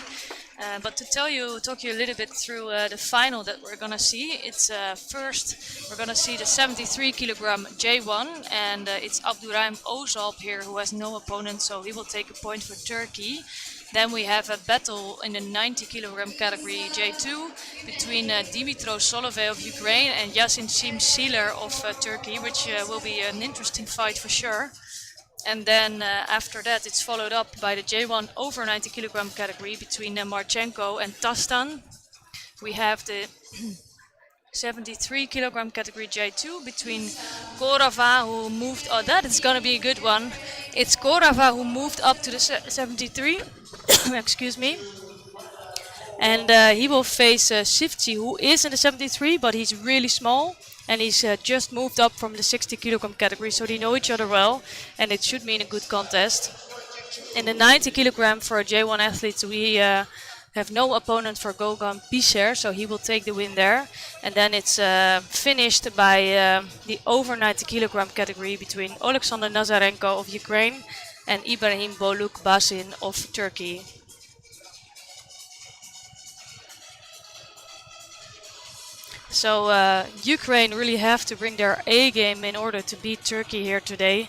But to talk you a little bit through the final that we're gonna see. It's first we're gonna see the 73 kilogram J1, and it's Abdurrahim Ozalp here, who has no opponent, so he will take a point for Turkey. Then we have a battle in the 90 kilogram category J2 between Dimitro Solovey of Ukraine and Yasin Simsiler of Turkey, which will be an interesting fight for sure. And then after that, it's followed up by the J1 over 90 kilogram category between Marchenko and Tastan. We have the 73 kilogram category J2 between Korava, who moved. Oh, that is gonna be a good one. It's Korava who moved up to the 73. Excuse me. And he will face Sifchi, who is in the 73, but he's really small. And he's just moved up from the 60 kilogram category, so they know each other well. And it should mean a good contest. In the 90 kilogram for a J1 athlete, we have no opponent for Gogan Pisser, so he will take the win there. And then it's finished by the over 90 kilogram category between Alexander Nazarenko of Ukraine and Ibrahim Boluk Basin of Turkey. So Ukraine really have to bring their A game in order to beat Turkey here today.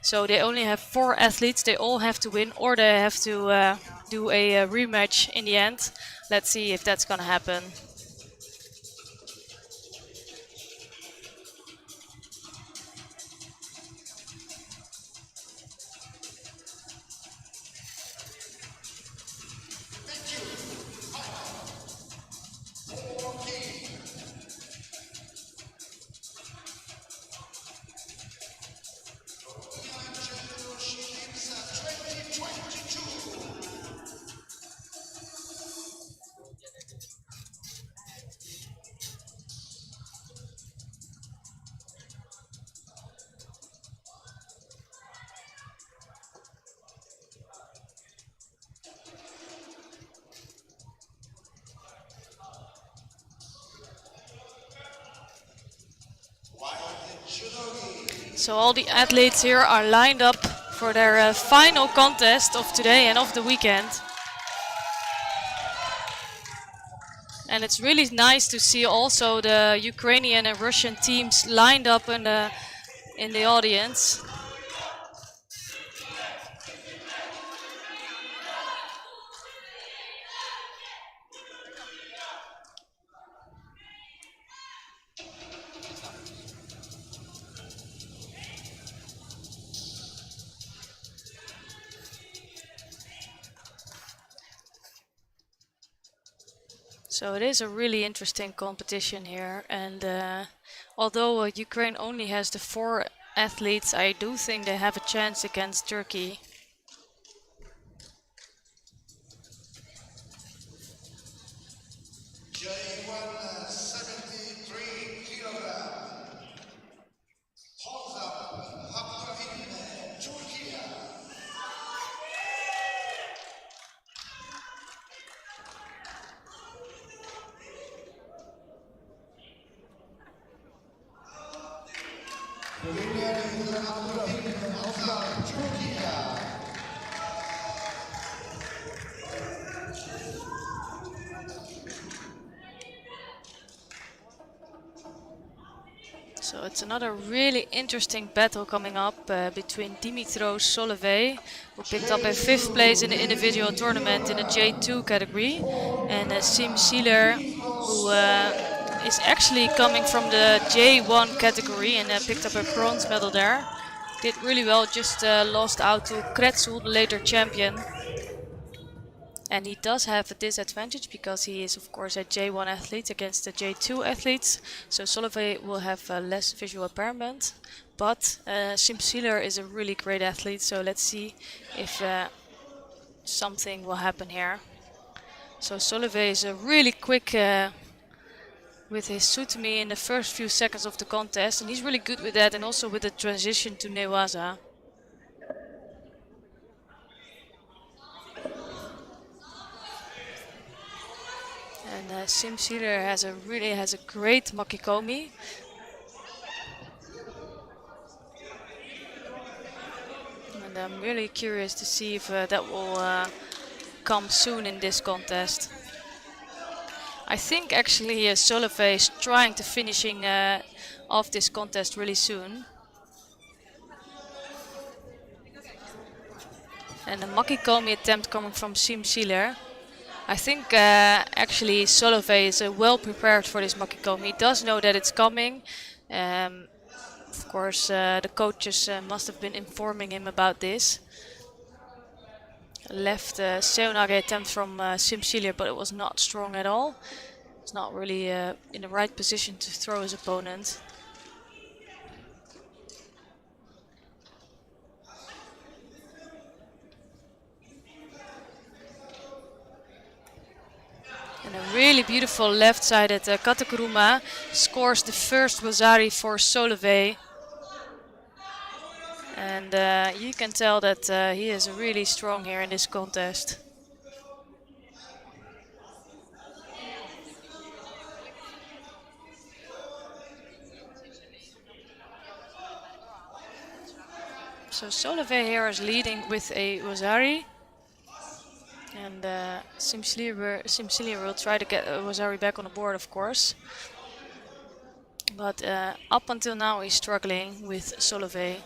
So they only have 4 athletes. They all have to win, or they have to do a rematch in the end. Let's see if that's gonna happen. So all the athletes here are lined up for their final contest of today and of the weekend. And it's really nice to see also the Ukrainian and Russian teams lined up in the audience. So it is a really interesting competition here, and although Ukraine only has the 4 athletes, I do think they have a chance against Turkey. J1 73 kilogram. Holds up Abdurrahim, Turkey. So it's another really interesting battle coming up between Dimitros Solovey, who picked up a 5th place in the individual tournament in the J2 category, and Sim Sealer, who is actually coming from the J1 category and picked up a bronze medal there. Did really well, just lost out to Kretsul, the later champion. And he does have a disadvantage because he is of course a J1 athlete against the J2 athletes. So Solovey will have less visual impairment. But Sim Sealer is a really great athlete, so let's see if something will happen here. So Solovey is really quick with his sutami in the first few seconds of the contest, and he's really good with that, and also with the transition to Newaza. And Sim Sealer has a great makikomi. And I'm really curious to see if that will come soon in this contest. I think actually Solovey is trying to finishing off this contest really soon. And a makikomi attempt coming from Sim Sealer. I think actually Solovey is well prepared for this makikomi. He does know that it's coming. Of course, the coaches must have been informing him about this. Left seonage attempt from Sim Sealer, but it was not strong at all. It's not really in the right position to throw his opponent. And a really beautiful left-sided Katakuruma scores the first Wasari for Solovey. And you can tell that he is really strong here in this contest. So Solovey here is leading with a Wasari. And Simsilia will try to get Wasari back on the board, of course. But up until now he's struggling with Solovey.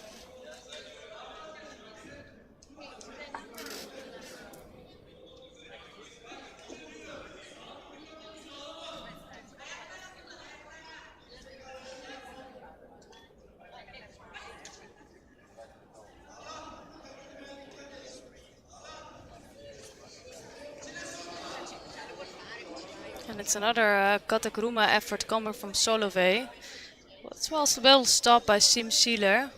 And it's another Katakuruma effort coming from Solovey. It's well stopped by Simsilia.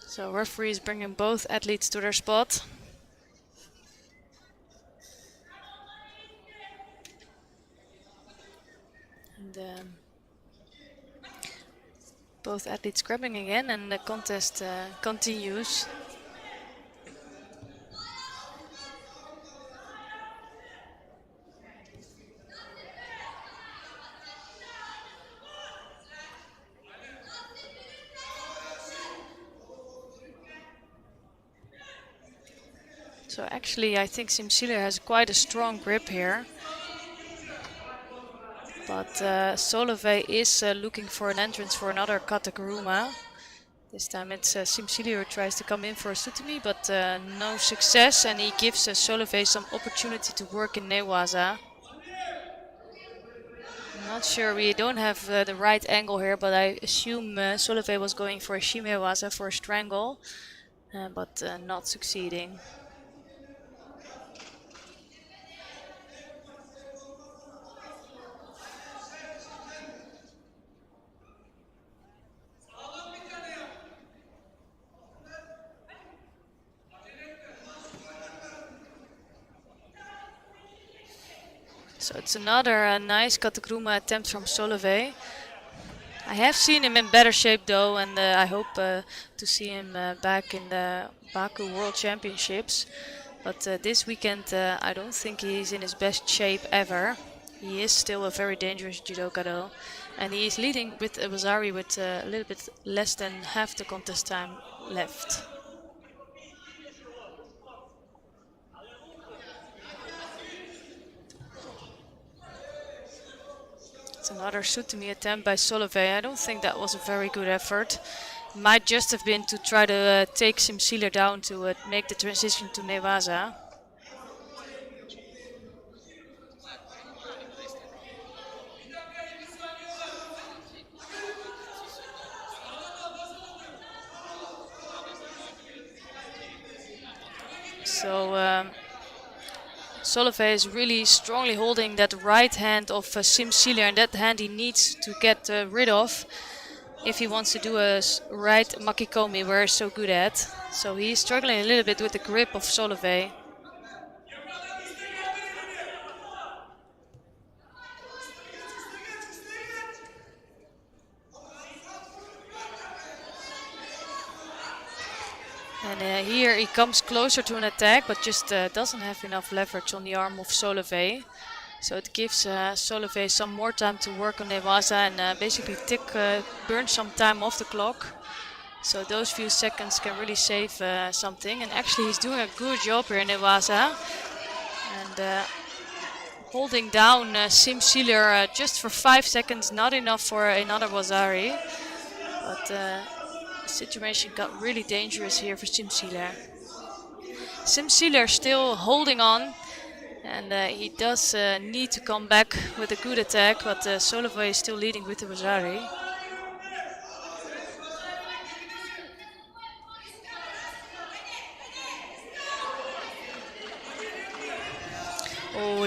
So referee is bringing both athletes to their spot. And both athletes grabbing again, and the contest continues. So actually I think Simsilia has quite a strong grip here. But Solovey is looking for an entrance for another Katakuruma. This time it's Simsilia who tries to come in for a Sutami, but no success, and he gives Solovey some opportunity to work in Newaza. I'm not sure, we don't have the right angle here, but I assume Solovey was going for a Shimewaza for a strangle, but not succeeding. So it's another nice Katakuruma attempt from Solovey. I have seen him in better shape though, and I hope to see him back in the Baku World Championships. But this weekend I don't think he's in his best shape ever. He is still a very dangerous judoka though. And he is leading with Wasari with a little bit less than half the contest time left. Another Sutami attempt by Solovey. I don't think that was a very good effort. Might just have been to try to take Simsilia down to make the transition to Newaza. So Solovey is really strongly holding that right hand of Simsilia, and that hand he needs to get rid of if he wants to do a right Makikomi, where he's so good at. So he's struggling a little bit with the grip of Solovey. And here he comes closer to an attack, but just doesn't have enough leverage on the arm of Solovey. So it gives Solovey some more time to work on Newaza and basically burn some time off the clock. So those few seconds can really save something. And actually he's doing a good job here in Newaza. And holding down Simsilia just for 5 seconds, not enough for another Wasari. But the situation got really dangerous here for Simsilia. Simsilia still holding on, and he does need to come back with a good attack, but Solovey is still leading with the Wasari.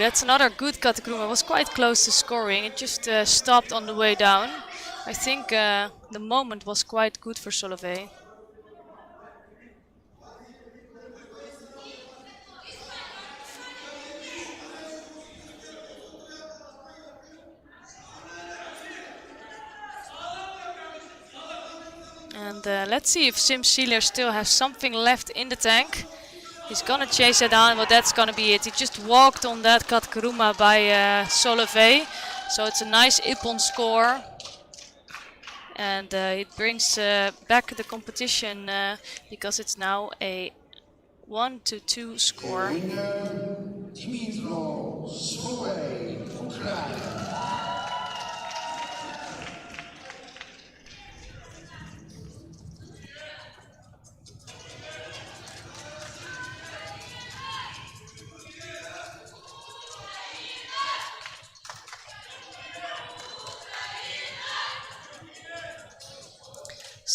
that's another good katakuruma. It was quite close to scoring. It just stopped on the way down. I think the moment was quite good for Solovey. And let's see if Sim Sealer still has something left in the tank. He's gonna chase it down, but that's gonna be it. He just walked on that katakuruma by Solovey. So it's a nice ippon score. And it brings back the competition because it's now a 1-2 score.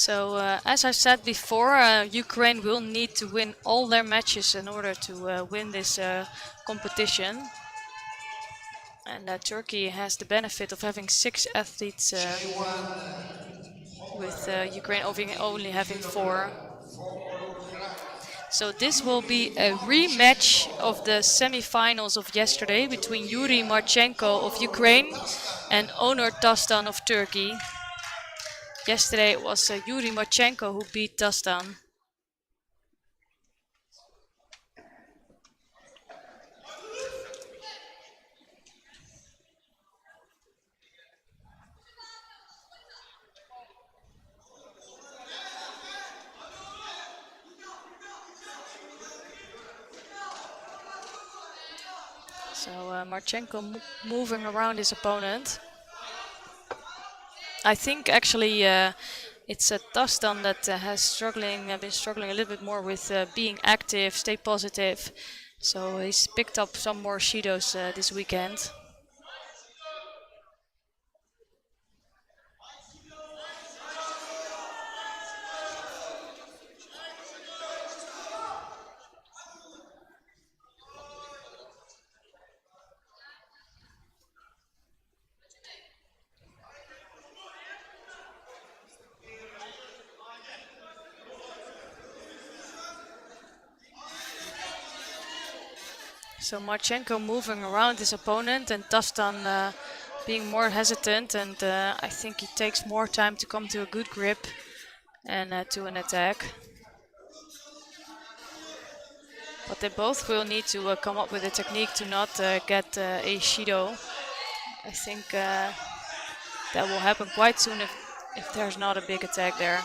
So as I said before, Ukraine will need to win all their matches in order to win this competition. And Turkey has the benefit of having 6 athletes with Ukraine only having 4. So this will be a rematch of the semi-finals of yesterday between Yuri Marchenko of Ukraine and Onur Tastan of Turkey. Yesterday it was Yuri Marchenko who beat Tastan. So Marchenko moving around his opponent. I think actually it's Tastan that has been struggling a little bit more with being active, stay positive. So he's picked up some more shidos this weekend. So Marchenko moving around his opponent and Tastan being more hesitant, and I think he takes more time to come to a good grip and to an attack. But they both will need to come up with a technique to not get a shido. I think that will happen quite soon if there's not a big attack there.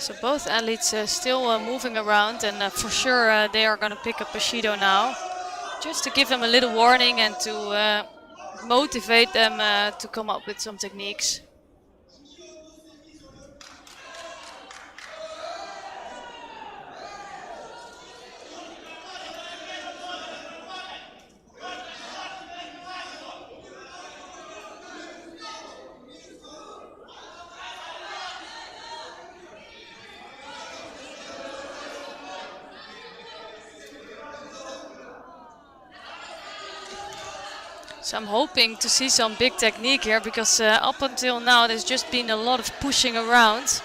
So both athletes still moving around, and for sure they are going to pick up a shido now, just to give them a little warning and to motivate them to come up with some techniques. So I'm hoping to see some big technique here, because up until now there's just been a lot of pushing around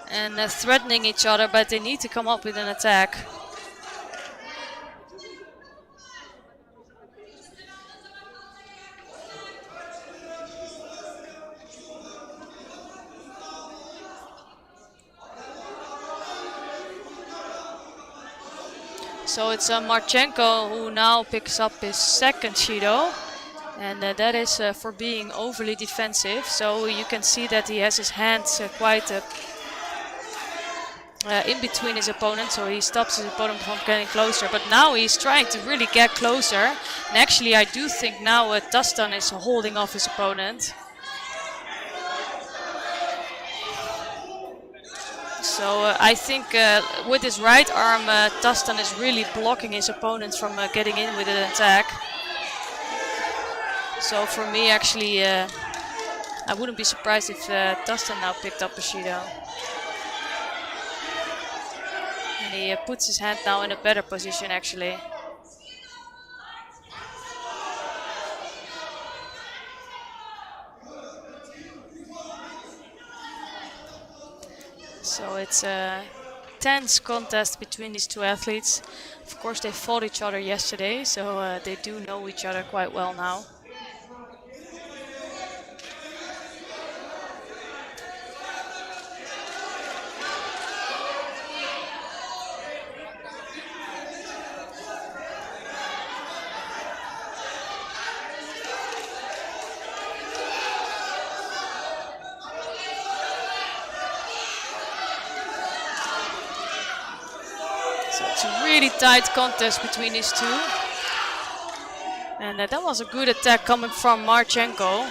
and threatening each other, but they need to come up with an attack. So it's Marchenko who now picks up his second Shido. And that is for being overly defensive. So you can see that he has his hands quite in between his opponent. So he stops his opponent from getting closer. But now he's trying to really get closer. And actually I do think now Tastan is holding off his opponent. So I think with his right arm, Tastan is really blocking his opponents from getting in with an attack. So for me, actually, I wouldn't be surprised if Tastan now picked up a Shido. And he puts his hand now in a better position, actually. So it's a tense contest between these two athletes. Of course, they fought each other yesterday, so they do know each other quite well now. It's a really tight contest between these two. And that was a good attack coming from Marchenko.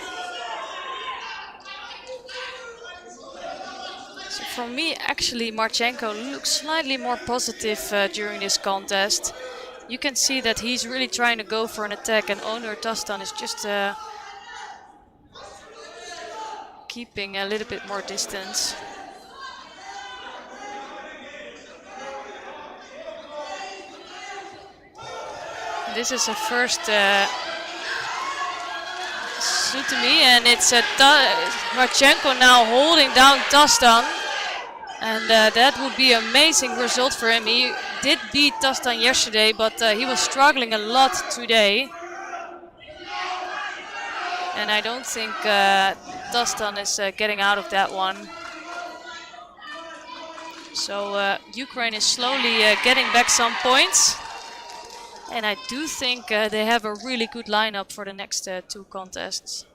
So for me, actually, Marchenko looks slightly more positive during this contest. You can see that he's really trying to go for an attack, and Onur Tastan is just keeping a little bit more distance. This is a first Sutemi, and it's Marchenko now holding down Tastan. And that would be an amazing result for him. He did beat Tastan yesterday, but he was struggling a lot today. And I don't think Tastan is getting out of that one. So Ukraine is slowly getting back some points. And I do think they have a really good lineup for the next two contests.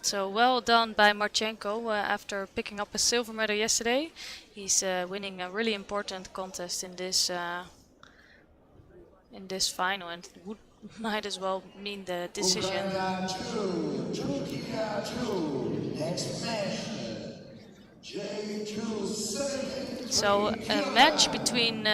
So well done by Marchenko after picking up a silver medal yesterday. He's winning a really important contest in this final, and might as well mean the decision. So a match between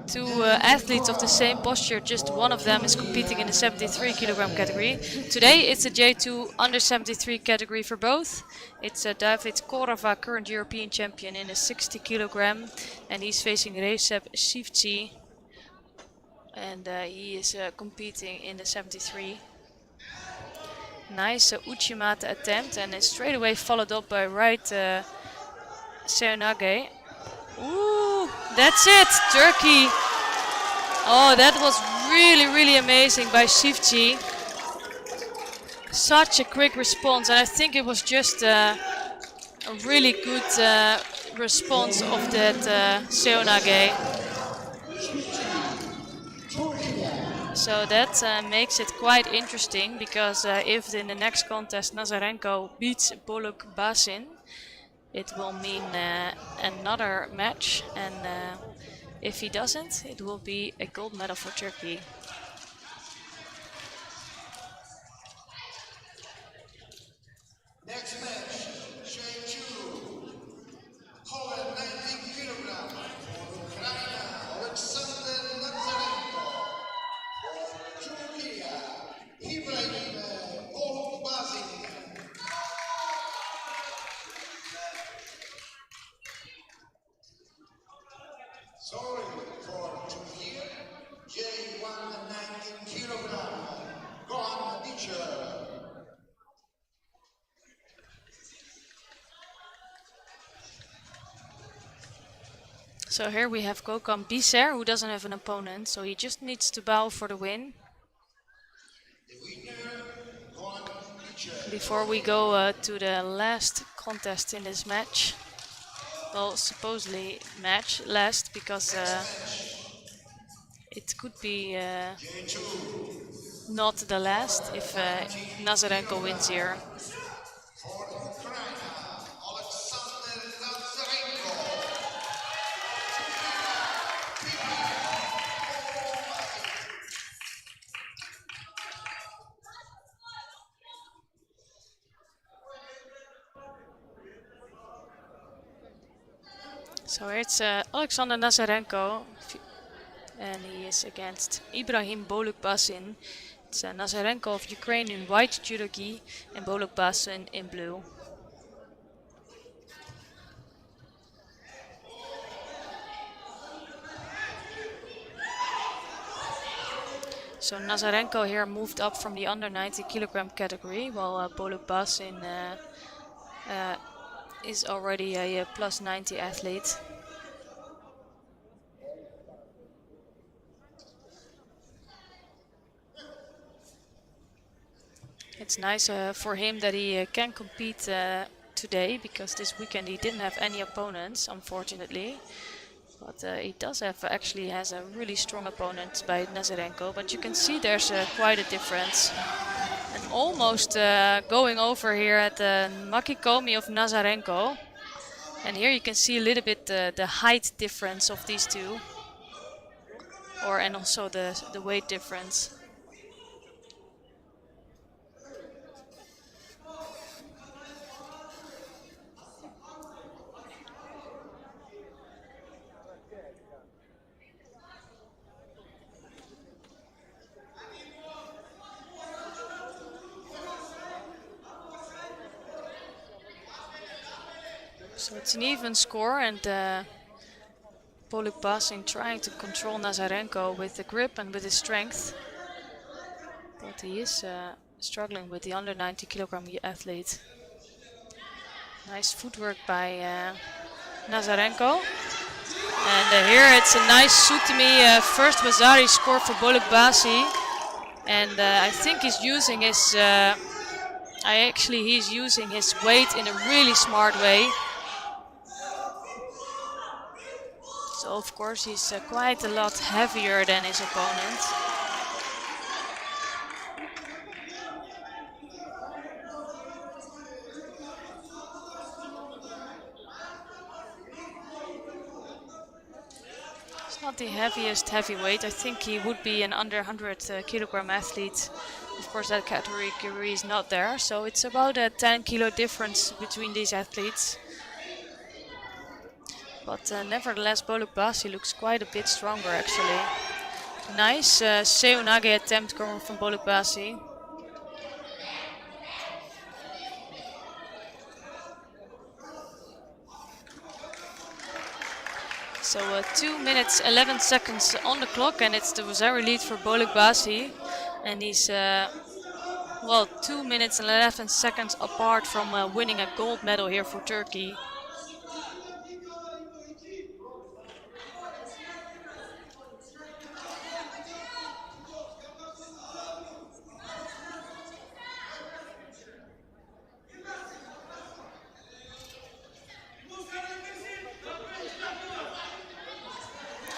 two athletes of the same posture, just one of them is competing in the 73 kilogram category. Today it's a J2 under 73 category for both. It's David Korava, current European champion in the 60 kilogram, and he's facing Recep Sivci, and he is competing in the 73. Nice Uchimata attempt, and is straight away followed up by right Seonage. Ooh, that's it, Turkey. Oh, that was really amazing by Sivci. Such a quick response, and I think it was just a really good response of that Seonage. So that makes it quite interesting, because if in the next contest Nazarenko beats Boluk Basin, it will mean another match, and if he doesn't, it will be a gold medal for Turkey. Next match, J2, Poland 19 kilogram, for Ukraine, Alexander Nazarenko, for Turkey, Ibrahim Bolukbasin. Sorry for Turkey, J1 19 kilogram, Gohan Teacher. So here we have Gökhan Biser, who doesn't have an opponent, so he just needs to bow for the win. Before we go to the last contest in this match, well, supposedly match last, because it could be not the last if Nazarenko wins here. So it's Alexander Nazarenko, and he is against Ibrahim Bolukbasin. It's Nazarenko of Ukraine in white judo gi and Bolukbasin in blue. So Nazarenko here moved up from the under 90 kilogram category, while Bolukbasin is already a plus 90 athlete. It's nice for him that he can compete today, because this weekend he didn't have any opponents, unfortunately. But he does have, actually has a really strong opponent by Nazarenko, but you can see there's quite a difference. And almost going over here at the Makikomi of Nazarenko. And here you can see a little bit the height difference of these two. And also the weight difference. So it's an even score, and Bolukbasin trying to control Nazarenko with the grip and with his strength. But he is struggling with the under 90 kilogram athlete. Nice footwork by Nazarenko. And here it's a nice Sutemi first Wazari score for Bolukbasin. And I think he's using his he's using his weight in a really smart way. So of course he's quite a lot heavier than his opponent. It's not the heaviest heavyweight. I think he would be an under 100 kilogram athlete. Of course that category is not there, so it's about a 10 kilo difference between these athletes. But nevertheless, Bolukbasin looks quite a bit stronger, actually. Nice Seoinage attempt coming from Bolukbasin. So 2 minutes 11 seconds on the clock, and it's the Wazari lead for Bolukbasin. And he's 2 minutes and 11 seconds apart from winning a gold medal here for Turkey.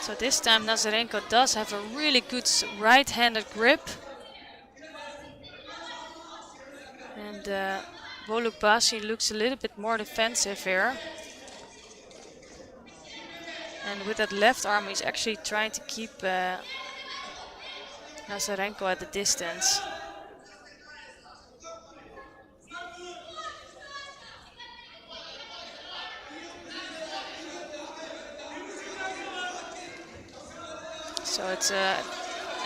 So this time Nazarenko does have a really good right-handed grip. And Bolukbasin looks a little bit more defensive here. And with that left arm he's actually trying to keep Nazarenko at the distance. So it's an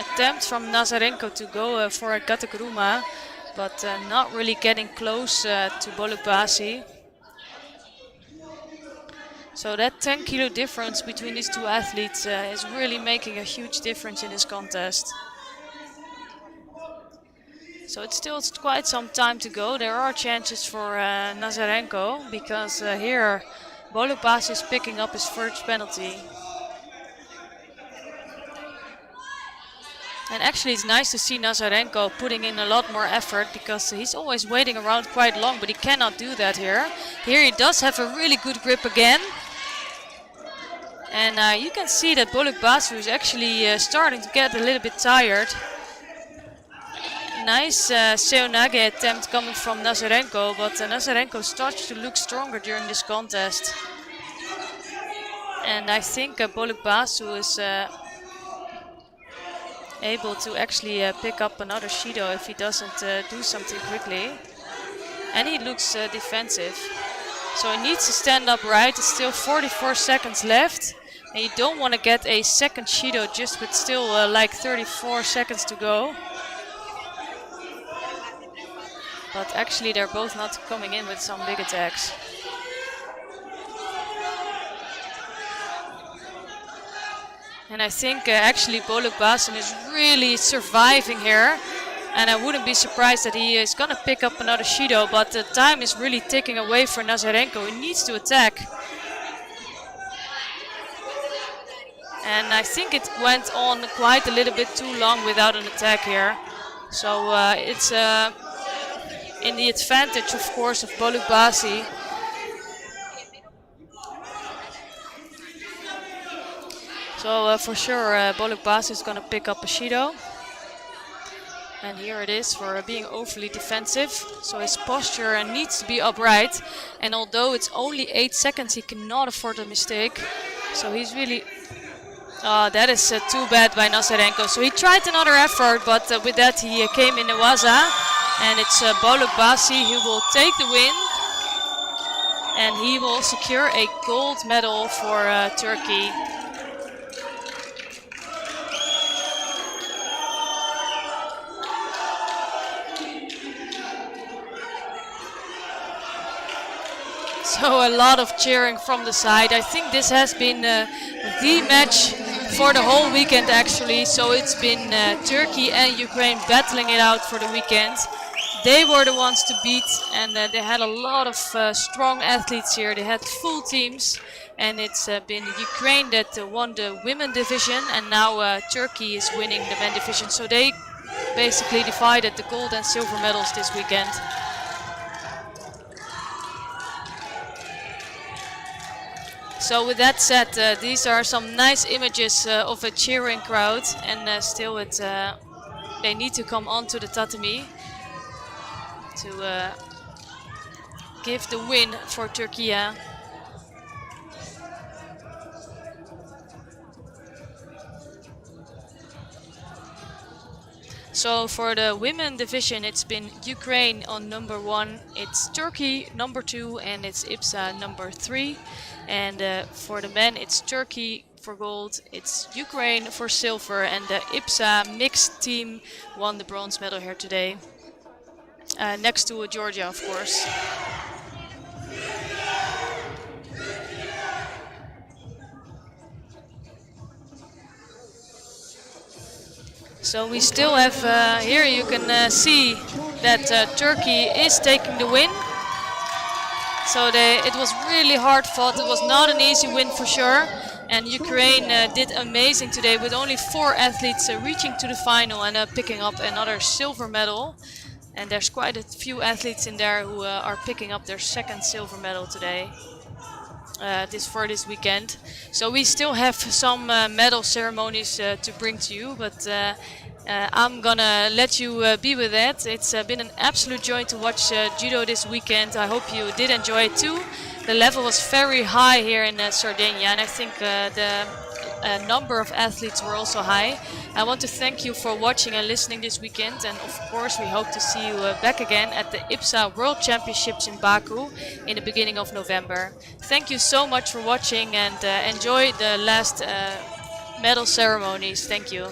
attempt from Nazarenko to go for a Gatakuruma, but not really getting close to Bolukbasin. So that 10 kilo difference between these two athletes is really making a huge difference in this contest. So it's still quite some time to go. There are chances for Nazarenko, because here Bolukbas is picking up his first penalty. And actually it's nice to see Nazarenko putting in a lot more effort, because he's always waiting around quite long, but he cannot do that here. Here he does have a really good grip again. And you can see that Bolukbas is actually starting to get a little bit tired. Nice Seonage attempt coming from Nazarenko, but Nazarenko starts to look stronger during this contest. And I think Bolukbasu is able to actually pick up another Shido if he doesn't do something quickly. And he looks defensive. So he needs to stand upright. It's still 44 seconds left. And you don't want to get a second Shido just with still like 34 seconds to go. But actually they're both not coming in with some big attacks. And I think actually Bolukbasen is really surviving here. And I wouldn't be surprised that he is going to pick up another Shido. But the time is really ticking away for Nazarenko. He needs to attack. And I think it went on quite a little bit too long without an attack here. So it's in the advantage, of course, of Bolukbasi. So for sure Bolukbasi is going to pick up a Shido. And here it is for being overly defensive. So his posture needs to be upright. And although it's only 8 seconds, he cannot afford a mistake. So he's really... that is too bad by Nazarenko. So he tried another effort, but with that he came in the waza. And it's Bolukbasi who will take the win. And he will secure a gold medal for Turkey. So a lot of cheering from the side. I think this has been the match for the whole weekend actually. So it's been Turkey and Ukraine battling it out for the weekend. They were the ones to beat, and they had a lot of strong athletes here. They had full teams, and it's been Ukraine that won the women division, and now Turkey is winning the men division. So they basically divided the gold and silver medals this weekend. So with that said, these are some nice images of a cheering crowd, and still they need to come onto the tatami to give the win for Turkey. So for the women division, it's been Ukraine on number 1, it's Turkey number 2, and it's Ipsa number 3. And for the men, it's Turkey for gold, it's Ukraine for silver, and the Ipsa mixed team won the bronze medal here today. Next to Georgia, of course. So we still have, here you can see that Turkey is taking the win. So it was really hard fought. It was not an easy win for sure. And Ukraine did amazing today with only 4 athletes reaching to the final and picking up another silver medal. And there's quite a few athletes in there who are picking up their second silver medal today. For this weekend. So we still have some medal ceremonies to bring to you, but I'm gonna let you be with that. It's been an absolute joy to watch judo this weekend. I hope you did enjoy it too. The level was very high here in Sardinia, and I think the number of athletes were also high. I want to thank you for watching and listening this weekend, and of course we hope to see you back again at the IBSA World Championships in Baku in the beginning of November. Thank you so much for watching, and enjoy the last medal ceremonies. Thank you.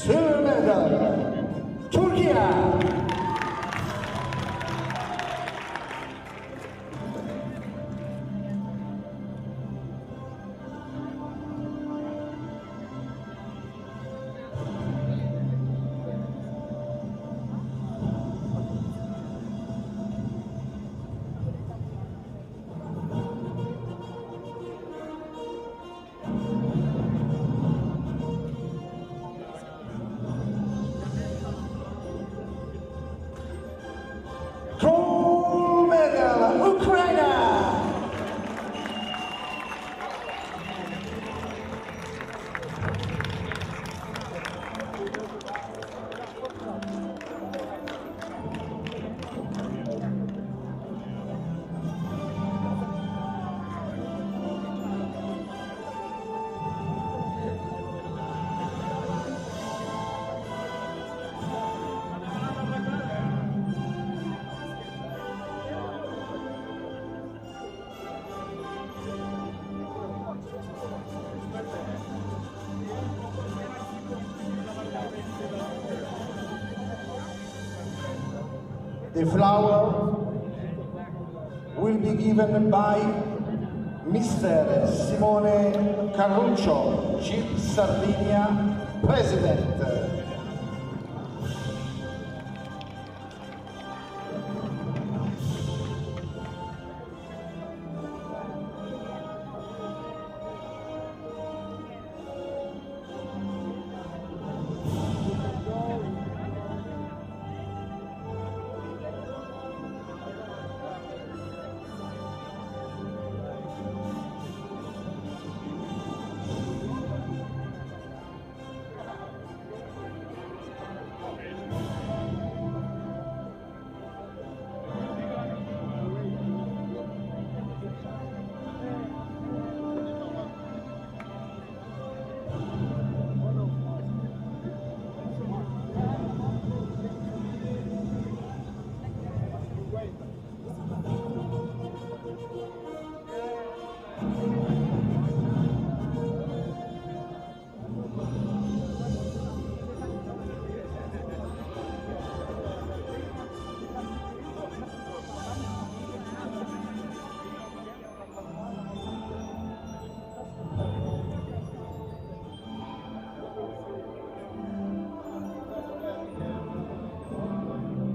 Silver medal, Turkey. Gold medal, Ukraine! The flower will be given by Mr. Simone Carruccio, Chief Sardinia President.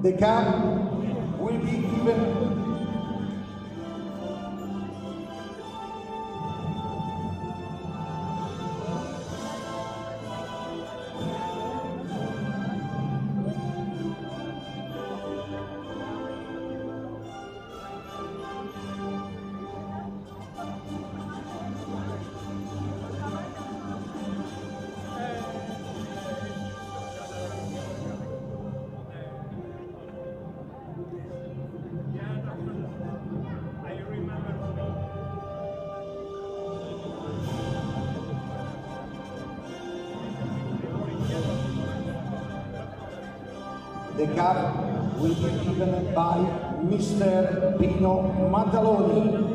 The cup will be given The cup will be given by Mr. Pino Mataloni.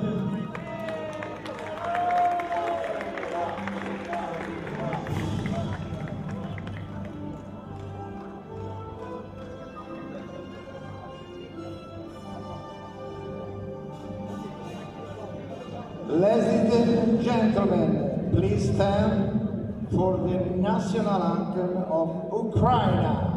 Ladies and gentlemen, please stand for the national anthem of Ukraine.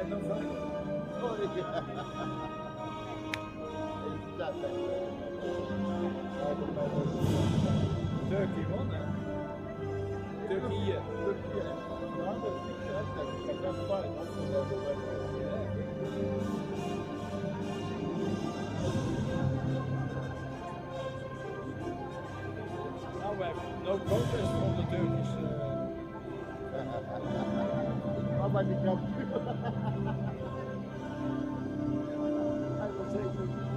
non fai. Turkey won that. Turkey, yeah. Now we have no protest from the Turkish. Nobody comes. I will take it.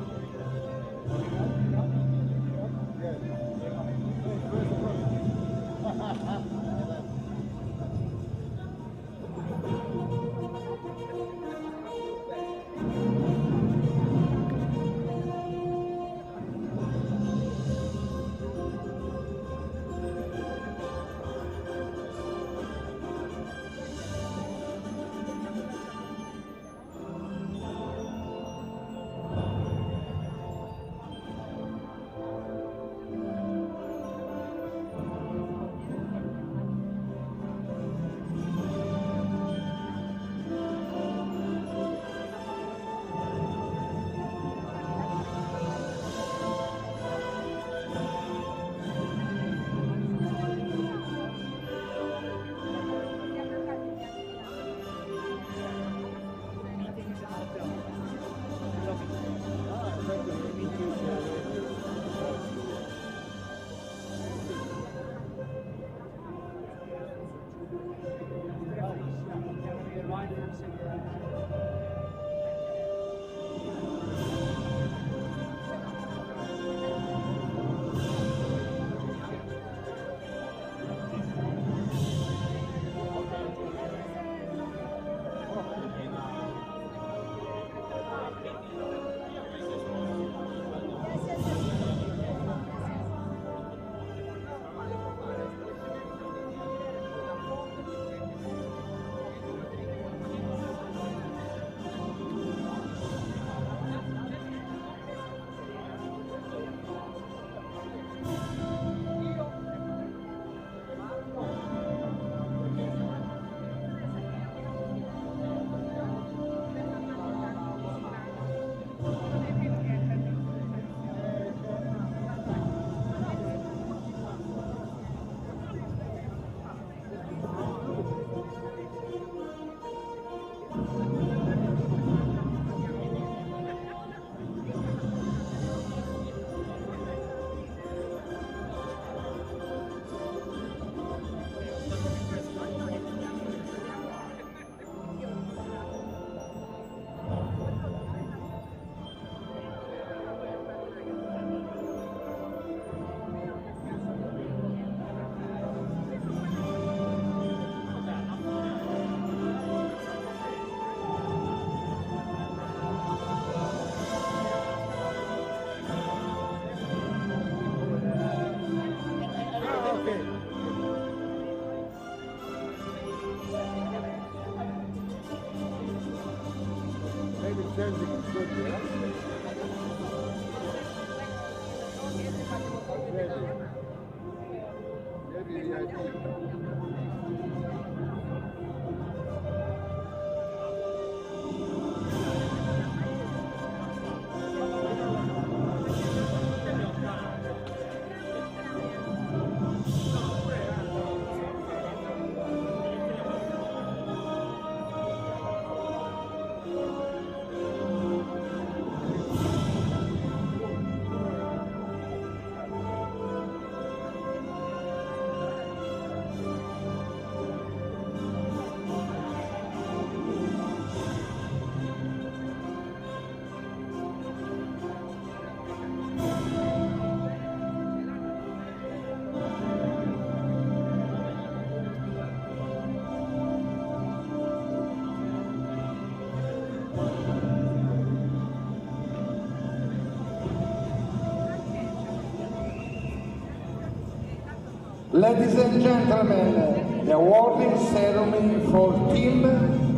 Ladies and gentlemen, the awarding ceremony for Team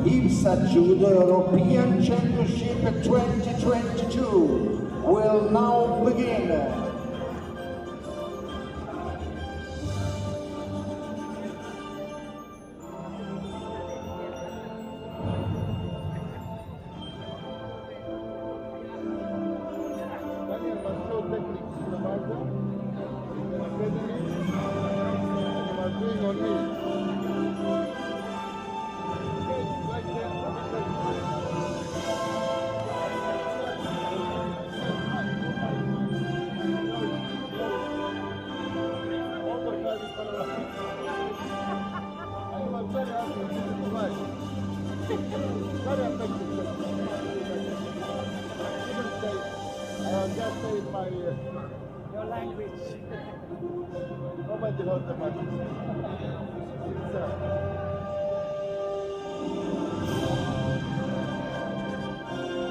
Ipsa Judo European Championship 2022 will now begin. your language. Come ti volta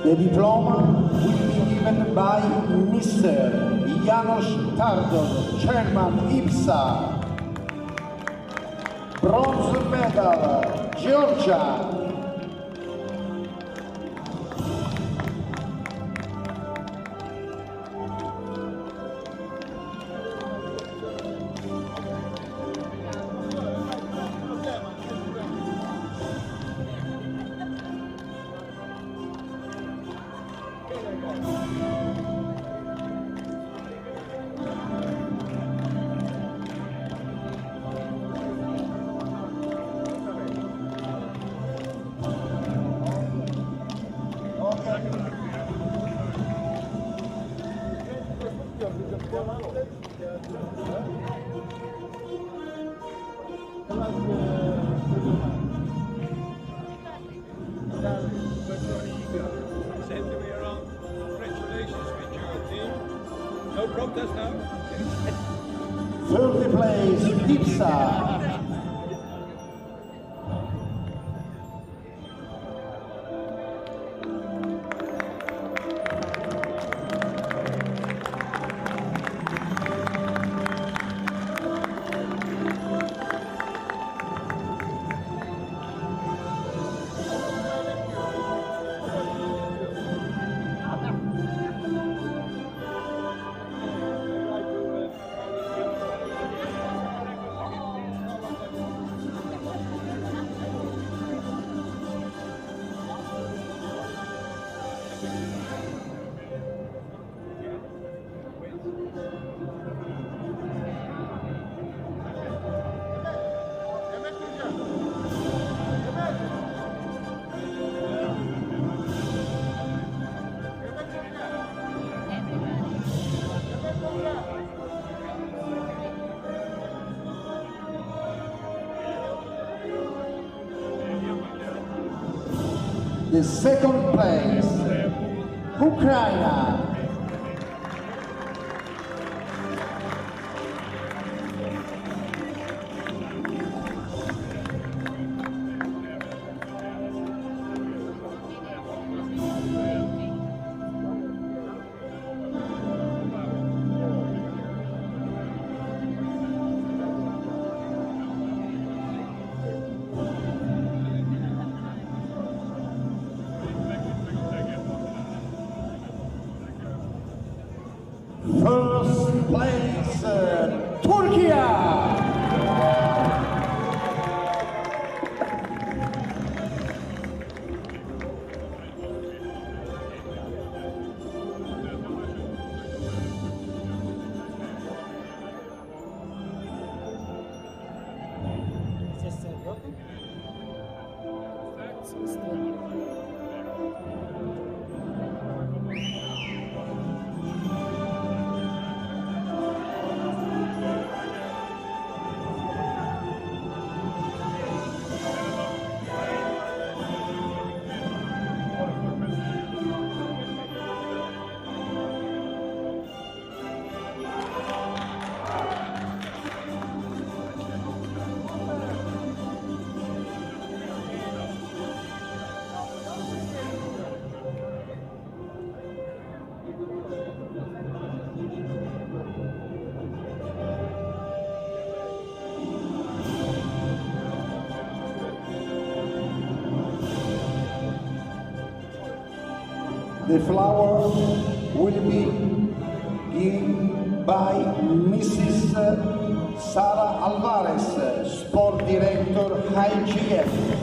The diploma will be given by Mr. Janos Tardon, Chairman Ipsa. Bronze medal, Georgia. Send me around. Congratulations with your team. No protest now. Third place, Ipsa. The second place, Ukraine. First place, Turkey. The flower will be given by Mrs. Sara Alvarez, Sport Director, IGF.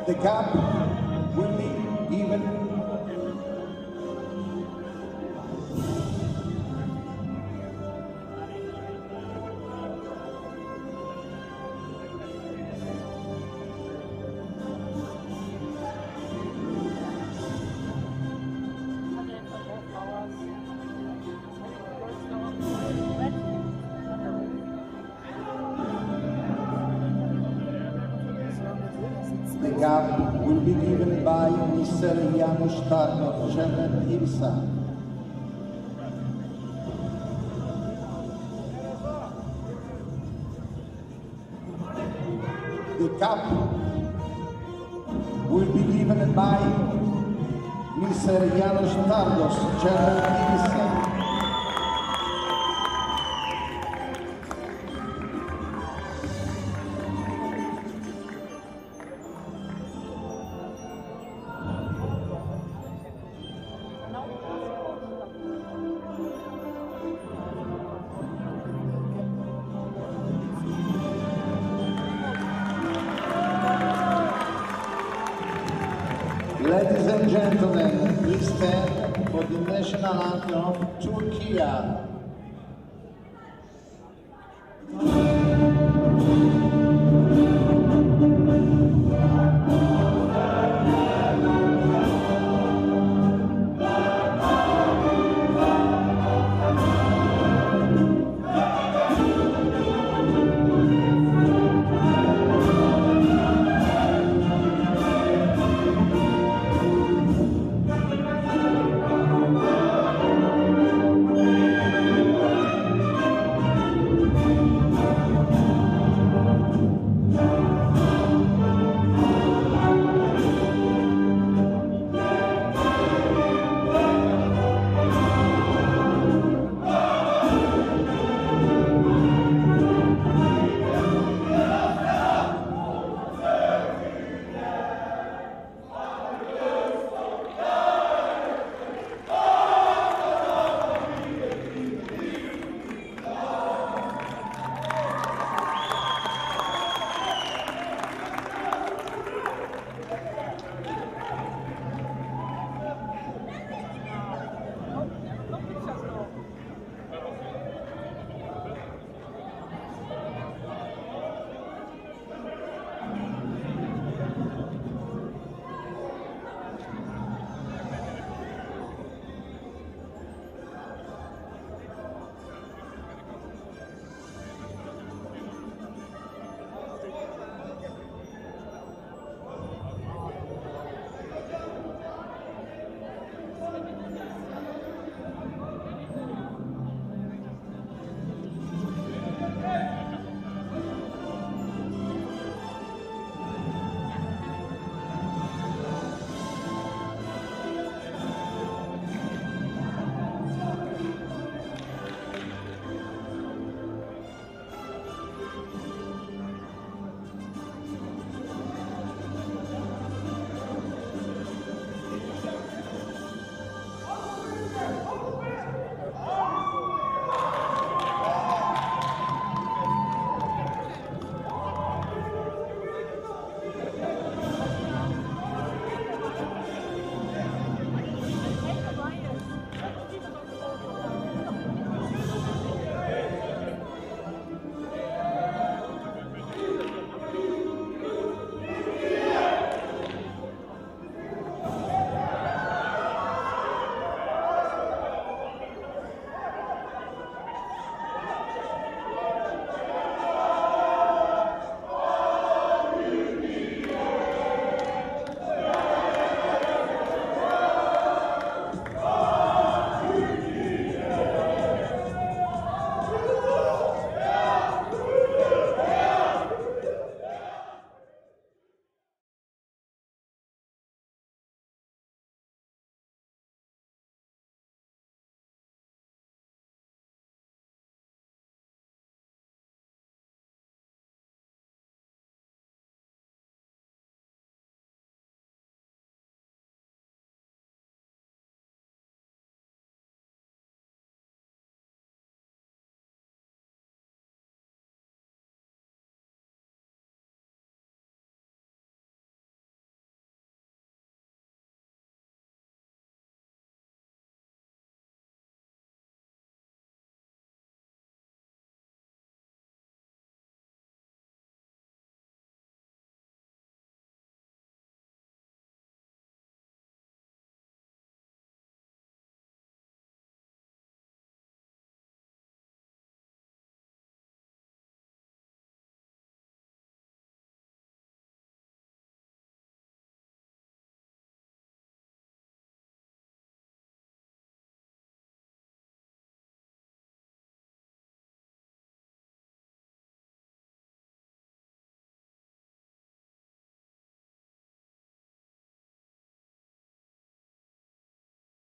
The cup will be given. The cup will be given by Mr. Janusz Tarnow, Chairman Ipsa. The cup will be given by Mr. Janusz Tarnow, Chairman Ipsa. Ladies and gentlemen, please stand for the national anthem of Turkey.